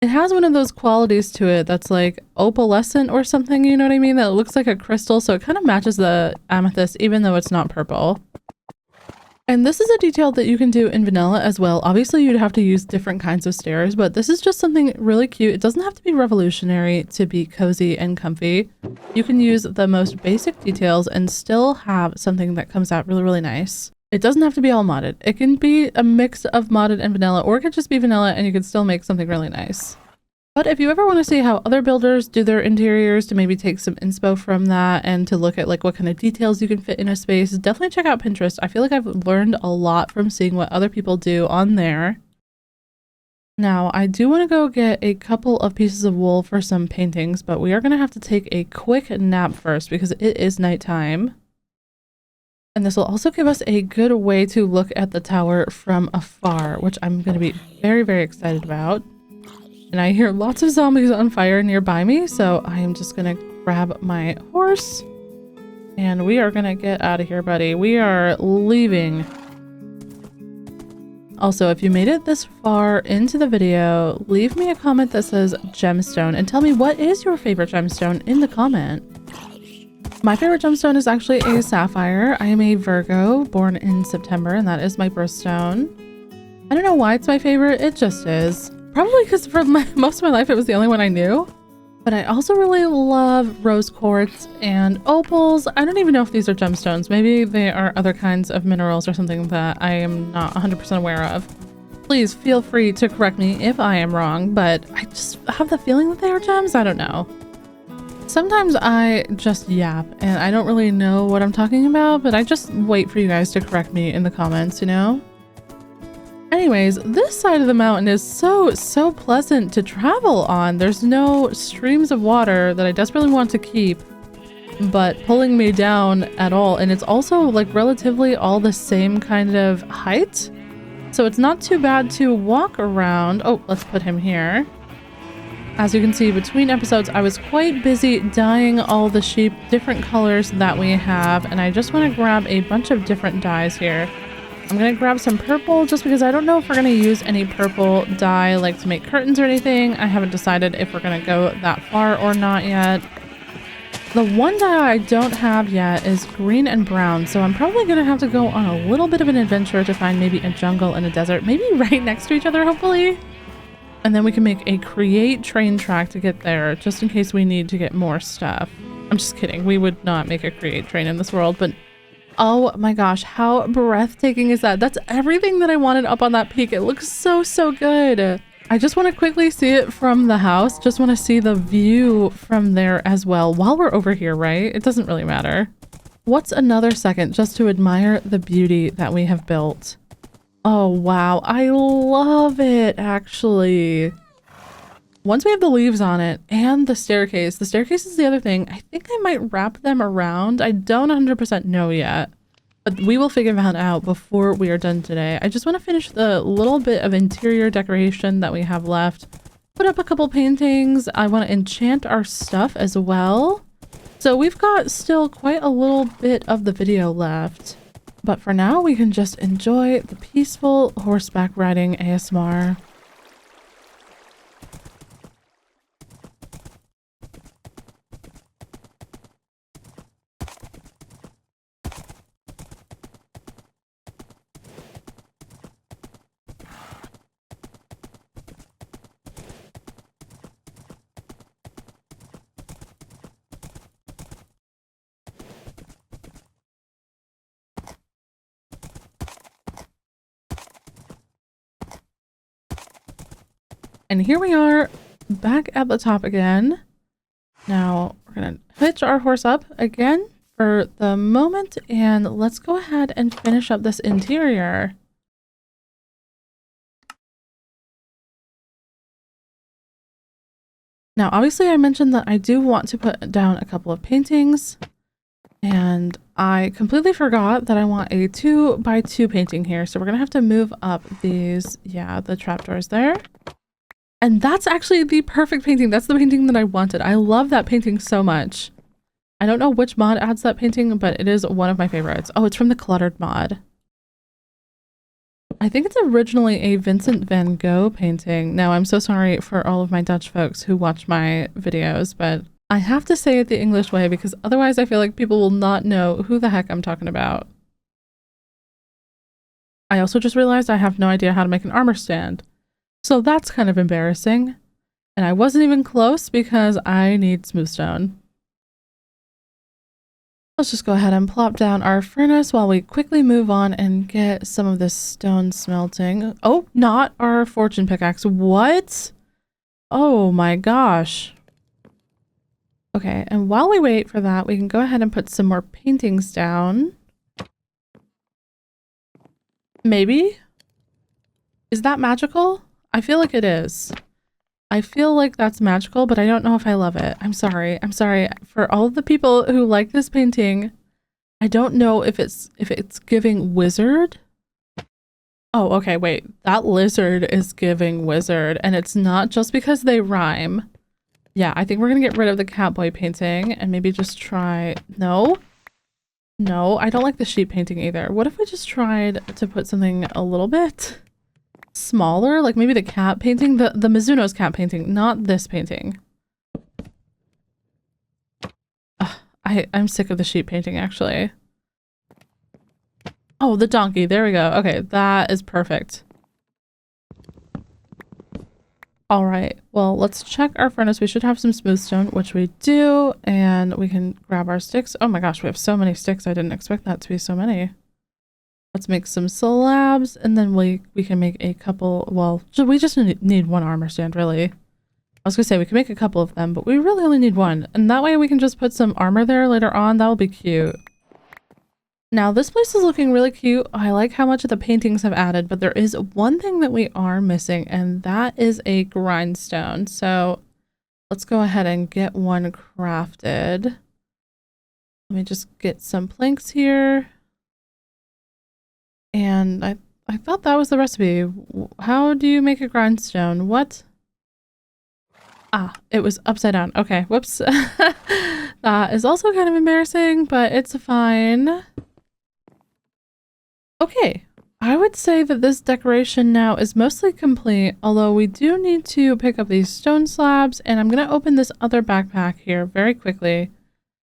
It has one of those qualities to it that's like opalescent or something, you know what I mean? That looks like a crystal, so it kind of matches the amethyst even though it's not purple. And this is a detail that you can do in vanilla as well. Obviously, you'd have to use different kinds of stairs, but this is just something really cute. It doesn't have to be revolutionary to be cozy and comfy. You can use the most basic details and still have something that comes out really, really nice. It doesn't have to be all modded. It can be a mix of modded and vanilla, or it could just be vanilla and you can still make something really nice. But if you ever want to see how other builders do their interiors, to maybe take some inspo from that and to look at like what kind of details you can fit in a space, definitely check out Pinterest. I feel like I've learned a lot from seeing what other people do on there. Now, I do want to go get a couple of pieces of wool for some paintings, but we are going to have to take a quick nap first because it is nighttime. And this will also give us a good way to look at the tower from afar, which I'm going to be very, very excited about. And I hear lots of zombies on fire nearby me, so I am just gonna grab my horse and we are gonna get out of here, buddy. We are leaving. Also, if you made it this far into the video, leave me a comment that says gemstone and tell me what is your favorite gemstone in the comment. My favorite gemstone is actually a sapphire. I am a Virgo, born in September, and that is my birthstone. I don't know why it's my favorite, it just is. Probably because for most of my life it was the only one I knew. But I also really love rose quartz and opals. I don't even know if these are gemstones. Maybe they are other kinds of minerals or something that I am not 100% aware of. Please feel free to correct me if I am wrong, but I just have the feeling that they are gems. I don't know. Sometimes I just yap and I don't really know what I'm talking about, but I just wait for you guys to correct me in the comments, you know? Anyways, this side of the mountain is so pleasant to travel on. There's no streams of water that I desperately want to keep, but pulling me down at all. And it's also like relatively all the same kind of height. So it's not too bad to walk around. Oh, let's put him here. As you can see, between episodes, I was quite busy dyeing all the sheep different colors that we have. And I just want to grab a bunch of different dyes here. I'm gonna grab some purple just because I don't know if we're gonna use any purple dye like to make curtains or anything. I haven't decided if we're gonna go that far or not yet. The one dye I don't have yet is green and brown, so I'm probably gonna have to go on a little bit of an adventure to find maybe a jungle and a desert, maybe right next to each other, hopefully. And then we can make a create train track to get there, just in case we need to get more stuff. I'm just kidding. We would not make a create train in this world, but oh my gosh, how breathtaking is that? That's everything that I wanted up on that peak. It looks so, so good. I just want to quickly see it from the house. Just want to see the view from there as well while we're over here, right? It doesn't really matter. What's another second just to admire the beauty that we have built? Oh, wow. I love it, actually. Once we have the leaves on it and the staircase is the other thing. I think I might wrap them around. I don't 100% know yet, but we will figure that out before we are done today. I just want to finish the little bit of interior decoration that we have left. Put up a couple paintings. I want to enchant our stuff as well. So we've got still quite a little bit of the video left, but for now we can just enjoy the peaceful horseback riding ASMR. And here we are back at the top again. Now we're gonna hitch our horse up again for the moment and let's go ahead and finish up this interior. Now obviously I mentioned that I do want to put down a couple of paintings and I completely forgot that I want a 2x2 painting here. So we're gonna have to move up these, yeah, the trapdoors there. And that's actually the perfect painting. That's the painting that I wanted. I love that painting so much. I don't know which mod adds that painting, but it is one of my favorites. Oh, it's from the Cluttered mod. I think it's originally a Vincent van Gogh painting. Now, I'm so sorry for all of my Dutch folks who watch my videos, but I have to say it the English way because otherwise I feel like people will not know who the heck I'm talking about. I also just realized I have no idea how to make an armor stand. So that's kind of embarrassing. And I wasn't even close because I need smooth stone. Let's just go ahead and plop down our furnace while we quickly move on and get some of this stone smelting. Oh, not our fortune pickaxe. What? Oh my gosh. Okay, and while we wait for that, we can go ahead and put some more paintings down. Maybe? Is that magical? I feel like it is. I feel like that's magical, but I don't know if I love it. I'm sorry. I'm sorry for all of the people who like this painting. I don't know if it's giving wizard. Oh, okay, wait. That lizard is giving wizard, and it's not just because they rhyme. Yeah, I think we're gonna get rid of the catboy painting and maybe just try... No? No, I don't like the sheep painting either. What if we just tried to put something a little bit smaller, like maybe the cat painting, the Mizuno's cat painting, not this painting. I'm sick of the sheep painting actually. Oh, the donkey, there we go. Okay, that is perfect. All right, well, let's check our furnace. We should have some smooth stone, which we do, and we can grab our sticks. Oh my gosh, we have so many sticks. I didn't expect that to be so many. Let's make some slabs, and then we can make a couple, well, we just need one armor stand, really. I was gonna say we can make a couple of them, but we really only need one. And that way we can just put some armor there later on. That will be cute. Now this place is looking really cute. I like how much of the paintings have added, but there is one thing that we are missing, and that is a grindstone. So let's go ahead and get one crafted. Let me just get some planks here. And I thought that was the recipe. How do you make a grindstone? What? Ah, it was upside down. Okay, whoops. That is also kind of embarrassing, but it's fine. Okay, I would say that this decoration now is mostly complete, although we do need to pick up these stone slabs, and I'm going to open this other backpack here very quickly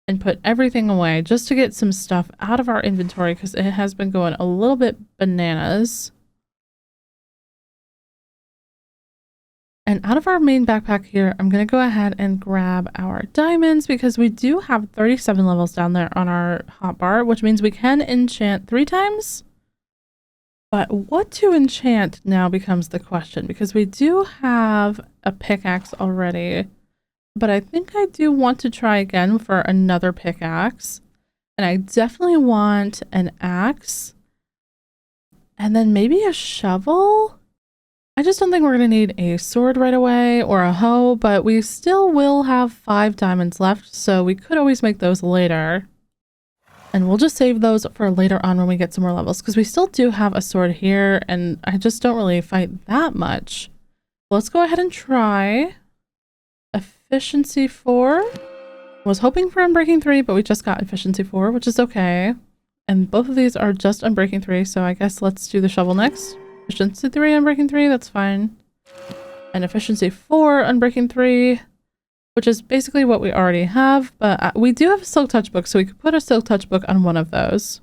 and put everything away just to get some stuff out of our inventory because it has been going a little bit bananas. And out of our main backpack here, I'm going to go ahead and grab our diamonds because we do have 37 levels down there on our hotbar, which means we can enchant 3 times. But what to enchant now becomes the question because we do have a pickaxe already. But I think I do want to try again for another pickaxe. And I definitely want an axe. And then maybe a shovel? I just don't think we're going to need a sword right away or a hoe, but we still will have 5 diamonds left, so we could always make those later. And we'll just save those for later on when we get some more levels, because we still do have a sword here, and I just don't really fight that much. Let's go ahead and try. Efficiency 4. Was hoping for Unbreaking 3, but we just got Efficiency 4, which is okay. And both of these are just Unbreaking 3, so I guess let's do the shovel next. Efficiency 3, Unbreaking 3, that's fine. And Efficiency 4, Unbreaking 3, which is basically what we already have, but we do have a Silk Touch book, so we could put a Silk Touch book on one of those.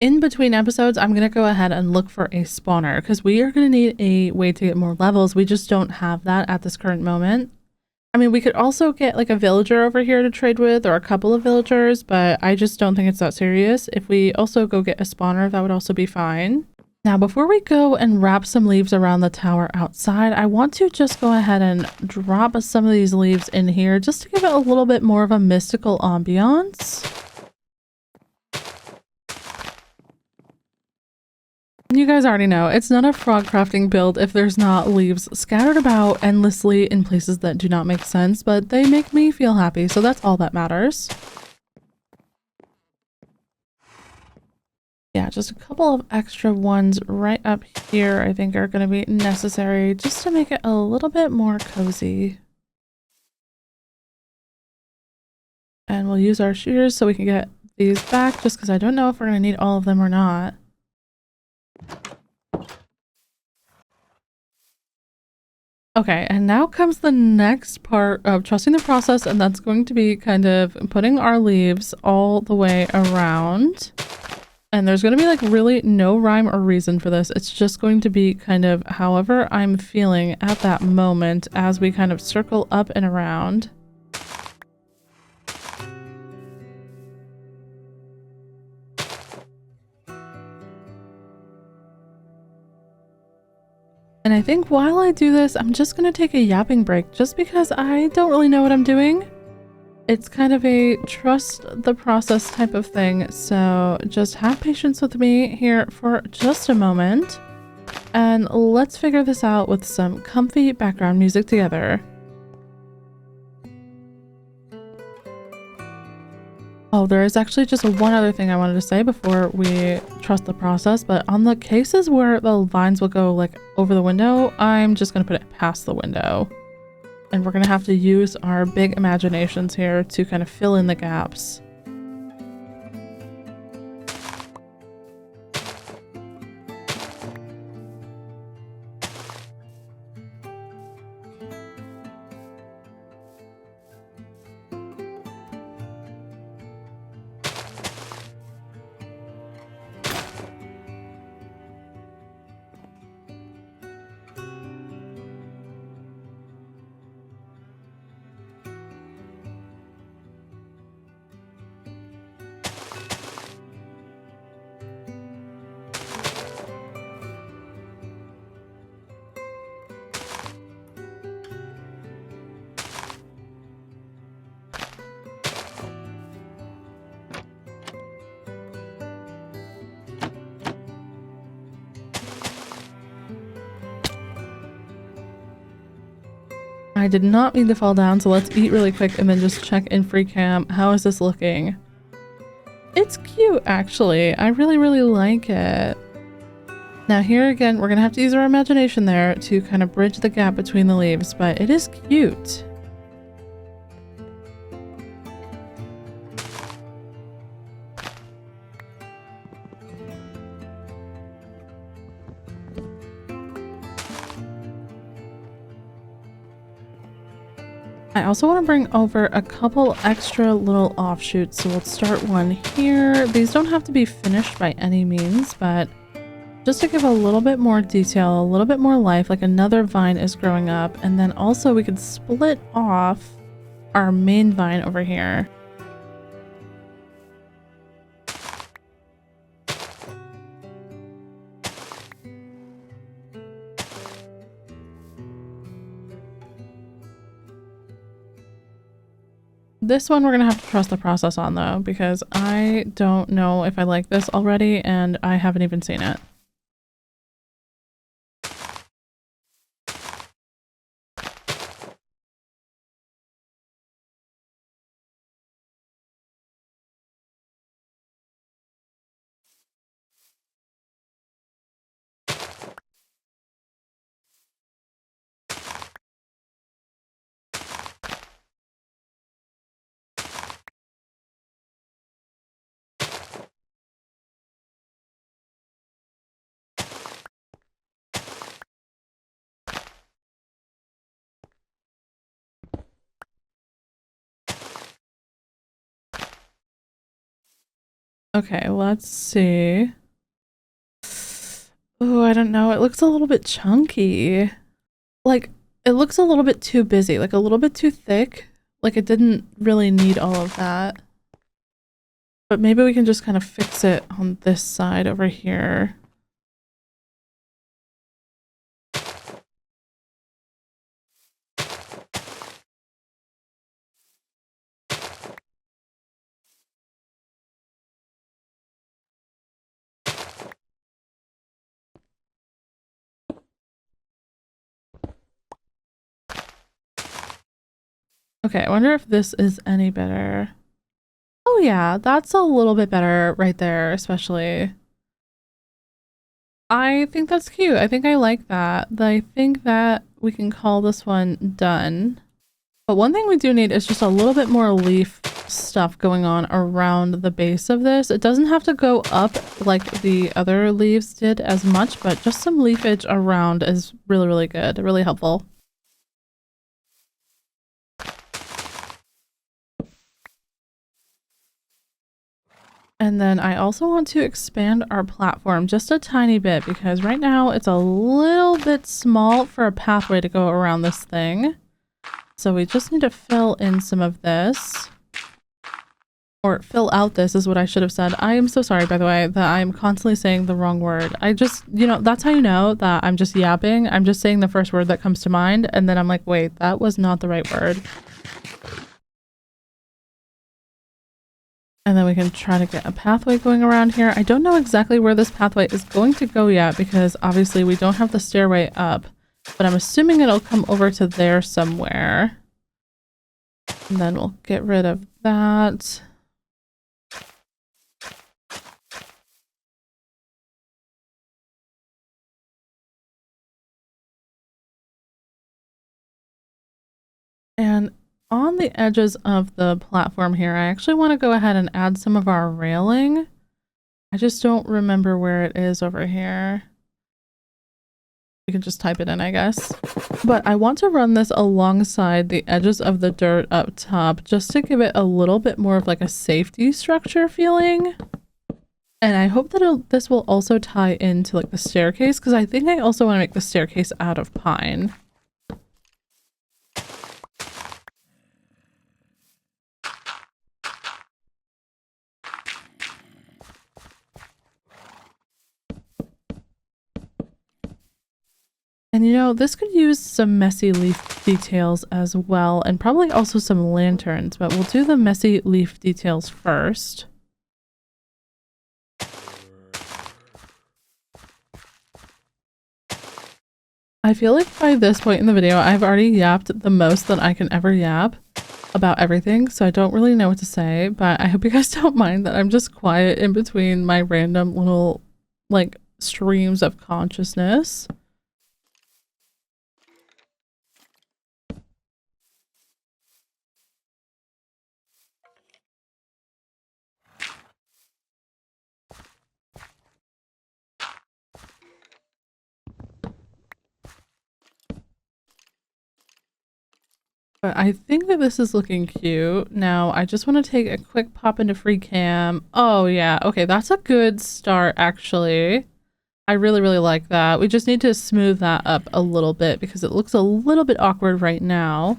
In between episodes, I'm going to go ahead and look for a spawner, because we are going to need a way to get more levels. We just don't have that at this current moment. I mean, we could also get like a villager over here to trade with, or a couple of villagers, but I just don't think it's that serious. If we also go get a spawner, that would also be fine. Now, before we go and wrap some leaves around the tower outside, I want to just go ahead and drop some of these leaves in here just to give it a little bit more of a mystical ambiance. You guys already know, it's not a Frogcrafting build if there's not leaves scattered about endlessly in places that do not make sense, but they make me feel happy, so that's all that matters. Yeah, just a couple of extra ones right up here I think are going to be necessary just to make it a little bit more cozy. And we'll use our shears so we can get these back just because I don't know if we're going to need all of them or not. Okay, and now comes the next part of trusting the process, and that's going to be kind of putting our leaves all the way around. And there's going to be like really no rhyme or reason for this. It's just going to be kind of however I'm feeling at that moment as we kind of circle up and around. And I think while I do this, I'm just going to take a yapping break just because I don't really know what I'm doing. It's kind of a trust the process type of thing, so just have patience with me here for just a moment, and let's figure this out with some comfy background music together. Oh, there is actually just one other thing I wanted to say before we trust the process, but on the cases where the vines will go like over the window, I'm just going to put it past the window. And we're going to have to use our big imaginations here to kind of fill in the gaps. I did not mean to fall down, so let's eat really quick and then just check in free cam. How is this looking? It's cute, actually. I really, really like it. Now here again, we're gonna have to use our imagination there to kind of bridge the gap between the leaves, but it is cute. I also want to bring over a couple extra little offshoots, so we'll start one here. These don't have to be finished by any means, but just to give a little bit more detail, a little bit more life, like another vine is growing up, and then also we could split off our main vine over here. This one we're gonna have to trust the process on though, because I don't know if I like this already and I haven't even seen it. Okay, let's see. Oh, I don't know. It looks a little bit chunky. Like, it looks a little bit too busy, like a little bit too thick. Like, it didn't really need all of that. But maybe we can just kind of fix it on this side over here. Okay, I wonder if this is any better. Oh yeah, that's a little bit better right there, especially. I think that's cute. I think I like that. I think that we can call this one done. But one thing we do need is just a little bit more leaf stuff going on around the base of this. It doesn't have to go up like the other leaves did as much, but just some leafage around is really, really good. Really helpful. And then I also want to expand our platform just a tiny bit because right now it's a little bit small for a pathway to go around this thing. So we just need to fill in some of this. Or fill out this is what I should have said. I am so sorry, by the way, that I'm constantly saying the wrong word. I just, you know, that's how you know that I'm just yapping. I'm just saying the first word that comes to mind and then I'm like, wait, that was not the right word. And then we can try to get a pathway going around here. I don't know exactly where this pathway is going to go yet because obviously we don't have the stairway up, but I'm assuming it'll come over to there somewhere. And then we'll get rid of that. And on the edges of the platform here, I actually want to go ahead and add some of our railing. I just don't remember where it is over here. You can just type it in, I guess. But I want to run this alongside the edges of the dirt up top just to give it a little bit more of like a safety structure feeling. And I hope that this will also tie into like the staircase because I think I also want to make the staircase out of pine. And you know, this could use some messy leaf details as well, and probably also some lanterns, but we'll do the messy leaf details first. I feel like by this point in the video, I've already yapped the most that I can ever yap about everything, so I don't really know what to say, but I hope you guys don't mind that I'm just quiet in between my random little, like, streams of consciousness. But I think that this is looking cute. Now, I just want to take a quick pop into free cam. Oh, yeah. Okay, that's a good start, actually. I really, really like that. We just need to smooth that up a little bit because it looks a little bit awkward right now.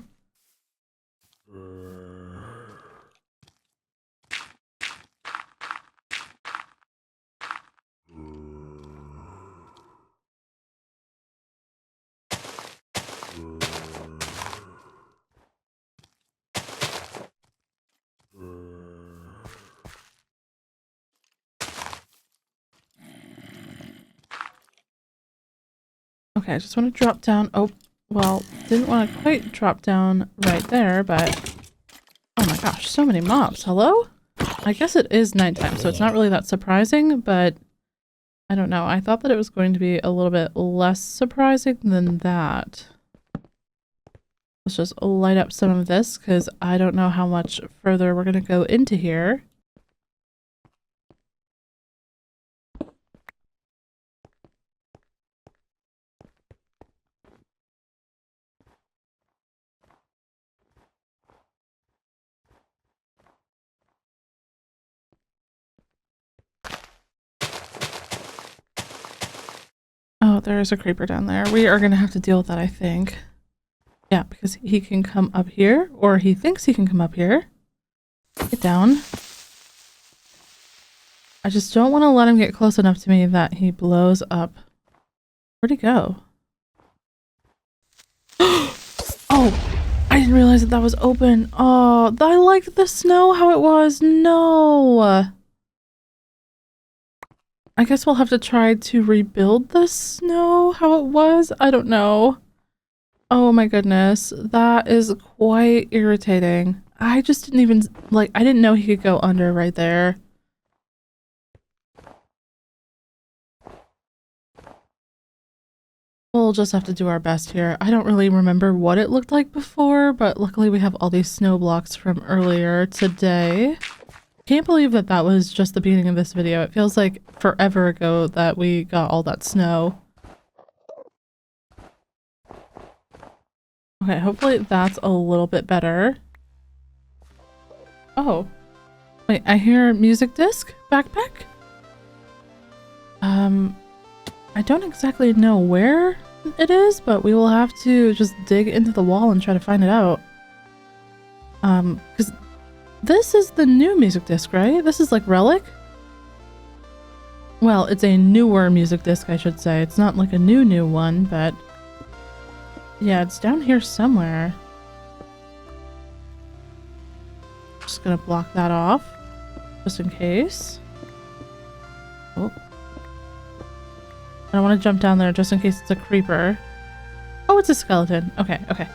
Okay, I just want to drop down. Oh, well, didn't want to quite drop down right there, but... Oh my gosh, so many mobs. Hello? I guess it is nighttime, so it's not really that surprising, but... I don't know. I thought that it was going to be a little bit less surprising than that. Let's just light up some of this, because I don't know how much further we're going to go into here. Oh, there is a creeper down there. We are going to have to deal with that, I think. Yeah, because he can come up here, or he thinks he can come up here. Get down. I just don't want to let him get close enough to me that he blows up. Where'd he go? Oh, I didn't realize that that was open. Oh, I liked the snow how it was. No. I guess we'll have to try to rebuild the snow how it was. I don't know. Oh my goodness. That is quite irritating. I just didn't even, like, I didn't know he could go under right there. We'll just have to do our best here. I don't really remember what it looked like before, but luckily we have all these snow blocks from earlier today. Can't believe that that was just the beginning of this video. It feels like forever ago that we got all that snow. Okay, hopefully that's a little bit better. Oh. Wait, I hear music disc backpack? I don't exactly know where it is, but we will have to just dig into the wall and try to find it out. Because this is the new music disc, right? This is like Relic? Well, it's a newer music disc, I should say. It's not like a new one, but... yeah, it's down here somewhere. Just gonna block that off, just in case. Oh. I don't want to jump down there just in case it's a creeper. Oh, it's a skeleton. Okay, okay.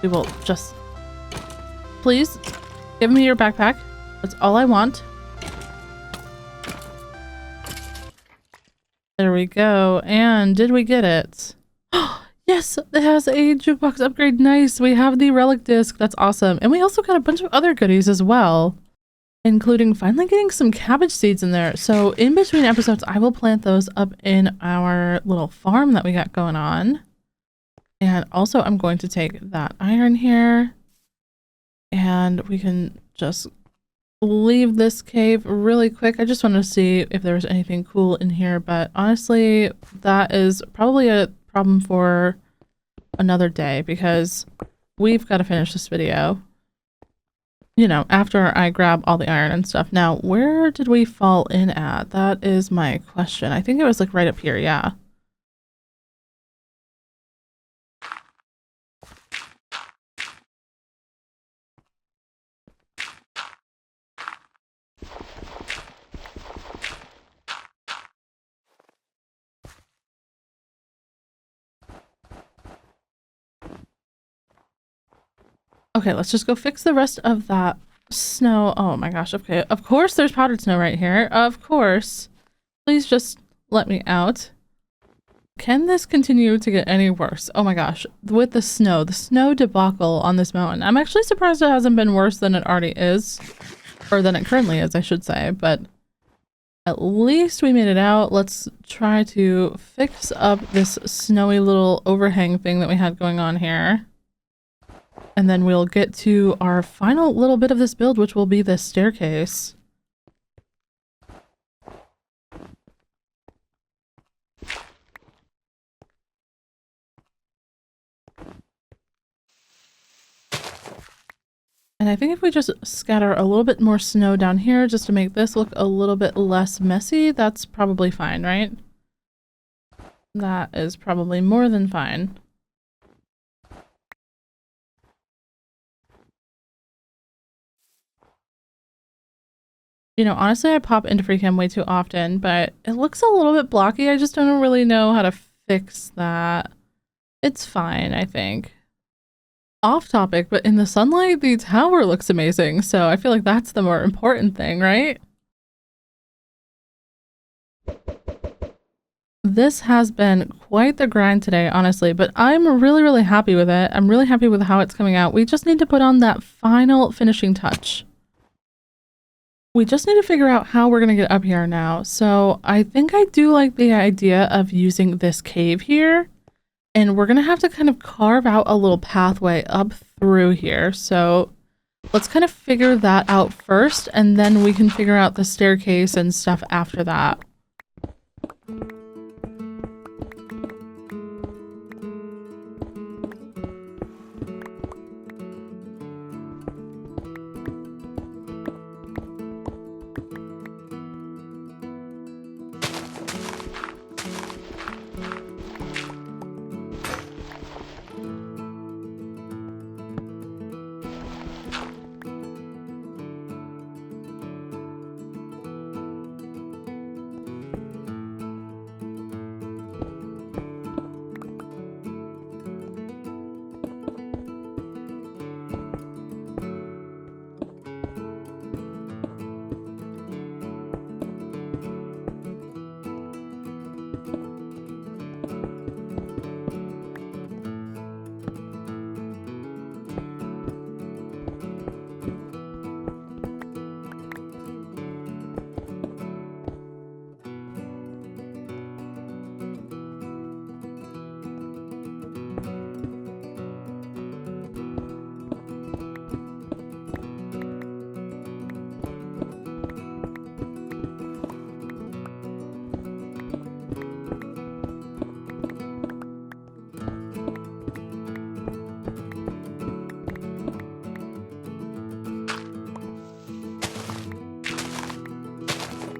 We will just... please, give me your backpack. That's all I want. There we go. And did we get it? Yes, it has a jukebox upgrade. Nice. We have the relic disc. That's awesome. And we also got a bunch of other goodies as well, including finally getting some cabbage seeds in there. So in between episodes, I will plant those up in our little farm that we got going on. And also I'm going to take that iron here and we can just leave this cave really quick. I just wanted to see if there was anything cool in here, but honestly, that is probably a problem for another day because we've got to finish this video, you know, after I grab all the iron and stuff. Now, where did we fall in at? That is my question. I think it was like right up here. Yeah. Okay, let's just go fix the rest of that snow. Oh my gosh, okay. Of course there's powdered snow right here. Of course. Please just let me out. Can this continue to get any worse? Oh my gosh, with the snow debacle on this mountain. I'm actually surprised it hasn't been worse than it already is. Or than it currently is, I should say, but at least we made it out. Let's try to fix up this snowy little overhang thing that we had going on here. and then we'll get to our final little bit of this build, which will be this staircase. And I think if we just scatter a little bit more snow down here just to make this look a little bit less messy, that's probably fine, right? That is probably more than fine. You know, honestly, I pop into FreeCam way too often, but it looks a little bit blocky. I just don't really know how to fix that. It's fine, I think. Off topic, but in the sunlight, the tower looks amazing, so I feel like that's the more important thing, right? This has been quite the grind today, honestly, but I'm really happy with it. I'm really happy with how it's coming out. We just need to put on that final finishing touch. We just need to figure out how we're going to get up here now. So I think I do like the idea of using this cave here. And we're going to have to kind of carve out a little pathway up through here. So let's kind of figure that out first, and then we can figure out the staircase and stuff after that.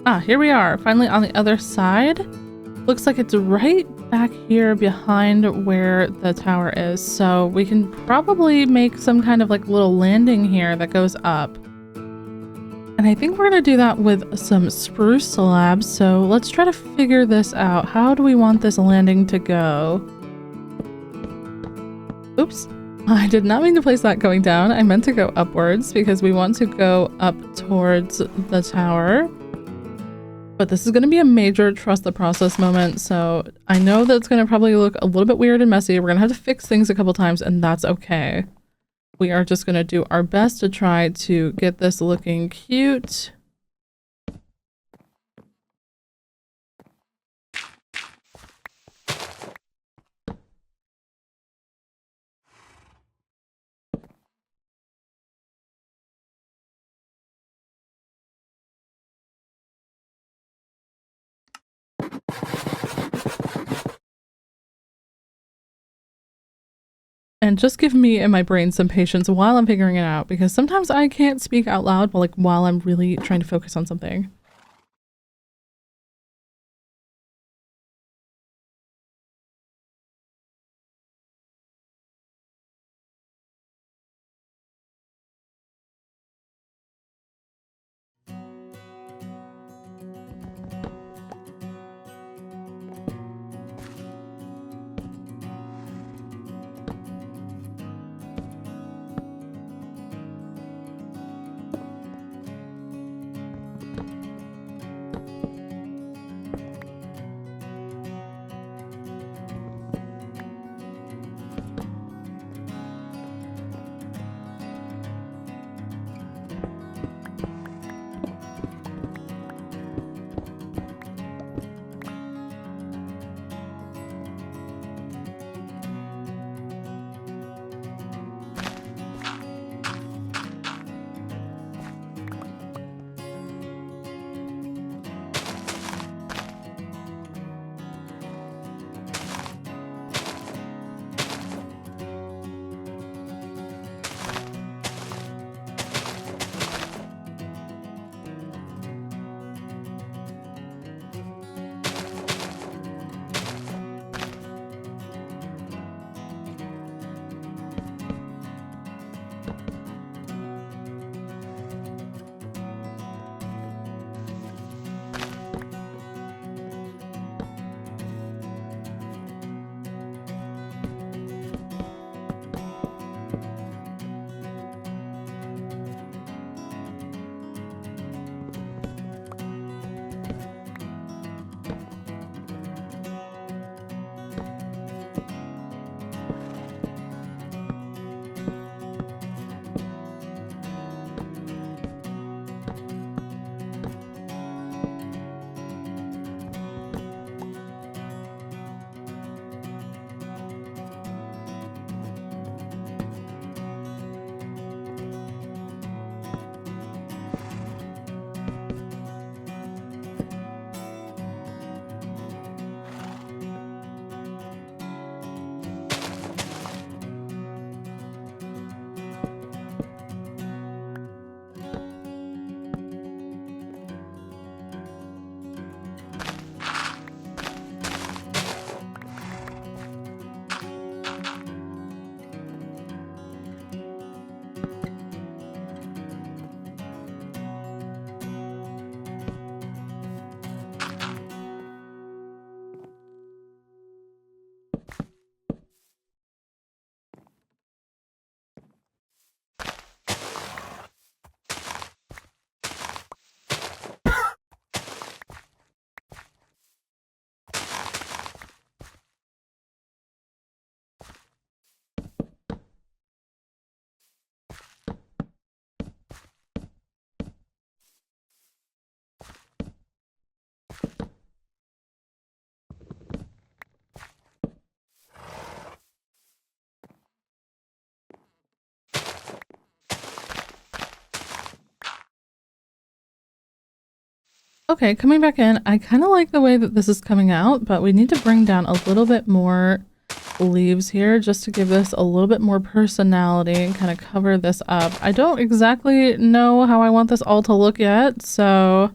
Ah, here we are, finally on the other side. Looks like it's right back here behind where the tower is, so we can probably make some kind of like little landing here that goes up. And I think we're gonna do that with some spruce slabs, so let's try to figure this out. How do we want this landing to go? Oops, I did not mean to place that going down. I meant to go upwards because we want to go up towards the tower. But this is going to be a major trust the process moment, so I know that it's going to probably look a little bit weird and messy. We're going to have to fix things a couple times, and that's okay. We are just going to do our best to try to get this looking cute. And just give me and my brain some patience while I'm figuring it out, because sometimes I can't speak out loud while I'm really trying to focus on something. Okay, coming back in, I kind of like the way that this is coming out, but we need to bring down a little bit more leaves here just to give this a little bit more personality and kind of cover this up. I don't exactly know how I want this all to look yet, so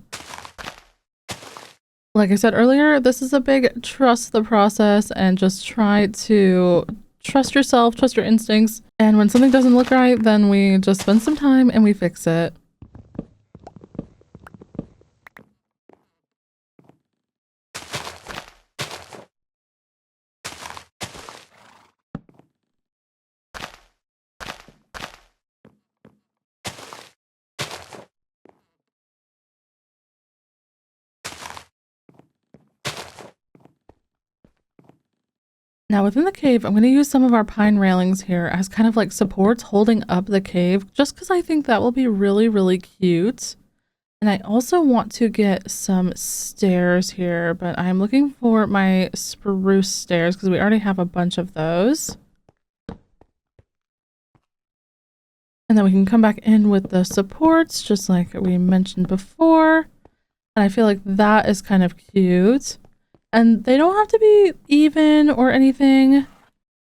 like I said earlier, this is a big trust the process and just try to trust yourself, trust your instincts, and when something doesn't look right, then we just spend some time and we fix it. Now within the cave, I'm going to use some of our pine railings here as kind of like supports holding up the cave, just because I think that will be really, really cute. And I also want to get some stairs here, but I'm looking for my spruce stairs because we already have a bunch of those. And then we can come back in with the supports, just like we mentioned before. And I feel like that is kind of cute. And they don't have to be even or anything.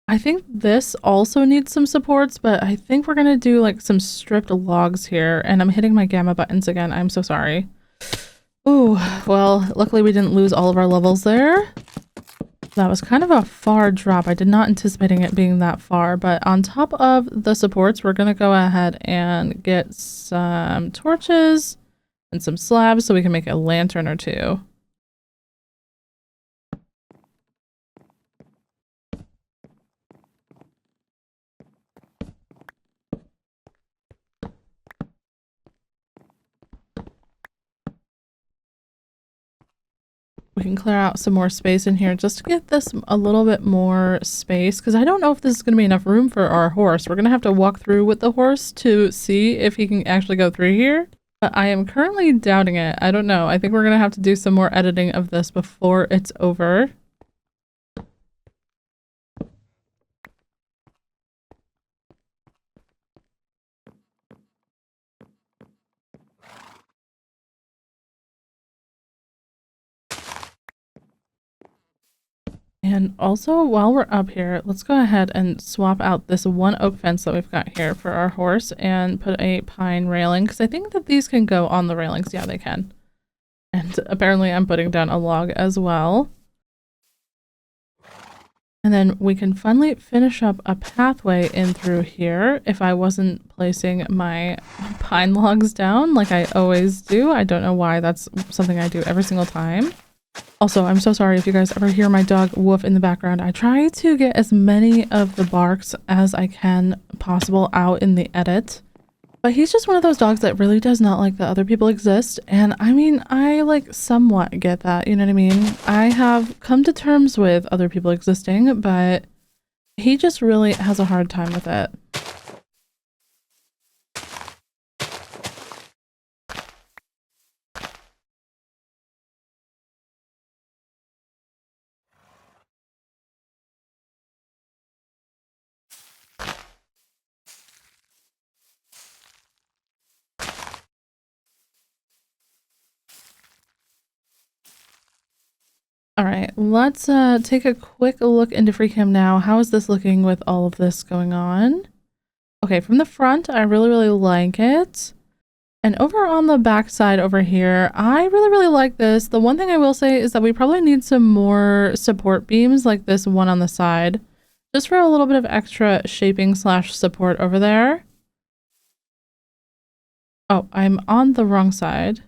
I think this also needs some supports, but I think we're going to do like some stripped logs here. And I'm hitting my gamma buttons again. I'm so sorry. Ooh, well, luckily we didn't lose all of our levels there. That was kind of a far drop. I did not anticipating it being that far, but on top of the supports, we're going to go ahead and get some torches and some slabs so we can make a lantern or two. We can clear out some more space in here just to get this a little bit more space, because I don't know if this is going to be enough room for our horse. We're going to have to walk through with the horse to see if he can actually go through here, but I am currently doubting it. I don't know. I think we're going to have to do some more editing of this before it's over. And also, while we're up here, let's go ahead and swap out this one oak fence that we've got here for our horse and put a pine railing, because I think that these can go on the railings. Yeah, they can. And apparently I'm putting down a log as well. And then we can finally finish up a pathway in through here if I wasn't placing my pine logs down like I always do. I don't know why. That's something I do every single time. Also, I'm so sorry if you guys ever hear my dog woof in the background. I try to get as many of the barks as I can possible out in the edit. But he's just one of those dogs that really does not like that other people exist. And I mean, I like somewhat get that, you know what I mean? I have come to terms with other people existing, but he just really has a hard time with it. All right, let's take a quick look into FreeCam now. How is this looking with all of this going on? Okay, from the front, I really, really like it. And over on the back side over here, I really, really like this. The one thing I will say is that we probably need some more support beams like this one on the side, just for a little bit of extra shaping slash support over there. Oh, I'm on the wrong side.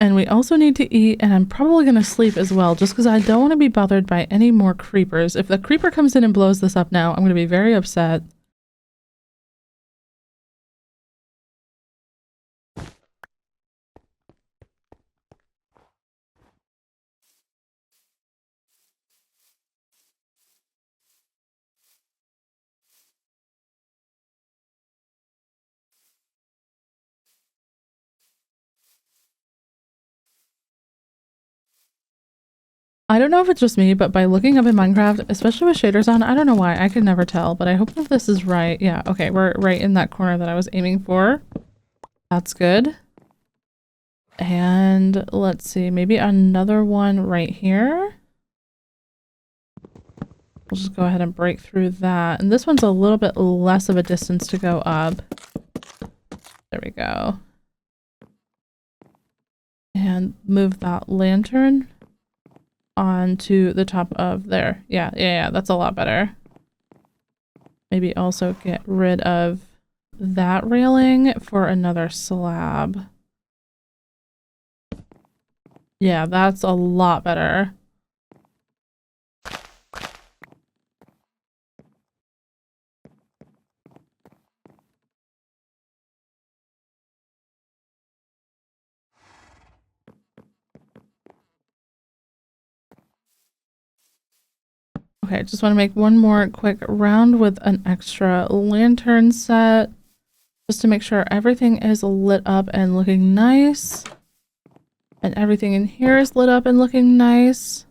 And we also need to eat, and I'm probably going to sleep as well, just because I don't want to be bothered by any more creepers. If the creeper comes in and blows this up now, I'm going to be very upset. I don't know if it's just me, but by looking up in Minecraft, especially with shaders on, I don't know why, I could never tell, but I hope that this is right. Yeah, okay, we're right in that corner that I was aiming for. That's good. And let's see, maybe another one right here. We'll just go ahead and break through that. And this one's a little bit less of a distance to go up. There we go. And move that lantern onto the top of there. Yeah, that's a lot better. Maybe also get rid of that railing for another slab. Yeah, that's a lot better. Okay, just want to make one more quick round with an extra lantern set, just to make sure everything is lit up and looking nice. And everything in here is lit up and looking nice.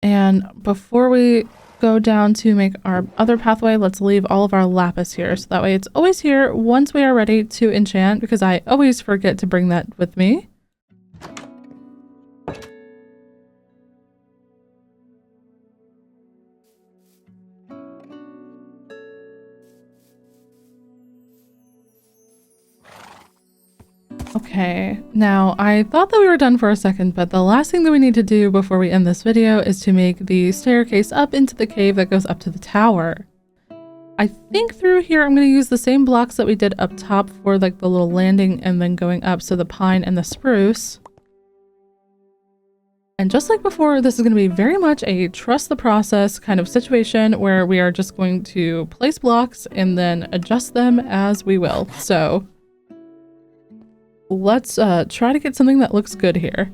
And before we go down to make our other pathway, let's leave all of our lapis here. So that way it's always here once we are ready to enchant, because I always forget to bring that with me. Okay, now I thought that we were done for a second, but the last thing that we need to do before we end this video is to make the staircase up into the cave that goes up to the tower. I think through here I'm going to use the same blocks that we did up top for like the little landing and then going up, so the pine and the spruce. And just like before, this is going to be very much a trust the process kind of situation where we are just going to place blocks and then adjust them as we will. So let's try to get something that looks good here.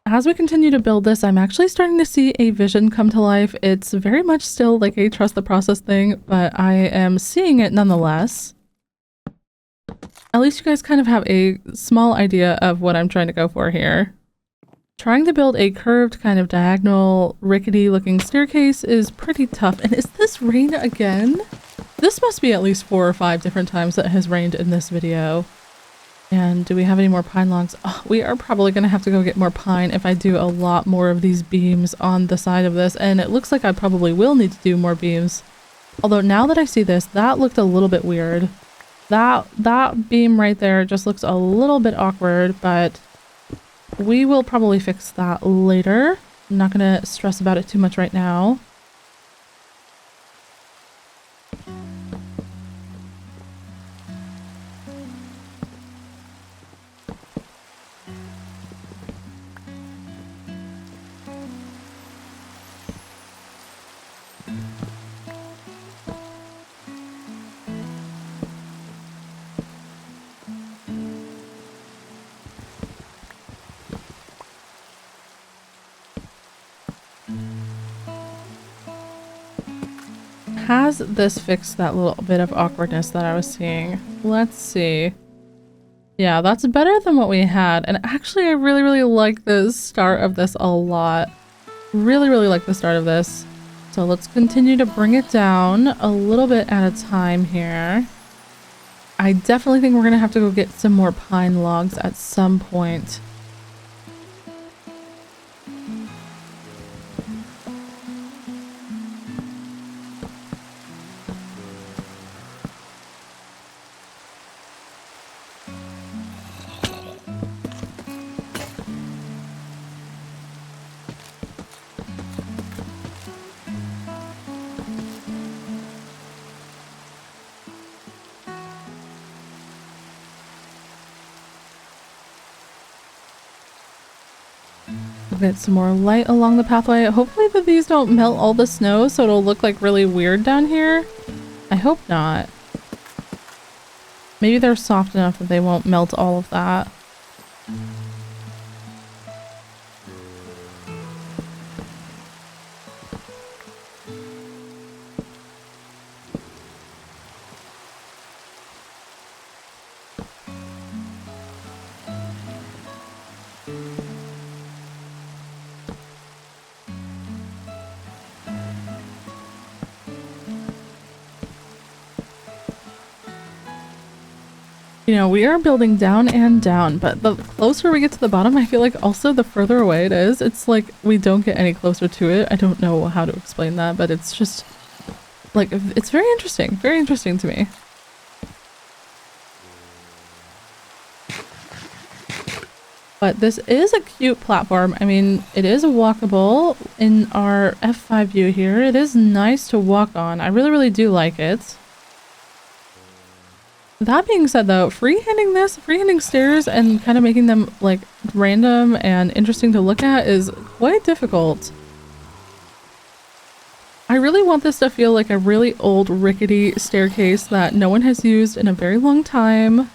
As we continue to build this, I'm actually starting to see a vision come to life. It's very much still like a trust the process thing, but I am seeing it nonetheless. At least you guys kind of have a small idea of what I'm trying to go for here. Trying to build a curved kind of diagonal, rickety looking staircase is pretty tough. And is this rain again? This must be at least 4 or 5 different times that it has rained in this video. And do we have any more pine logs? Oh, we are probably going to have to go get more pine if I do a lot more of these beams on the side of this. And it looks like I probably will need to do more beams. Although now that I see this, that looked a little bit weird. That beam right there just looks a little bit awkward, but we will probably fix that later. I'm not going to stress about it too much right now. has this fixed that little bit of awkwardness that I was seeing? Let's see. Yeah, that's better than what we had. And actually, I really, really like the start of this a lot. Really, really like the start of this. So let's continue to bring it down a little bit at a time here. I definitely think we're gonna have to go get some more pine logs at some point. Get some more light along the pathway. Hopefully that these don't melt all the snow so it'll look like really weird down here. I hope not. Maybe they're soft enough that they won't melt all of that. You know, we are building down and down, but the closer we get to the bottom, I feel like also the further away it is, it's like we don't get any closer to it. I don't know how to explain that, but it's just like, it's very interesting to me. But this is a cute platform. I mean, it is walkable in our F5 view here. It is nice to walk on. I really, really do like it. That being said though, freehanding stairs and kind of making them like random and interesting to look at is quite difficult. I really want this to feel like a really old rickety staircase that no one has used in a very long time.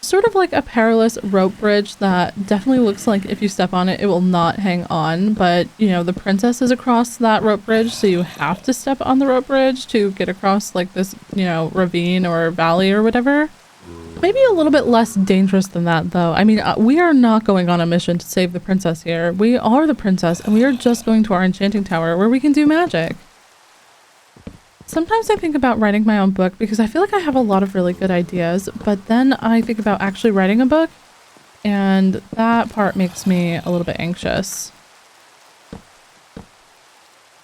Sort of like a perilous rope bridge that definitely looks like if you step on it, it will not hang on. But, you know, the princess is across that rope bridge, so you have to step on the rope bridge to get across like this, you know, ravine or valley or whatever. Maybe a little bit less dangerous than that, though. I mean, we are not going on a mission to save the princess here. We are the princess, and we are just going to our enchanting tower where we can do magic. Sometimes I think about writing my own book because I feel like I have a lot of really good ideas, but then I think about actually writing a book, and that part makes me a little bit anxious.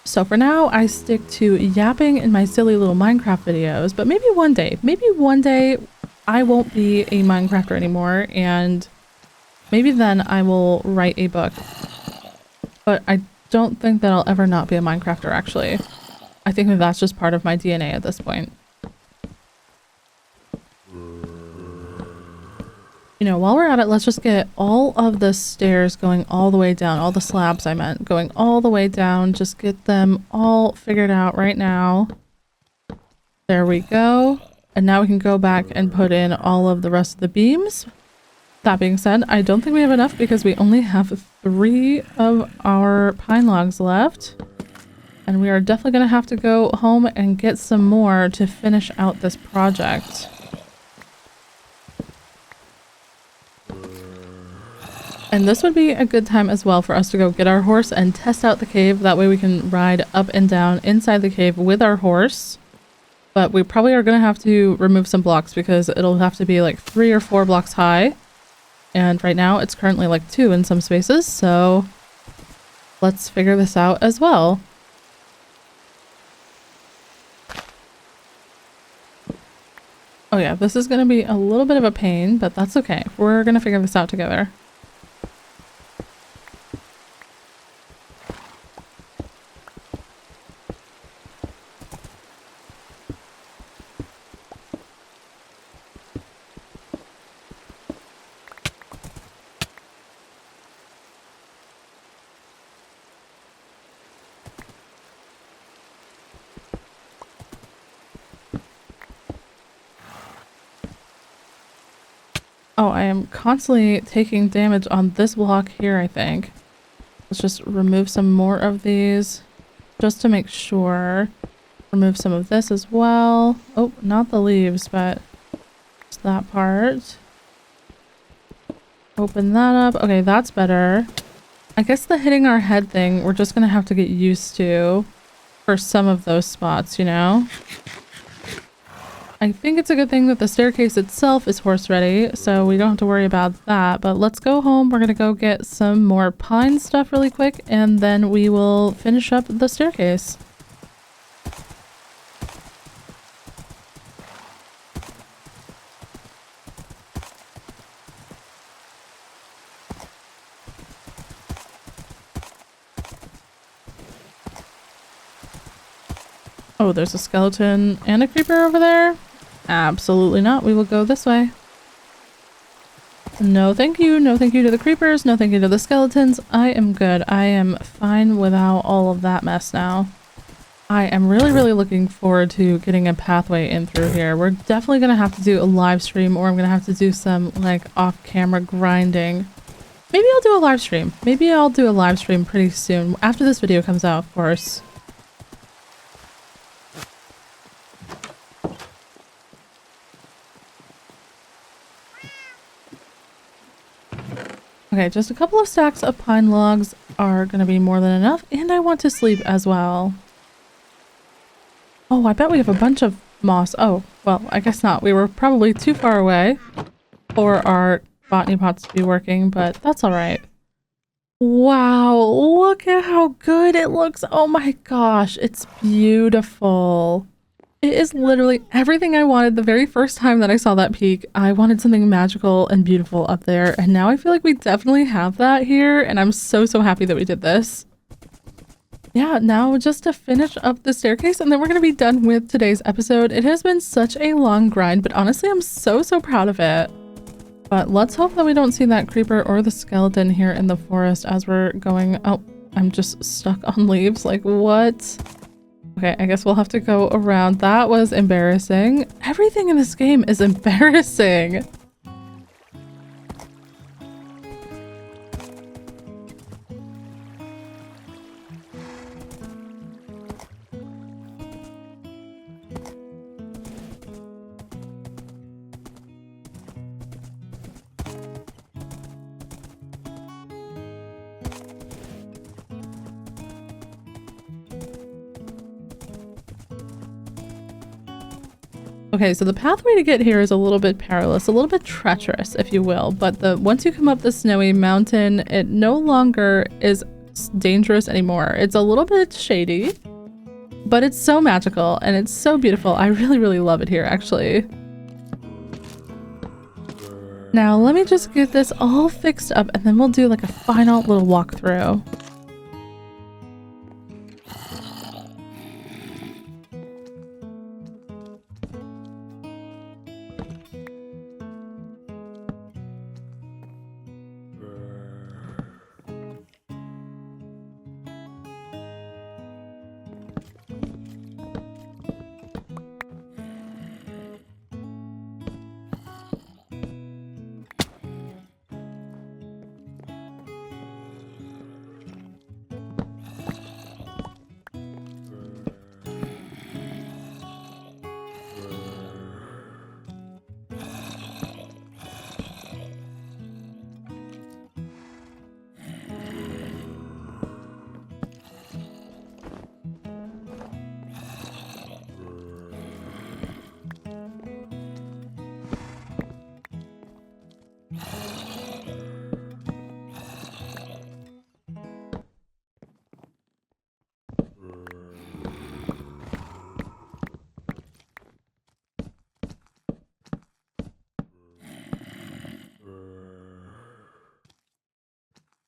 So for now, I stick to yapping in my silly little Minecraft videos, but maybe one day I won't be a Minecrafter anymore, and maybe then I will write a book. But I don't think that I'll ever not be a Minecrafter, actually. I think that that's just part of my DNA at this point. You know, while we're at it, let's just get all of the stairs going all the way down. All the slabs, I meant, going all the way down. Just get them all figured out right now. There we go. And now we can go back and put in all of the rest of the beams. That being said, I don't think we have enough because we only have 3 of our pine logs left. And we are definitely going to have to go home and get some more to finish out this project. And this would be a good time as well for us to go get our horse and test out the cave. That way we can ride up and down inside the cave with our horse. But we probably are going to have to remove some blocks because it'll have to be like 3 or 4 blocks high. And right now it's currently like 2 in some spaces. So let's figure this out as well. Oh yeah, this is going to be a little bit of a pain, but that's okay. We're going to figure this out together. Oh, I am constantly taking damage on this block here, I think. Let's just remove some more of these just to make sure. Remove some of this as well. Oh, not the leaves, but just that part. Open that up. Okay, that's better. I guess the hitting our head thing, we're just gonna have to get used to for some of those spots, you know? I think it's a good thing that the staircase itself is horse ready, so we don't have to worry about that. But let's go home. We're gonna go get some more pine stuff really quick, and then we will finish up the staircase. Oh, there's a skeleton and a creeper over there? Absolutely not. We will go this way. No thank you. No thank you to the creepers. No thank you to the skeletons. I am good. I am fine without all of that mess now. I am really looking forward to getting a pathway in through here. We're definitely going to have to do a live stream, or I'm going to have to do some like off-camera grinding. Maybe I'll do a live stream. Maybe I'll do a live stream pretty soon. After this video comes out, of course. Okay, just a couple of stacks of pine logs are going to be more than enough, and I want to sleep as well. Oh, I bet we have a bunch of moss. Oh, well, I guess not. We were probably too far away for our botany pots to be working, but that's all right. Wow, look at how good it looks. Oh my gosh, it's beautiful. It is literally everything I wanted the very first time that I saw that peak. I wanted something magical and beautiful up there, and now I feel like we definitely have that here, and I'm so happy that we did this. Yeah, now just to finish up the staircase, and then we're going to be done with today's episode. It has been such a long grind, but honestly, I'm so proud of it. But let's hope that we don't see that creeper or the skeleton here in the forest as we're going. Oh, I'm just stuck on leaves. Like, what? Okay, I guess we'll have to go around. That was embarrassing. Everything in this game is embarrassing. Okay, so the pathway to get here is a little bit perilous, a little bit treacherous, if you will, but once you come up the snowy mountain, it no longer is dangerous anymore. It's a little bit shady, but it's so magical and it's so beautiful. I really love it here, actually. Now, let me just get this all fixed up and then we'll do like a final little walkthrough.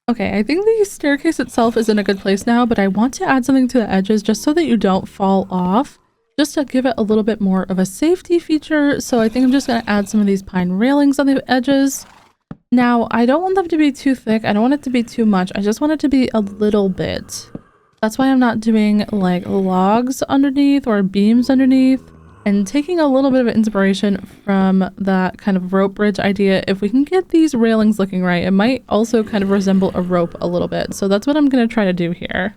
Okay, I think the staircase itself is in a good place now, but I want to add something to the edges just so that you don't fall off, just to give it a little bit more of a safety feature. So I think I'm just going to add some of these pine railings on the edges. Now, I don't want them to be too thick. I don't want it to be too much. I just want it to be a little bit. That's why I'm not doing like logs underneath or beams underneath. And taking a little bit of inspiration from that kind of rope bridge idea, if we can get these railings looking right, it might also kind of resemble a rope a little bit. So that's what I'm going to try to do here.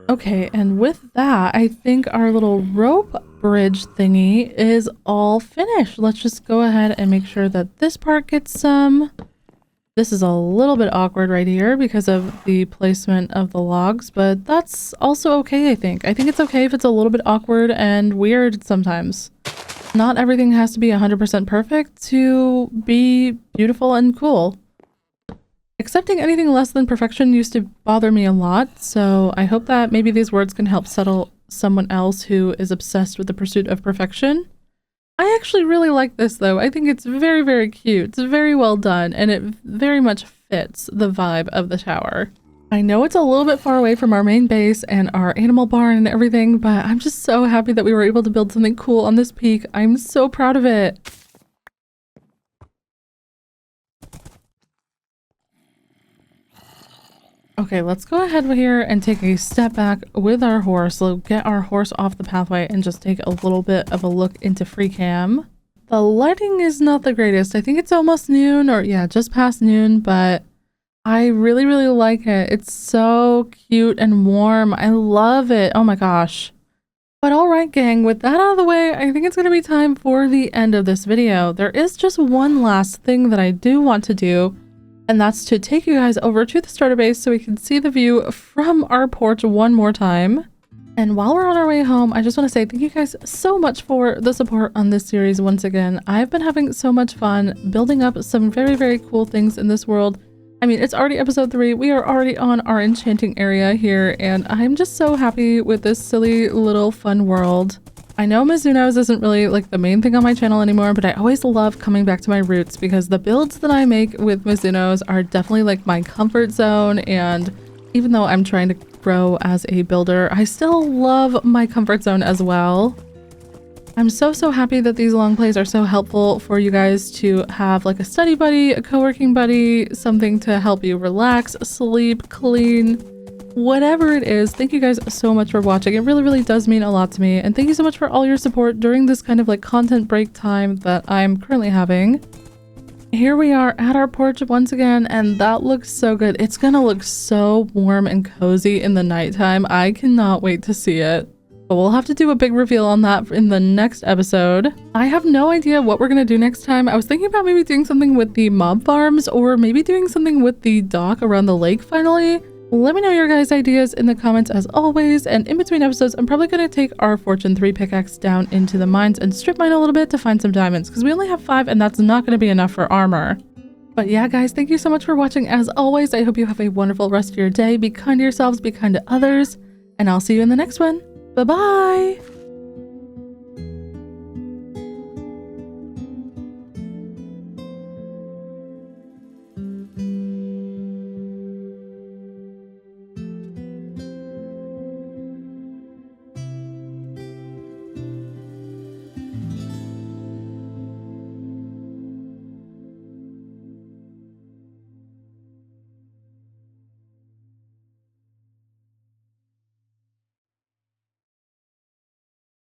Okay, and with that, I think our little rope bridge thingy is all finished. Let's just go ahead and make sure that this part gets some. This is a little bit awkward right here because of the placement of the logs, but that's also okay, I think. I think it's okay if it's a little bit awkward and weird sometimes. Not everything has to be 100% perfect to be beautiful and cool. Accepting anything less than perfection used to bother me a lot, so I hope that maybe these words can help settle someone else who is obsessed with the pursuit of perfection. I actually really like this though. I think it's very, very cute. It's very well done, and it very much fits the vibe of the tower. I know it's a little bit far away from our main base and our animal barn and everything, but I'm just so happy that we were able to build something cool on this peak. I'm so proud of it. Okay, let's go ahead here and take a step back with our horse. So get our horse off the pathway and just take a little bit of a look into free cam. The lighting is not the greatest. I think it's almost noon, or yeah, just past noon, but I really, really like it. It's so cute and warm. I love it. Oh my gosh. But alright gang, with that out of the way, I think it's going to be time for the end of this video. There is just one last thing that I do want to do, and that's to take you guys over to the starter base so we can see the view from our porch one more time. And while we're on our way home, I just want to say thank you guys so much for the support on this series once again. I've been having so much fun building up some very, very cool things in this world. I mean, it's already episode 3. We are already on our enchanting area here, and I'm just so happy with this silly little fun world. I know Mizuno's isn't really like the main thing on my channel anymore, but I always love coming back to my roots because the builds that I make with Mizuno's are definitely like my comfort zone, and even though I'm trying to grow as a builder, I still love my comfort zone as well. I'm so happy that these long plays are so helpful for you guys to have like a study buddy, a co-working buddy, something to help you relax, sleep, clean, whatever it is. Thank you guys so much for watching. It really, really does mean a lot to me. And thank you so much for all your support during this kind of like content break time that I'm currently having. Here we are at our porch once again, and that looks so good. It's gonna look so warm and cozy in the nighttime. I cannot wait to see it. But we'll have to do a big reveal on that in the next episode. I have no idea what we're gonna do next time. I was thinking about maybe doing something with the mob farms, or maybe doing something with the dock around the lake finally. Let me know your guys' ideas in the comments as always, and in between episodes, I'm probably going to take our Fortune 3 pickaxe down into the mines and strip mine a little bit to find some diamonds, because we only have 5 and that's not going to be enough for armor. But yeah guys, thank you so much for watching as always. I hope you have a wonderful rest of your day. Be kind to yourselves, be kind to others, and I'll see you in the next one. Bye-bye!